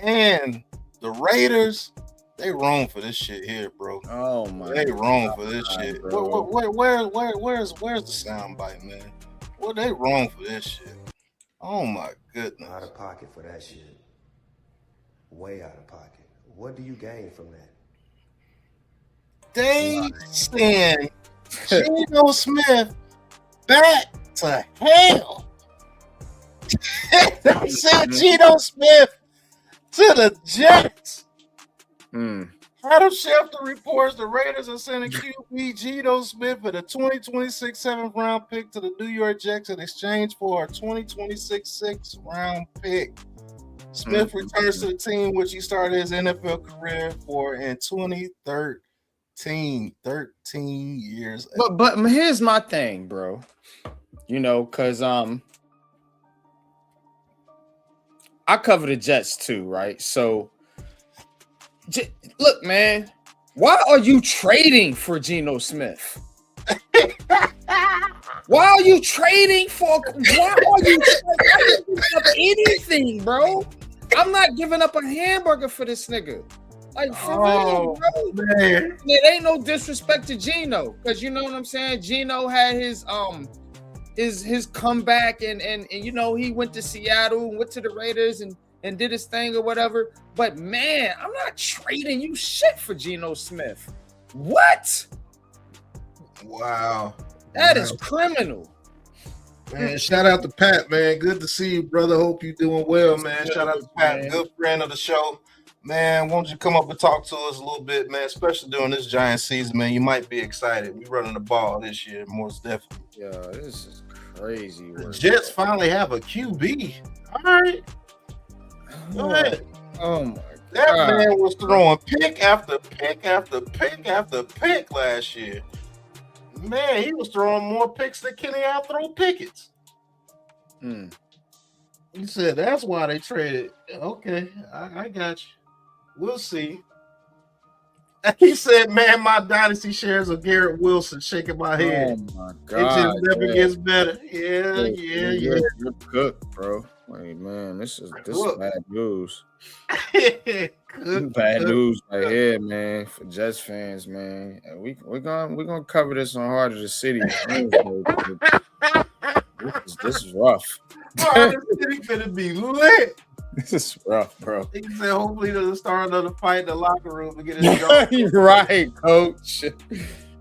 And the Raiders, they wrong for this shit here, bro. Oh my! They wrong for this shit. Where's the soundbite, man? Well, they wrong for this shit. Oh my goodness! Out of pocket for that shit. Way out of pocket. What do you gain from that? They send Geno Smith back to hell. They sent Geno Smith to the Jets. Adam Schefter reports the Raiders are sending QB Geno Smith with a 2026 7th round pick to the New York Jets in exchange for a 2026 6th round pick. Smith returns to the team, which he started his NFL career for in 2013. 13 years. But here's my thing, bro. You know, because I cover the Jets too, right? So look, man, why are you trading for Geno Smith? Why are you trading for anything, bro? I'm not giving up a hamburger for this nigga. Like, for real, bro. Man. It ain't no disrespect to Geno, because you know what I'm saying? Geno had his comeback and you know, he went to Seattle and went to the Raiders and did his thing or whatever. But man, I'm not trading you shit for Geno Smith. What? Wow. That is criminal. Man, shout out to Pat, man. Good to see you, brother. Hope you're doing well, man. Shout out to Pat, man. Good friend of the show. Man, won't you come up and talk to us a little bit, man? Especially during this Giant season, man. You might be excited. We running the ball this year, most definitely. Yeah, this is crazy. The Jets finally have a QB. All right. Go ahead. Oh my God. That man was throwing pick after pick after pick after pick last year. Man, he was throwing more picks than Kenny Afro Pickett's. He said that's why they traded. Okay, I got you. We'll see. He said, man, my dynasty shares of Garrett Wilson, shaking my head. Oh my God. It just never gets better. Yeah. You're cooked, bro. Like, man, this is bad news. Bad news right here, man, for Jets fans, man. And we're gonna cover this on Heart of the City. This is rough. Heart of the City gonna be lit. This is rough, bro. He said, hopefully, doesn't start another fight in the locker room to get his job. You're right, coach.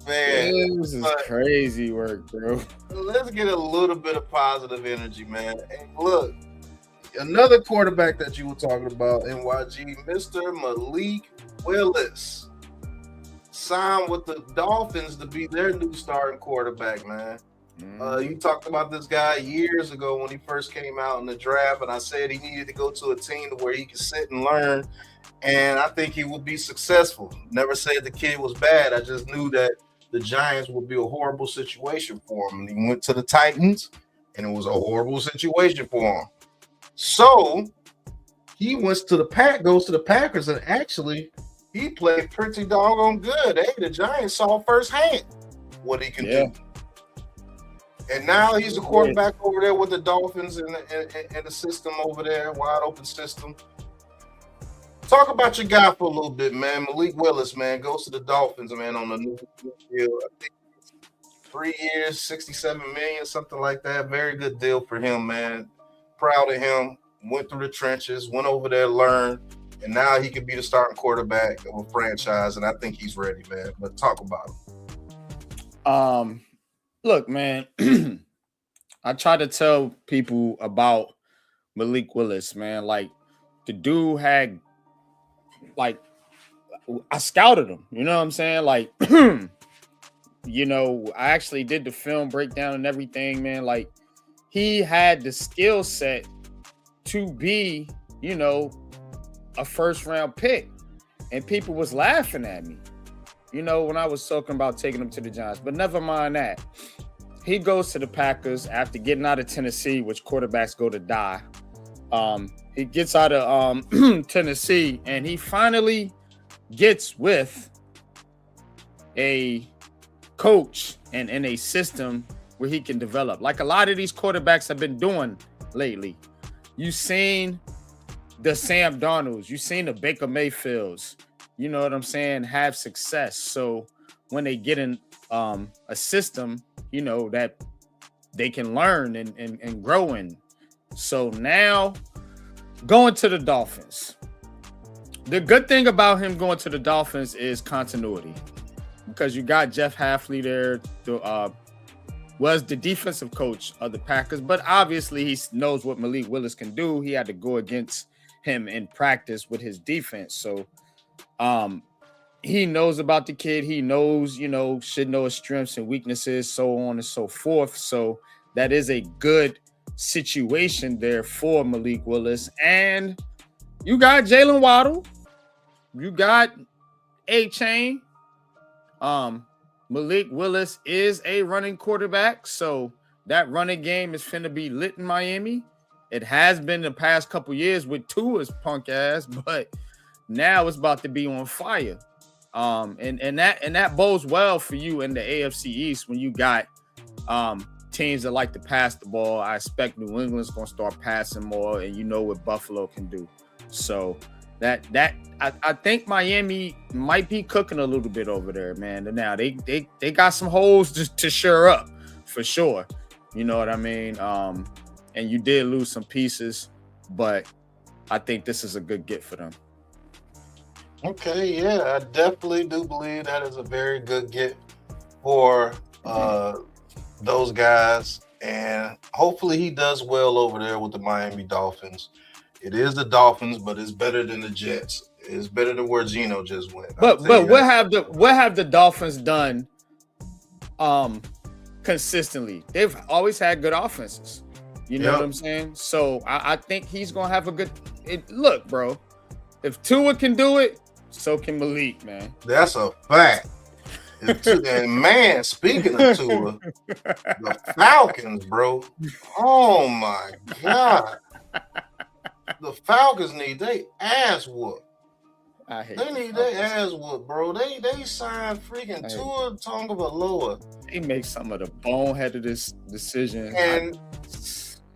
Man, this is crazy work, bro. Let's get a little bit of positive energy, man. And look, another quarterback that you were talking about, NYG, Mr. Malik Willis, signed with the Dolphins to be their new starting quarterback, man. You talked about this guy years ago when he first came out in the draft, and I said he needed to go to a team to where he could sit and learn, and I think he will be successful. Never said the kid was bad. I just knew that the Giants would be a horrible situation for him, and he went to the Titans, and it was a horrible situation for him. So he goes to the Packers, and actually he played pretty doggone good. Hey, the Giants saw firsthand what he can do. And now he's a quarterback over there with the Dolphins and the system over there, wide open system. Talk about your guy for a little bit, man. Malik Willis, man, goes to the Dolphins, man, on a new deal. I think 3 years, $67 million, something like that. Very good deal for him, man. Proud of him. Went through the trenches, went over there, learned, and now he could be the starting quarterback of a franchise, and I think he's ready, man. But talk about him. Look, man, I try to tell people about Malik Willis, man. Like, the dude had, like, I scouted him. You know what I'm saying? Like, you know, I actually did the film breakdown and everything, man. Like, he had the skill set to be, you know, a first-round pick. And people was laughing at me, you know, when I was talking about taking him to the Giants. But never mind that. He goes to the Packers after getting out of Tennessee, which quarterbacks go to die. He gets out of Tennessee, and he finally gets with a coach and in a system where he can develop. Like a lot of these quarterbacks have been doing lately. You've seen the Sam Darnolds. You've seen the Baker Mayfields. You know what I'm saying? Have success. So when they get in a system, you know, that they can learn and grow in. So now going to the Dolphins. The good thing about him going to the Dolphins is continuity, because you got Jeff Hafley there, was the defensive coach of the Packers, but obviously he knows what Malik Willis can do. He had to go against him in practice with his defense. So he knows about the kid. He knows, you know, should know his strengths and weaknesses, so on and so forth. So that is a good situation there for Malik Willis. And you got Jalen Waddle. You got A-Chain. Malik Willis is a running quarterback. So that running game is finna be lit in Miami. It has been the past couple years with Tua's punk ass, but now it's about to be on fire. And that bodes well for you in the AFC East when you got teams that like to pass the ball. I expect New England's gonna start passing more, and you know what Buffalo can do. So I think Miami might be cooking a little bit over there, man. And now they got some holes to shore up for sure. You know what I mean? And you did lose some pieces, but I think this is a good get for them. Okay, yeah, I definitely do believe that is a very good get for those guys, and hopefully he does well over there with the Miami Dolphins. It is the Dolphins, but it's better than the Jets. It's better than where Geno just went. But what have the Dolphins done consistently? They've always had good offenses. You know what I'm saying? So I think he's gonna have a good look, bro. If Tua can do it, so can Malik, man. That's a fact. And man, speaking of Tua, the Falcons, bro. Oh my God. The Falcons need their ass whooped. They need their ass whooped, bro. They signed freaking Tua Tagovailoa. They make some of the boneheaded decisions. And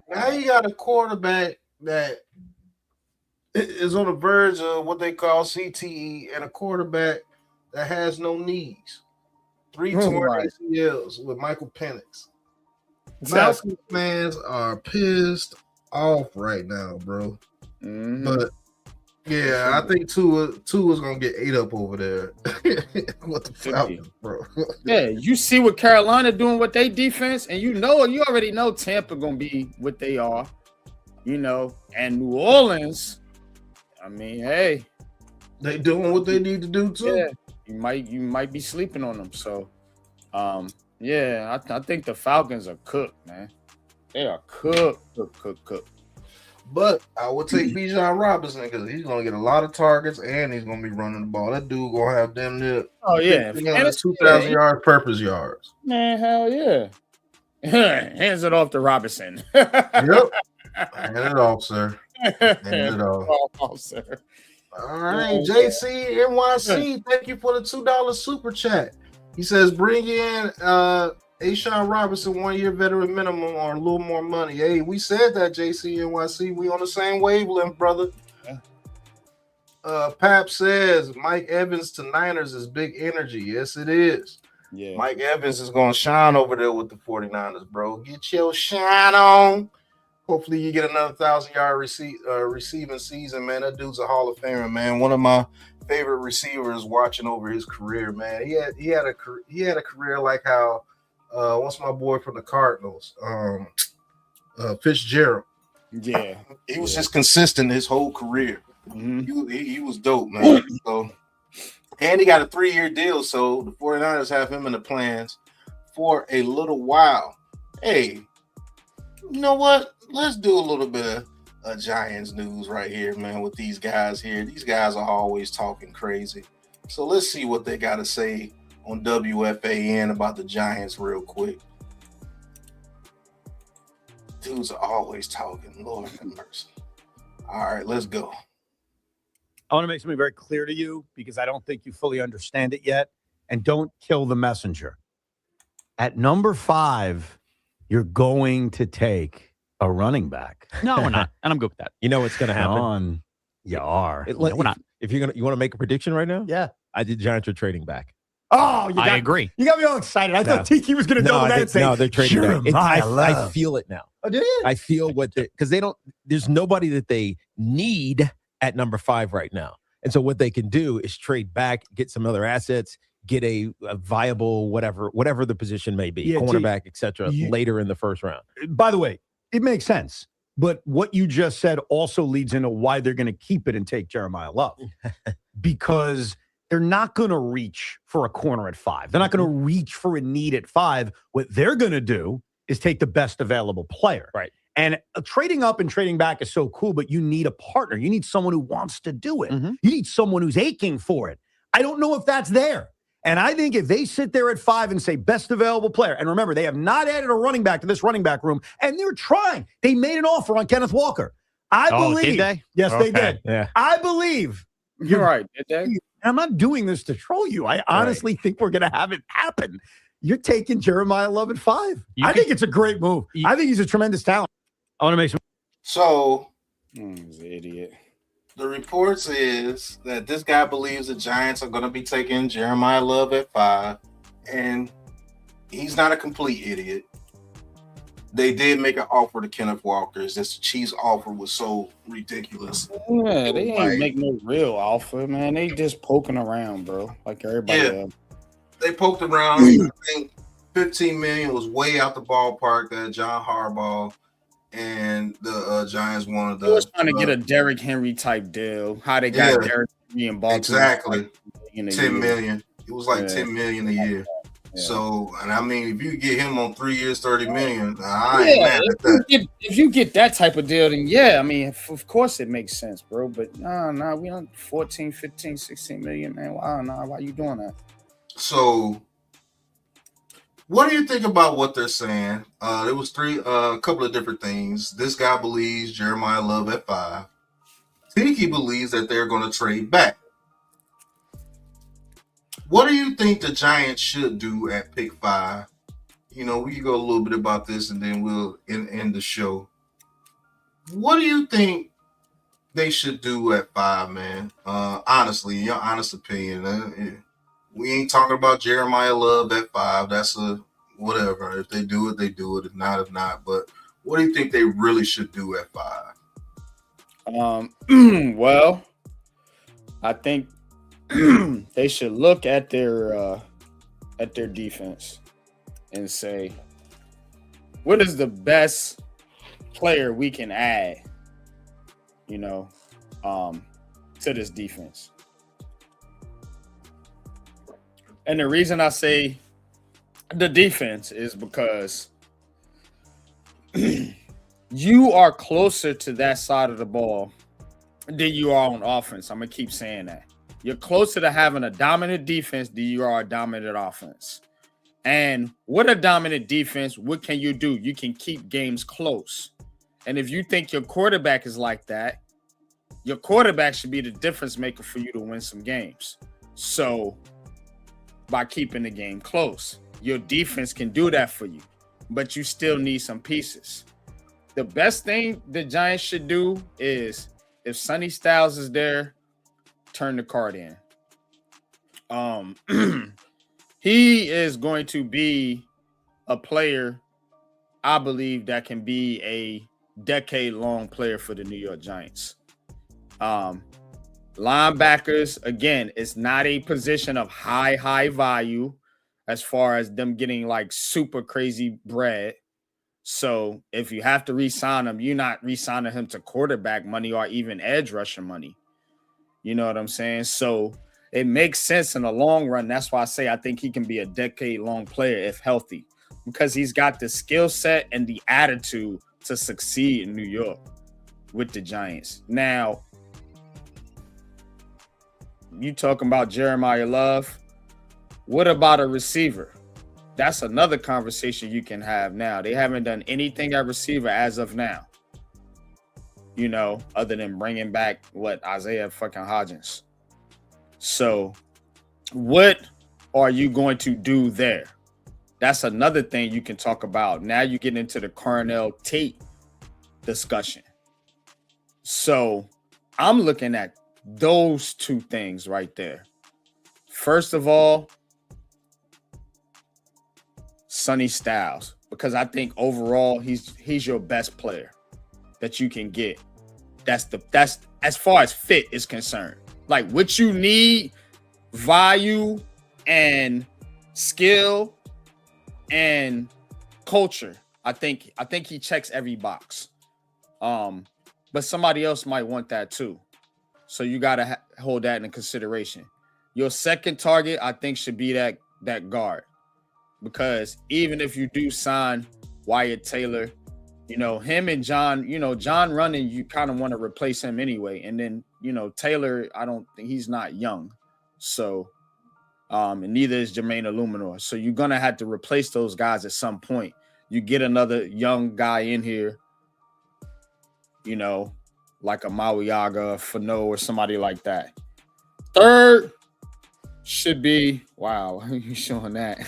now you got a quarterback that is on the verge of what they call CTE, and a quarterback that has no knees. 3 torn ACLs with Michael Penix. Falcons fans are pissed off right now, bro. Mm-hmm. But Yeah, I think Tua is gonna get ate up over there. What the Falcons, bro? Yeah, you see what Carolina doing with their defense, and you already know Tampa gonna be what they are, and New Orleans. I mean, hey, they doing what they need to do too. Yeah, you might be sleeping on them. So, yeah, I think the Falcons are cooked, man. They are cooked. But I would take Bijan Robinson because he's gonna get a lot of targets and he's gonna be running the ball. That dude gonna have them there. Oh yeah, 2,000 yards, purpose yards. Man, hell yeah. Hands it off to Robinson. Yep. Hand it off, sir. Hand it off, sir. All right, JC NYC, thank you for the $2 super chat. He says, bring in Ashawn Robinson, 1 year veteran minimum or a little more money. Hey, we said that, JC NYC. We on the same wavelength, brother. Pap says Mike Evans to Niners is big energy. Yes, it is. Yeah. Mike Evans is going to shine over there with the 49ers, bro. Get your shine on. Hopefully you get another 1,000-yard receiving season, man. That dude's a Hall of Famer, man. One of my favorite receivers watching over his career, man. He had a career like how what's my boy from the Cardinals, Fitzgerald. Yeah, he was just consistent his whole career. Mm-hmm. He was dope, man. So, and he got a 3-year deal, so the 49ers have him in the plans for a little while. Hey, you know what? Let's do a little bit of Giants news right here, man, with these guys here. These guys are always talking crazy. So let's see what they got to say on WFAN about the Giants real quick. Dudes are always talking. Lord have mercy. All right, let's go. I want to make something very clear to you because I don't think you fully understand it yet. And don't kill the messenger. At number 5, you're going to take a running back. No, we're not. And I'm good with that. You know what's going to happen? You are. No, we're not. If you want to make a prediction right now? Yeah. I did Giants are trading back. Oh, I agree. You got me all excited. I thought Tiki was going to double that and say, no, they're trading back. I feel it now. Oh, did you? I feel because there's nobody that they need at number 5 right now. And so what they can do is trade back, get some other assets, get a viable whatever the position may be, cornerback, etc. later in the first round. By the way, it makes sense. But what you just said also leads into why they're going to keep it and take Jeremiah Love. Because they're not going to reach for a corner at 5. They're not going to reach for a need at 5. What they're going to do is take the best available player. Right. And trading up and trading back is so cool, but you need a partner. You need someone who wants to do it. Mm-hmm. You need someone who's aching for it. I don't know if that's there. And I think if they sit there at 5 and say best available player, and remember, they have not added a running back to this running back room, and they're trying. They made an offer on Kenneth Walker. I believe. Did they? Yes, they did. Yeah. I believe. You're right. Did they? I'm not doing this to troll you. I honestly think we're going to have it happen. You're taking Jeremiah Love at 5. I think it's a great move. I think he's a tremendous talent. I want to make some. So, he's an idiot. The reports is that this guy believes the Giants are going to be taking Jeremiah Love at 5, and he's not a complete idiot. They did make an offer to Kenneth Walker. It's just the Chiefs' offer was so ridiculous. Yeah, they ain't make no real offer, man. They just poking around, bro, like everybody else. They poked around. I think $15 million was way out the ballpark that John Harbaugh and the Giants wanted. They was trying to get a Derrick Henry type deal. How they got Derrick Henry in Baltimore? Exactly. $10 million. It was like $10 million a year. Yeah. So, and I mean, if you get him on 3 years, $30 million, I ain't mad at that. If you get that type of deal, then yeah, I mean, of course it makes sense, bro. But no, we on 14, 15, 16 million, man. Why you doing that? So, what do you think about what they're saying? There was a couple of different things. This guy believes Jeremiah Love at 5. Tiki believes that they're going to trade back. What do you think the Giants should do at pick 5? You know, we can go a little bit about this and then we'll end the show. What do you think they should do at 5, man? Honestly, in your honest opinion. We ain't talking about Jeremiah Love at 5. That's a whatever. If they do it, they do it. If not. But what do you think they really should do at 5? Well, I think they should look at their defense and say, what is the best player we can add, to this defense? And the reason I say the defense is because you are closer to that side of the ball than you are on offense. I'm going to keep saying that. You're closer to having a dominant defense than you are a dominant offense. And with a dominant defense, what can you do? You can keep games close. And if you think your quarterback is like that, your quarterback should be the difference maker for you to win some games. So by keeping the game close, your defense can do that for you, but you still need some pieces. The best thing the Giants should do is, if Sonny Styles is there, turn the card in. He is going to be a player, I believe, that can be a decade-long player for the New York Giants. Linebackers, again, it's not a position of high value as far as them getting like super crazy bread. So if you have to re-sign him, you're not re-signing him to quarterback money or even edge rusher money. You know what I'm saying? So it makes sense in the long run. That's why I say I think he can be a decade-long player if healthy, because he's got the skill set and the attitude to succeed in New York with the Giants. Now, you talking about Jeremiah Love. What about a receiver? That's another conversation you can have now. They haven't done anything at receiver as of now, other than bringing back Isaiah fucking Hodgins. So what are you going to do there? That's another thing you can talk about. Now you get into the Cornell Tate discussion. So I'm looking at those two things right there. First of all, Sonny Styles, because I think overall he's your best player that you can get. That's as far as fit is concerned. Like what you need, value and skill and culture. I think he checks every box. But somebody else might want that too. So you got to hold that in consideration. Your second target, I think, should be that guard. Because even if you do sign Wyatt Taylor, him and John, John running, you kind of want to replace him anyway. And then, Taylor, I don't think he's not young. So, and neither is Jermaine Eluemunor. So you're going to have to replace those guys at some point. You get another young guy in here, like a Mawiaga, Fano, or somebody like that. Third should be, wow, you showing that.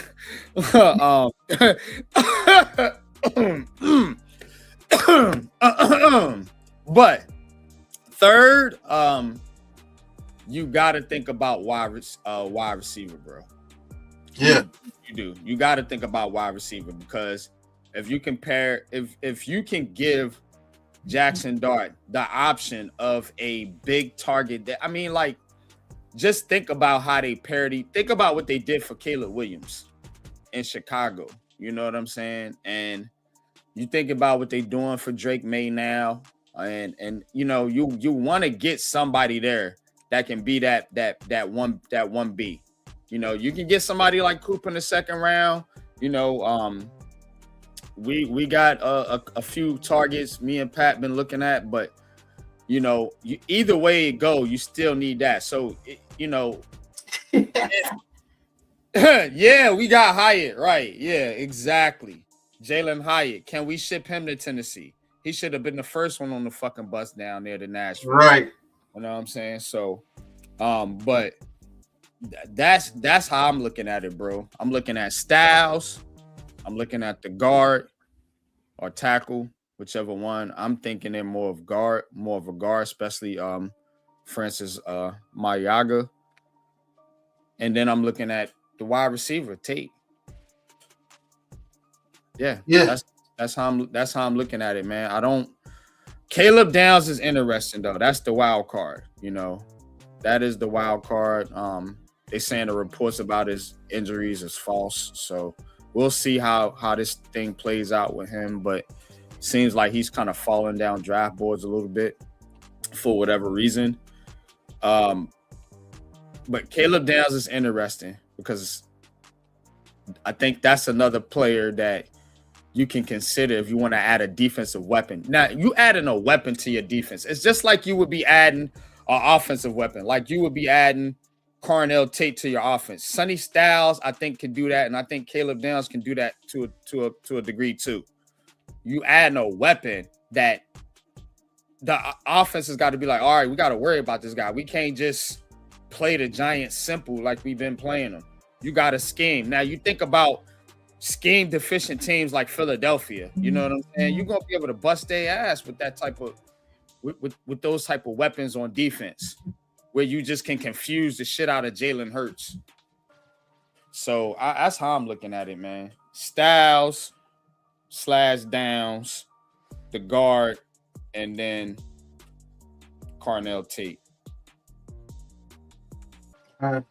But third, you got to think about wide receiver, bro. Yeah, you do. You got to think about wide receiver, because if you compare, if you can give Jackson Dart the option of a big target, just think about how they parody. Think about what they did for Caleb Williams in Chicago. You know what I'm saying? And you think about what they're doing for Drake May now, and you want to get somebody there that can be that 1B. You can get somebody like Cooper in the second round. We got a few targets me and Pat been looking at, but either way it go, you still need that. So yeah, we got Hyatt, right? Yeah, exactly. Jalen Hyatt. Can we ship him to Tennessee? He should have been the first one on the fucking bus down there to Nashville. Right. You know what I'm saying? So, but that's how I'm looking at it, bro. I'm looking at Styles. I'm looking at the guard or tackle, whichever one. I'm thinking they're more of a guard, especially Francis Mayaga. And then I'm looking at the wide receiver, Tate. Yeah. That's how I'm looking at it, man. Caleb Downs is interesting though. That's the wild card, That is the wild card. They saying the reports about his injuries is false, so we'll see how this thing plays out with him. But seems like he's kind of falling down draft boards a little bit for whatever reason. But Caleb Downs is interesting because I think that's another player that you can consider if you want to add a defensive weapon. Now, you adding a weapon to your defense. It's just like you would be adding an offensive weapon. Like you would be adding Carnell Tate to your offense. Sonny Styles, I think, can do that, and I think Caleb Downs can do that to a degree too. You adding a weapon that the offense has got to be like, all right, we got to worry about this guy. We can't just play the Giants simple like we've been playing them. You got to scheme. Now, you think about scheme deficient teams like Philadelphia. You know what I'm saying? You're gonna be able to bust their ass with that type of with those type of weapons on defense, where you just can confuse the shit out of Jalen Hurts. So that's how I'm looking at it, man. Styles / Downs, the guard, and then Carnell Tate.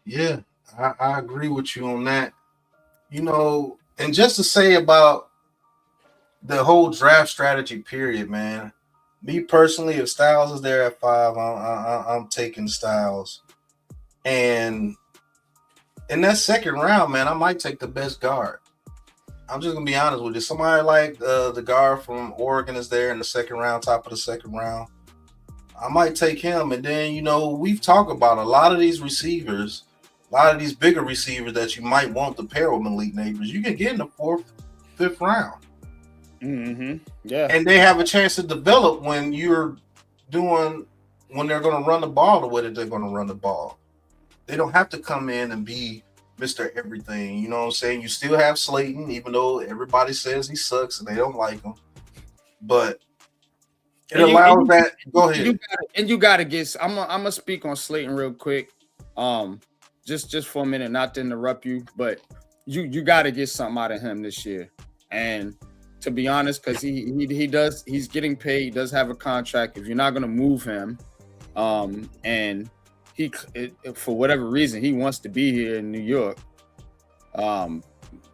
Yeah, I agree with you on that. You know, and just to say about the whole draft strategy period, man. Me personally, if Styles is there at 5, I'm taking Styles. And in that second round, man, I might take the best guard. I'm just gonna be honest with you. Somebody like the guard from Oregon is there in the second round, top of the second round. I might take him. And then, you know, we've talked about a lot of these receivers, a lot of these bigger receivers that you might want to pair with Malik Neighbors. You can get in the 4th, 5th round. Mm-hmm. Yeah. And they have a chance to develop when they're going to run the ball the way that they're going to run the ball. They don't have to come in and be Mr. Everything. You know what I'm saying? You still have Slayton, even though everybody says he sucks and they don't like him. But it allows that. Go ahead. You got to get. I'm gonna speak on Slayton real quick. Just for a minute, not to interrupt you, but you got to get something out of him this year. And to be honest, because he's getting paid, he does have a contract. If you're not going to move him, and for whatever reason, he wants to be here in New York,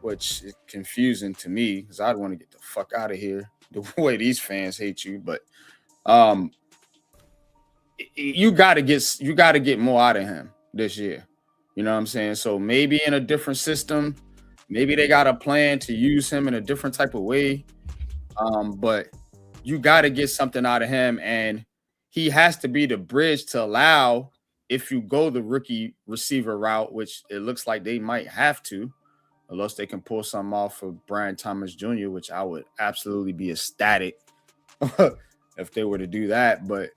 which is confusing to me because I'd want to get the fuck out of here the way these fans hate you. But you got to get more out of him this year. You know what I'm saying? So maybe in a different system, maybe they got a plan to use him in a different type of way. But you got to get something out of him, and he has to be the bridge to allow, if you go the rookie receiver route, which it looks like they might have to, unless they can pull something off of Brian Thomas Jr., which I would absolutely be ecstatic if they were to do that. But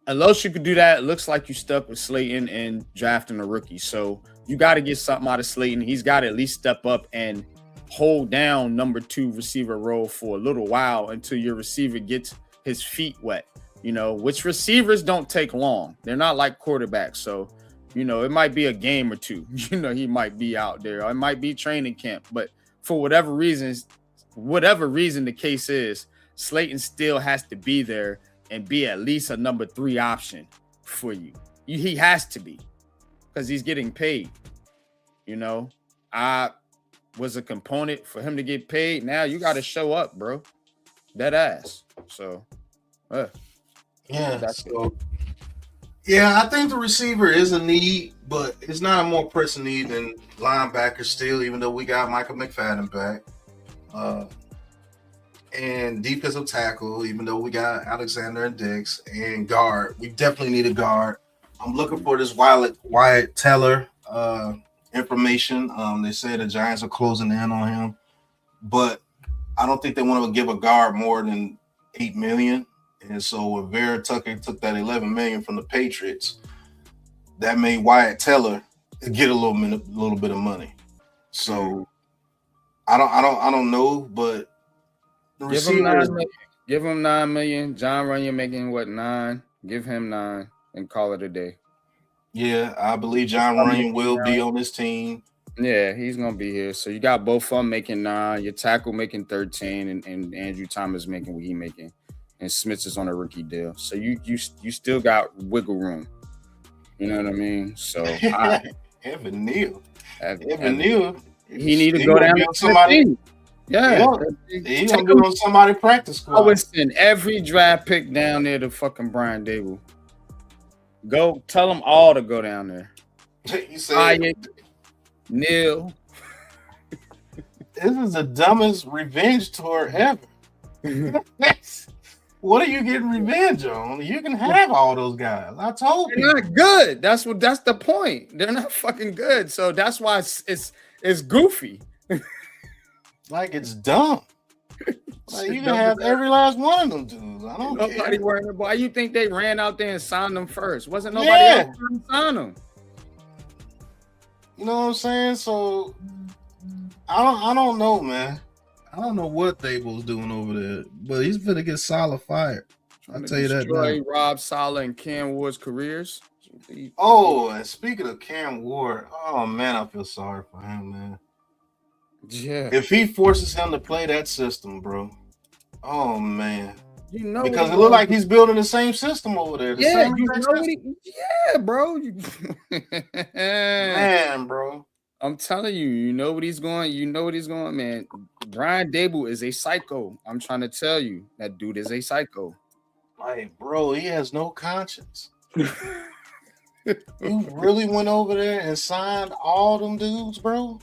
unless you could do that, it looks like you stuck with Slayton and drafting a rookie. So you got to get something out of Slayton. He's got to at least step up and hold down number 2 receiver role for a little while until your receiver gets his feet wet, you know, which receivers don't take long. They're not like quarterbacks. So, you know, it might be a game or two, you know, he might be out there, or it might be training camp, but for whatever reason the case is, Slayton still has to be there and be at least a number 3 option for you. He has to be, because he's getting paid. You know, I was a component for him to get paid. Now you got to show up, bro. That ass. So, yeah. Yeah, I think the receiver is a need, but it's not a more pressing need than linebacker still, even though we got Michael McFadden back. And defensive tackle, even though we got Alexander and Dix, and guard. We definitely need a guard. I'm looking for this Wyatt Teller information. They say the Giants are closing in on him, but I don't think they want to give a guard more than $8 million. And so when Vera Tucker took that $11 million from the Patriots, that made Wyatt Teller get a little bit of money. So I don't know, but the give him $9 million. John Runyon making what, 9? Give him 9 and call it a day. Yeah, I believe John Runyon will be on this team. Yeah, he's gonna be here. So you got both of them making 9, your tackle making 13, and Andrew Thomas making what he making. and Smith is on a rookie deal. So you still got wiggle room. You know what I mean? So Evan Neal. Evan Neal. He need to go down to somebody. Yeah. He's gonna be on somebody's practice squad. I would send every draft pick down there to fucking Brian Dable. Go tell them all to go down there. You say Neil. This is the dumbest revenge tour ever. What are you getting revenge on? You can have all those guys. I told you. They're not good. That's the point. They're not fucking good. So that's why it's goofy. Like it's dumb. Like you can have every last one of them dudes. I don't Nobody worrying about. Why you think they ran out there and signed them first? Wasn't nobody else trying to sign them? You know what I'm saying? So I don't know, man. I don't know what Dable's doing over there, but he's gonna get Saleh fired. I'll tell you that. Destroy Rob Saleh and Cam Ward's careers. Oh, and speaking of Cam Ward, oh man, I feel sorry for him, man. Yeah. If he forces him to play that system, bro. Oh man. You know, because it looked like he's building the same system over there. Bro. Man, bro. I'm telling you, you know what he's going. You know what he's going, man. Brian Dable is a psycho. I'm trying to tell you, that dude is a psycho. Like, bro, he has no conscience. You really went over there and signed all them dudes, bro?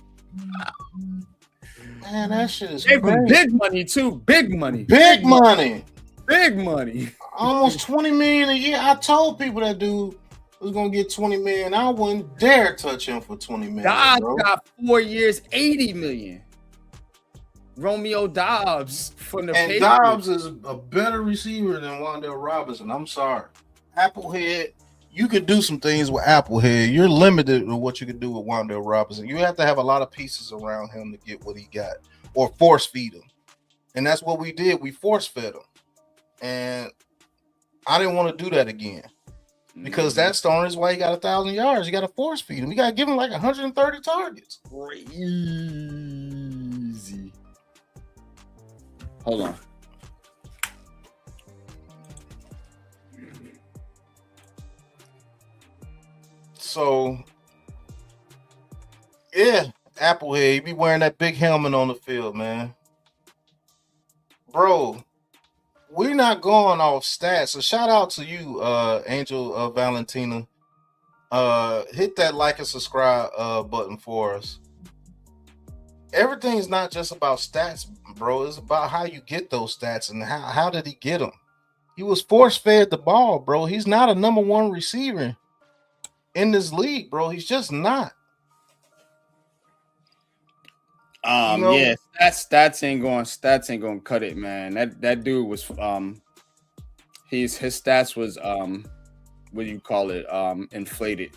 Man, that shit is crazy. Big money too. Big money. Big money. Big money. Almost $20 million a year. I told people that dude was gonna get $20 million. I wouldn't dare touch him for $20 million. Dobbs bro. got 4 years, $80 million. Romeo Dobbs from the and Dobbs is a better receiver than Wan'Dale Robinson. I'm sorry. Applehead, you could do some things with Applehead. You're limited to what you can do with Wan'Dale Robinson. You have to have a lot of pieces around him to get what he got, or force feed him. And that's what we did. We force fed him. And I didn't want to do that again. Because that's the only reason why he got 1,000 yards. You got to force feed him. You got to give him like 130 targets. Crazy. Hold on. So, yeah, Applehead, you be wearing that big helmet on the field, man. Bro, we're not going off stats. So shout out to you, Angel Valentina. Hit that like and subscribe button for us. Everything's not just about stats, bro. It's about how you get those stats and how did he get them. He was force-fed the ball, bro. He's not a number one receiver in this league, bro. He's just not. Yeah, stats ain't going to cut it, man. That dude was his stats was what do you call it? Inflated.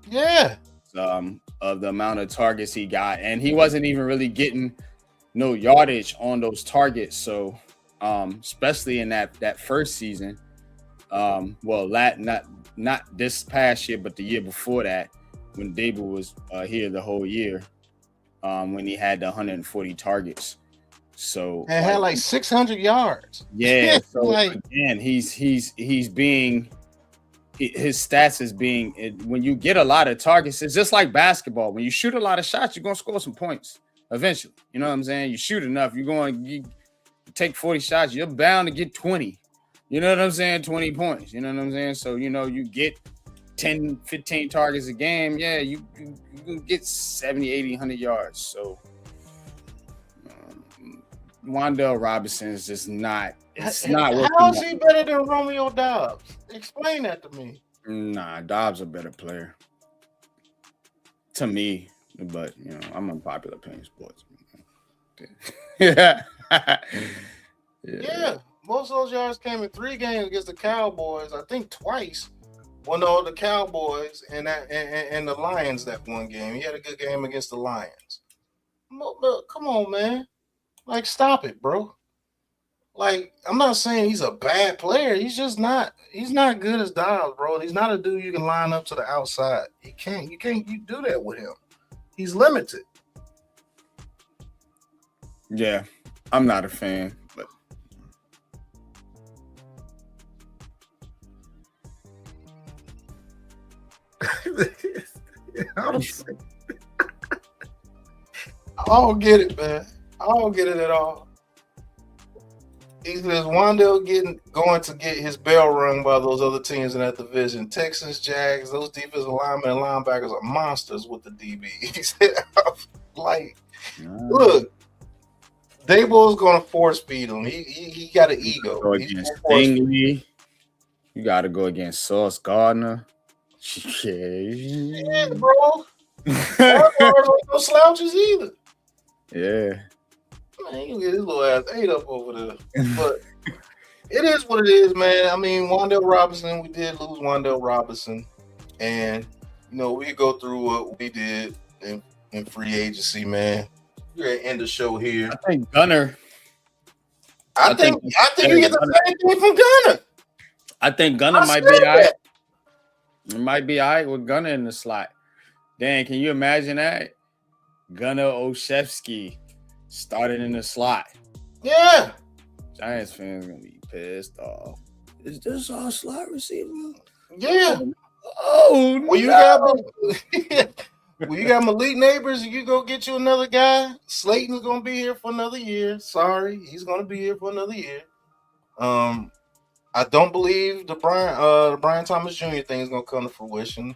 Yeah. Of the amount of targets he got, and he wasn't even really getting no yardage on those targets. So especially in that first season, not this past year, but the year before that, when Dable was here the whole year, when he had the 140 targets. So and had like 600 yards. Yeah. So again, his stats is being, when you get a lot of targets, it's just like basketball. When you shoot a lot of shots, you're going to score some points eventually. You know what I'm saying? You shoot enough, you take 40 shots, you're bound to get 20. You know what I'm saying? 20 points. You know what I'm saying? So, you get 10, 15 targets a game. Yeah, you can get 70, 80, 100 yards. So, Wan'Dale Robinson is just not. It's not. How is he better than Romeo Dobbs? Explain that to me. Nah, Dobbs a better player to me, but I'm unpopular playing sports. Yeah. Yeah, most of those yards came in 3 games against the Cowboys. I think twice. Well, no, the Cowboys and the Lions that one game. He had a good game against the Lions. Look, come on, man. Like, stop it, bro. Like, I'm not saying he's a bad player. He's just not. He's not good as Dobbs, bro. He's not a dude you can line up to the outside. You can't do that with him. He's limited. Yeah, I'm not a fan, but I don't get it, man. I don't get it at all. He says Wandale going to get his bell rung by those other teams in that division. Texans, Jags, those defensive linemen and linebackers are monsters with the DB. He said, like, look, Daboll's going to force feed him. He got an ego. Go against Stingley. You got to go against Sauce Gardner. Yeah, bro. No slouches either. Yeah. Man, you get his little ass ate up over there. But it is what it is, man. I mean, Wandale Robinson, we did lose Wandale Robinson. And, you know, we go through what we did in free agency, man. We're going to end the show here. I think Gunner. I think you get the same thing from Gunner. I think Gunner might be all right. It might be all right with Gunner in the slot. Dan, can you imagine that? Gunner Olszewski started in the slot. Yeah. Giants fans gonna be pissed off. Is this our slot receiver? Yeah. Oh, well, you got Malik Neighbors, you go get you another guy. Slayton's gonna be here for another year. Sorry, he's gonna be here for another year. I don't believe the Brian Thomas Jr. thing is gonna come to fruition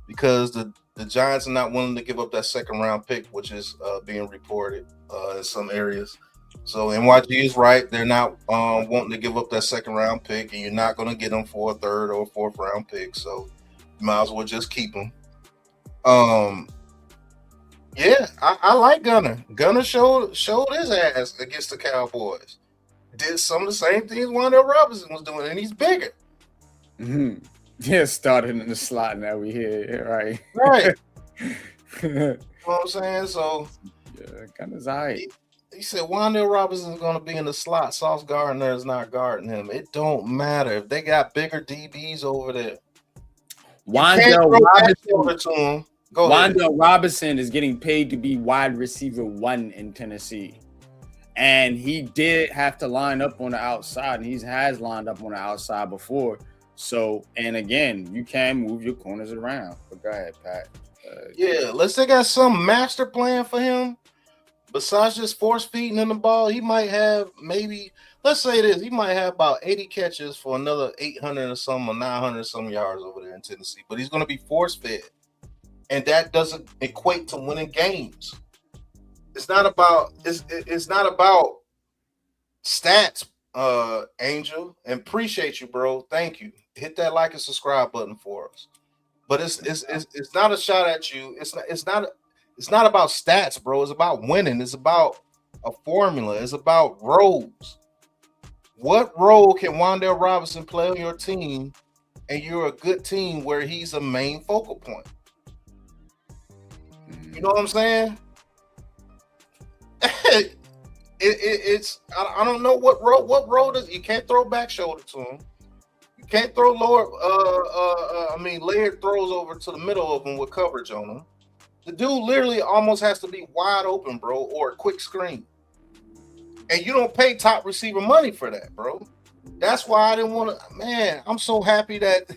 because the Giants are not willing to give up that second round pick, which is being reported in some areas. So NYG is right. They're not wanting to give up that second round pick, and you're not going to get them for a third or fourth round pick. So you might as well just keep them. Yeah, I like Gunner. Gunner showed his ass against the Cowboys. Did some of the same things Wandale Robinson was doing, and he's bigger. Mm-hmm. Yeah, started in the slot. Now we here, right? Right. You know what I'm saying? So, yeah, Gunner's all right. He said Wandale Robinson is going to be in the slot. Sauce Gardner is not guarding him. It don't matter if they got bigger DBs over there. Wandale Robinson. Robinson is getting paid to be wide receiver 1 in Tennessee. And he did have to line up on the outside, and he has lined up on the outside before. So, and again, you can move your corners around. But go ahead, Pat. Yeah, unless they got some master plan for him, besides just force feeding him the ball, he might have let's say this, he might have about 80 catches for another 800 or some or 900 or some yards over there in Tennessee. But he's going to be force fed. And that doesn't equate to winning games. It's not about stats, Angel. And appreciate you, bro. Thank you. Hit that like and subscribe button for us. But it's not a shot at you. It's not about stats, bro. It's about winning. It's about a formula. It's about roles. What role can Wandale Robinson play on your team, and you're a good team where he's a main focal point? You know what I'm saying? It's I don't know what role does you can't throw back shoulder to him. You can't throw layered throws over to the middle of him with coverage on him. The dude literally almost has to be wide open, bro, or a quick screen. And you don't pay top receiver money for that, bro. That's why I didn't want to. Man, I'm so happy that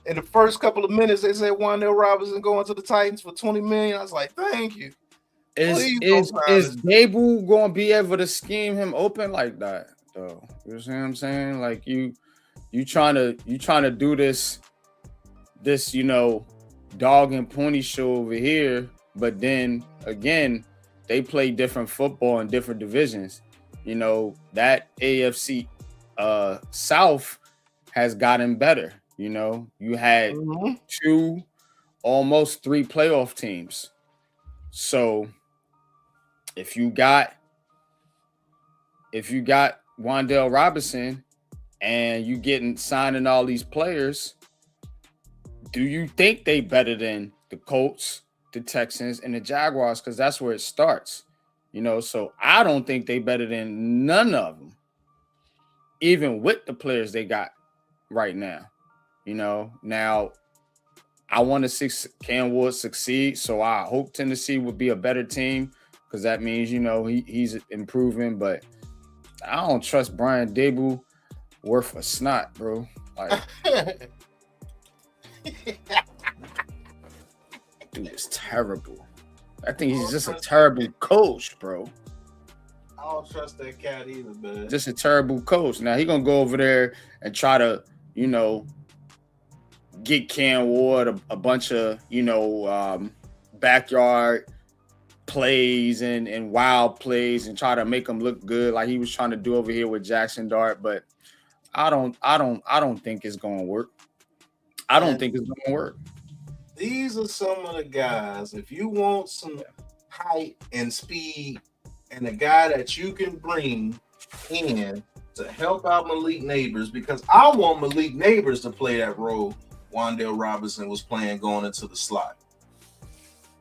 in the first couple of minutes they said Wandale Robinson going to the Titans for $20 million. I was like, thank you. Is Dable going to be able to scheme him open like that, though? You see what I'm saying? Like you trying to do this, dog and pony show over here, but then again, they play different football in different divisions. That AFC South has gotten better. You had 2, almost 3 playoff teams. So if you got Wandale Robinson and you signing all these players, do you think they better than the Colts, the Texans, and the Jaguars? Because that's where it starts. So I don't think they better than none of them, even with the players they got right now. Now I want to see Cam Wood succeed, so I hope Tennessee would be a better team because that means he's improving. But I don't trust Brian Dable worth a snot, bro. Like, dude is terrible. I think he's just a terrible coach, bro. I don't trust that cat either, man. Just a terrible coach. Now he gonna go over there and try to, get Cam Ward a bunch of, backyard plays and wild plays and try to make him look good like he was trying to do over here with Jackson Dart. But I don't think it's gonna work. I don't think it's gonna work. These are some of the guys. If you want some height and speed and a guy that you can bring in to help out Malik Neighbors, because I want Malik Neighbors to play that role Wan'Dale Robinson was playing going into the slot.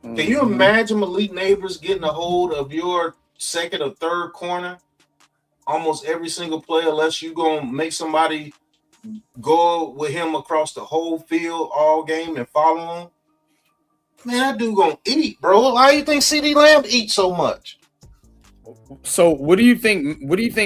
Can you imagine Malik Neighbors getting a hold of your second or third corner almost every single play, unless you're going to make somebody go with him across the whole field all game and follow him? Man, that dude going to eat, bro. Why do you think CeeDee Lamb eats so much? So what do you think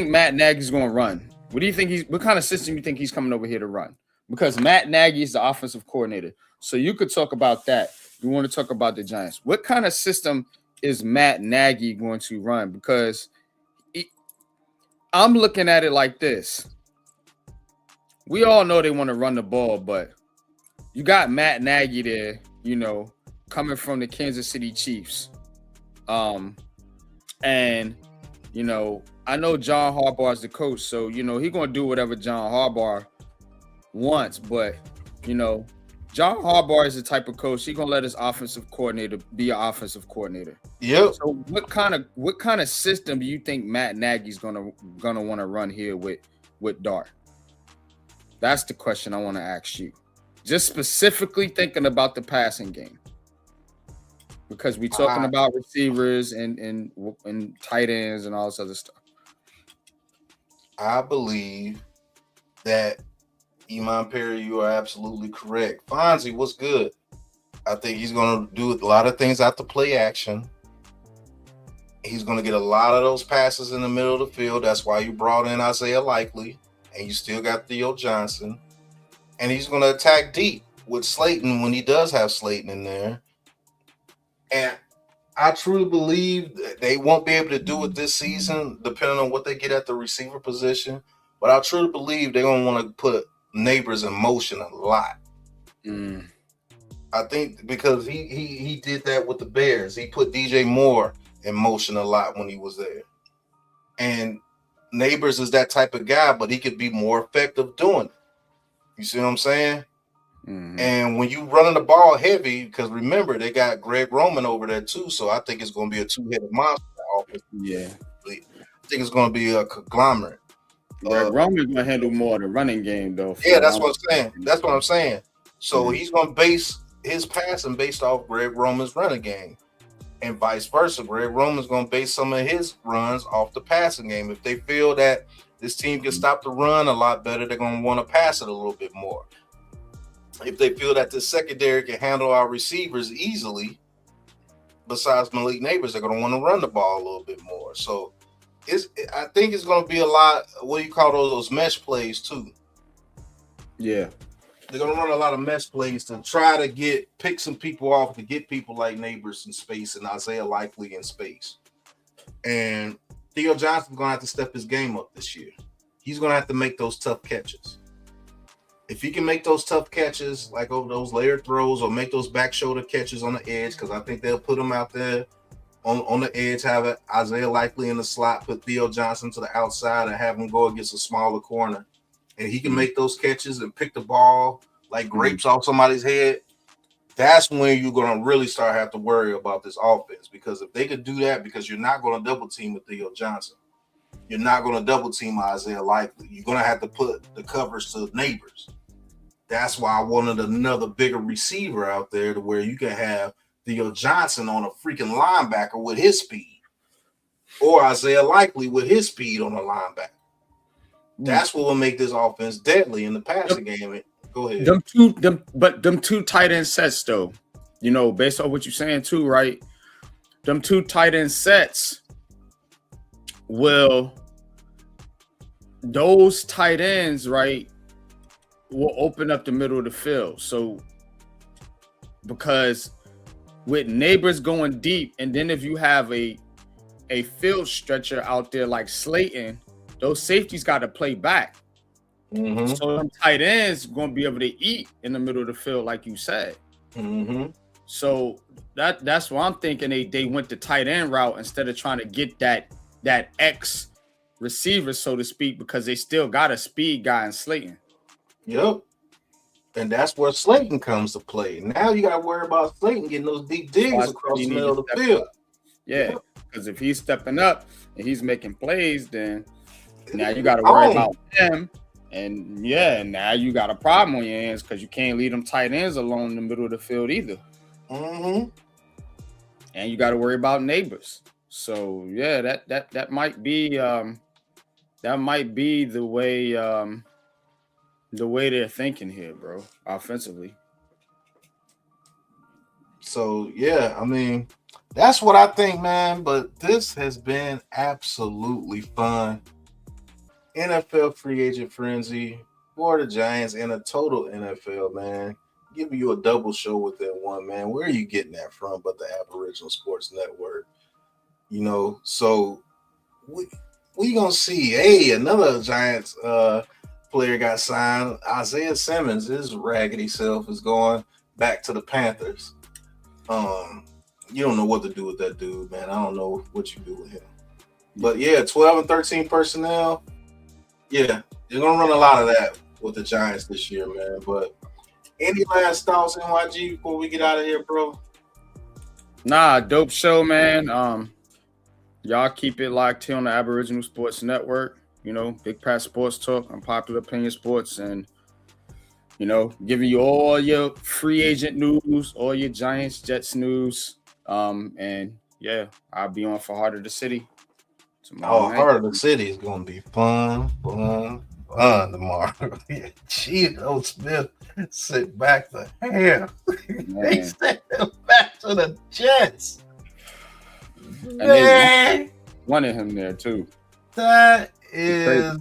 Matt Nagy's going to run? What kind of system you think he's coming over here to run? Because Matt Nagy is the offensive coordinator. So you could talk about that. You want to talk about the Giants. What kind of system is Matt Nagy going to run? Because I'm looking at it like this. We all know they want to run the ball, but you got Matt Nagy there, coming from the Kansas City Chiefs. And, I know John Harbaugh is the coach, so, he's going to do whatever John Harbaugh wants, but, John Harbaugh is the type of coach, he's going to let his offensive coordinator be an offensive coordinator. Yep. So what kind of system do you think Matt Nagy's gonna want to run here with Dart? That's the question I want to ask you. Just specifically thinking about the passing game. Because we're talking about receivers and tight ends and all this other stuff. I believe that Iman Perry, you are absolutely correct. Fonzie, what's good? I think he's going to do a lot of things out the play action. He's going to get a lot of those passes in the middle of the field. That's why you brought in Isaiah Likely, and you still got Theo Johnson. And he's going to attack deep with Slayton when he does have Slayton in there. And I truly believe that they won't be able to do it this season, depending on what they get at the receiver position. But I truly believe they're going to want to put Neighbors in motion a lot. I think because he did that with the Bears. He put DJ Moore in motion a lot when he was there. And Neighbors is that type of guy, but he could be more effective doing it. You see what I'm saying? And when you running the ball heavy, because remember, they got Greg Roman over there too, so I think it's going to be a two-headed monster. Yeah. I think it's going to be a conglomerate. Roman's going to handle more of the running game, though. Yeah, that's what I'm saying. So he's going to base his passing based off Greg Roman's running game, and vice versa. Greg Roman's going to base some of his runs off the passing game. If they feel that this team can stop the run a lot better, they're going to want to pass it a little bit more. If they feel that the secondary can handle our receivers easily, besides Malik Neighbors, they're going to want to run the ball a little bit more. So I think it's going to be a lot, what do you call those mesh plays too? Yeah. They're going to run a lot of mesh plays to try to pick some people off, to get people like Neighbors in space and Isaiah Likely in space. And Theo Johnson's going to have to step his game up this year. He's going to have to make those tough catches. If he can make those tough catches, like over those layered throws, or make those back shoulder catches on the edge, because I think they'll put him out there on the edge, have it Isaiah Likely in the slot, put Theo Johnson to the outside, and have him go against a smaller corner. And he can make those catches and pick the ball like grapes off somebody's head. That's when you're going to really start have to worry about this offense, because if they could do that, because you're not going to double team with Theo Johnson. You're not going to double team Isaiah Likely. You're going to have to put the covers to Neighbors. That's why I wanted another bigger receiver out there to where you can have Theo Johnson on a freaking linebacker with his speed, or Isaiah Likely with his speed on a linebacker. That's what will make this offense deadly in the passing game. Go ahead. Them two tight end sets, though, based on what you're saying too, right? Them two tight end sets those tight ends, right, will open up the middle of the field. So because with neighbors going deep, and then if you have a field stretcher out there like Slayton, those safeties got to play back. Mm-hmm. So them tight ends going to be able to eat in the middle of the field, like you said. Mm-hmm. So that's why I'm thinking they went the tight end route instead of trying to get that X receiver, so to speak, because they still got a speed guy in Slayton. Yep. And that's where Slayton comes to play. Now you got to worry about Slayton getting those deep digs across the middle of the field. Yeah, because if he's stepping up and he's making plays, then now you got to worry about him. And now you got a problem on your hands because you can't leave them tight ends alone in the middle of the field either. Mm-hmm. And you got to worry about neighbors. So that might be the way they're thinking here, bro, offensively. So I mean, that's what I think, man. But this has been absolutely fun. NFL free agent frenzy for the Giants and a total NFL, man. Giving you a double show with that one, man. Where are you getting that from but the Aboriginal Sports Network? You know, so we gonna see. Hey, another Giants player got signed. Isaiah Simmons, his raggedy self, is going back to the Panthers. You don't know what to do with that dude, man. I don't know what you do with him. But 12 and 13 personnel. Yeah, you're gonna run a lot of that with the Giants this year, man. But any last thoughts, NYG, before we get out of here, bro? Nah, dope show, man. Y'all keep it locked here on the Aboriginal Sports Network. You know, Big Pat Sports Talk, Unpopular Opinion Sports, and you know, giving you all your free agent news, all your Giants, Jets news. And I'll be on for Heart of the City tomorrow night. Heart of the City is gonna be fun tomorrow. Geno Smith sit back to hell. They sent him back to the Jets. And they wanted him there too. That is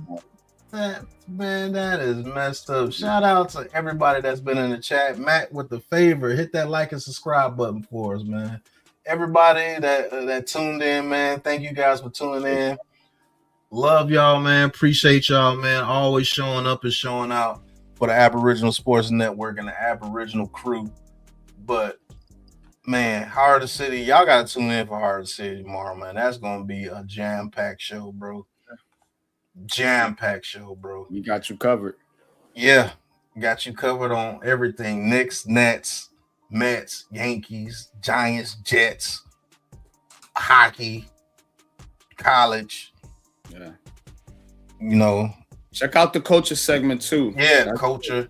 messed up. Shout out to everybody that's been in the chat. Matt with the favor, hit that like and subscribe button for us, man. Everybody that tuned in, man, thank you guys for tuning in. Love y'all, man. Appreciate y'all, man. Always showing up and showing out for the Aboriginal Sports Network and the Aboriginal crew. But man, Heart of the City, y'all gotta tune in for Heart of the City tomorrow, man. That's gonna be a jam-packed show, bro. Jam-packed show, bro. We got you covered. Yeah, got you covered on everything. Knicks, Nets, Mets, Yankees, Giants, Jets, hockey, college. Yeah. You know. Check out the culture segment too. Yeah, the culture.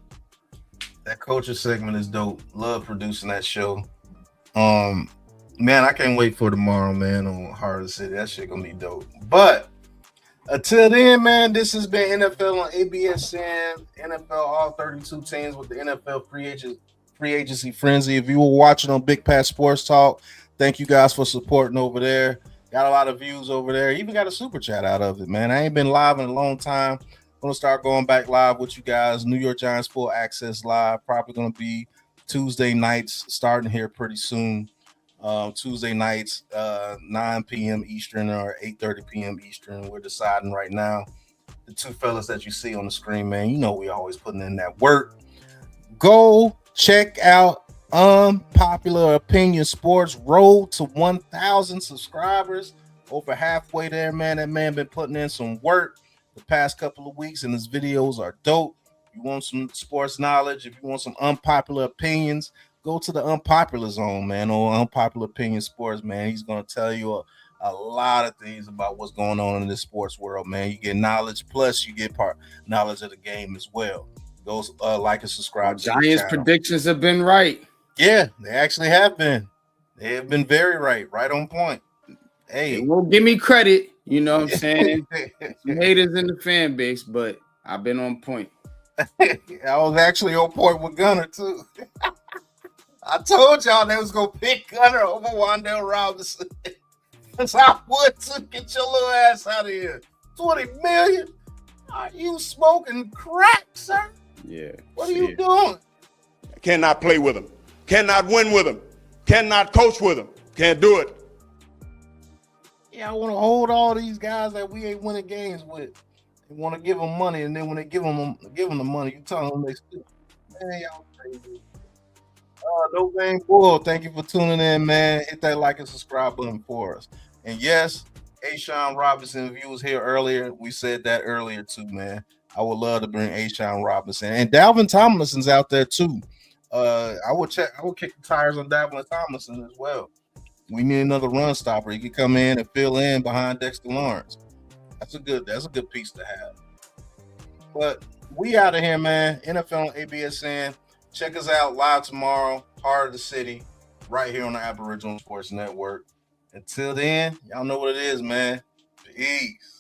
That culture segment is dope. Love producing that show. Man, I can't wait for tomorrow, man, on Heart of the City. That shit gonna be dope. But until then, man, this has been NFL on ABSN, NFL all 32 teams with the NFL free agency frenzy. If you were watching on Big Pat Sports Talk, thank you guys for supporting over there. Got a lot of views over there. Even got a super chat out of it, man. I ain't been live in a long time. Gonna start going back live with you guys. New York Giants Full Access Live. Probably gonna be Tuesday nights, starting here pretty soon. Tuesday nights, 9 p.m. Eastern or 8:30 p.m. Eastern. We're deciding right now. The two fellas that you see on the screen, man, you know we always putting in that work. Go check out Unpopular Opinion Sports. Road to 1,000 subscribers. Over halfway there, man. That man been putting in some work the past couple of weeks, and his videos are dope. If you want some sports knowledge, if you want some unpopular opinions, go to the Unpopular Zone, man, or Unpopular Opinion Sports, man. He's going to tell you a lot of things about what's going on in this sports world, man. You get knowledge, plus you get knowledge of the game as well. Go like and subscribe. Giants predictions have been right. Yeah, they actually have been. They have been very right on point. Hey, they won't give me credit, you know what I'm saying? Some haters in the fan base, but I've been on point. I was actually on point with Gunner too. I told y'all they was gonna pick Gunner over Wan'Dale Robinson. That's how I would to get your little ass out of here. 20 million? Are you smoking crack, sir? Yeah. What are you doing? Cannot play with him. Cannot win with him. cannot coach with them. Can't do it. Yeah, I want to hold all these guys that we ain't winning games with. They want to give them money, and then when they give them the money, you tell them they still. Man, y'all crazy. No Game Bull, thank you for tuning in, man. Hit that like and subscribe button for us. And yes, Ashawn Robinson, if you was here earlier, we said that earlier too, man. I would love to bring Ashawn Robinson. And Dalvin Tomlinson's out there too. I will kick the tires on Dalvin Tomlinson as well. We need another run stopper. He can come in and fill in behind Dexter Lawrence. That's a good piece to have. But we out of here, man. NFL on ABSN. Check us out live tomorrow, Heart of the City, right here on the Aboriginal Sports Network. Until then, y'all know what it is, man. Peace.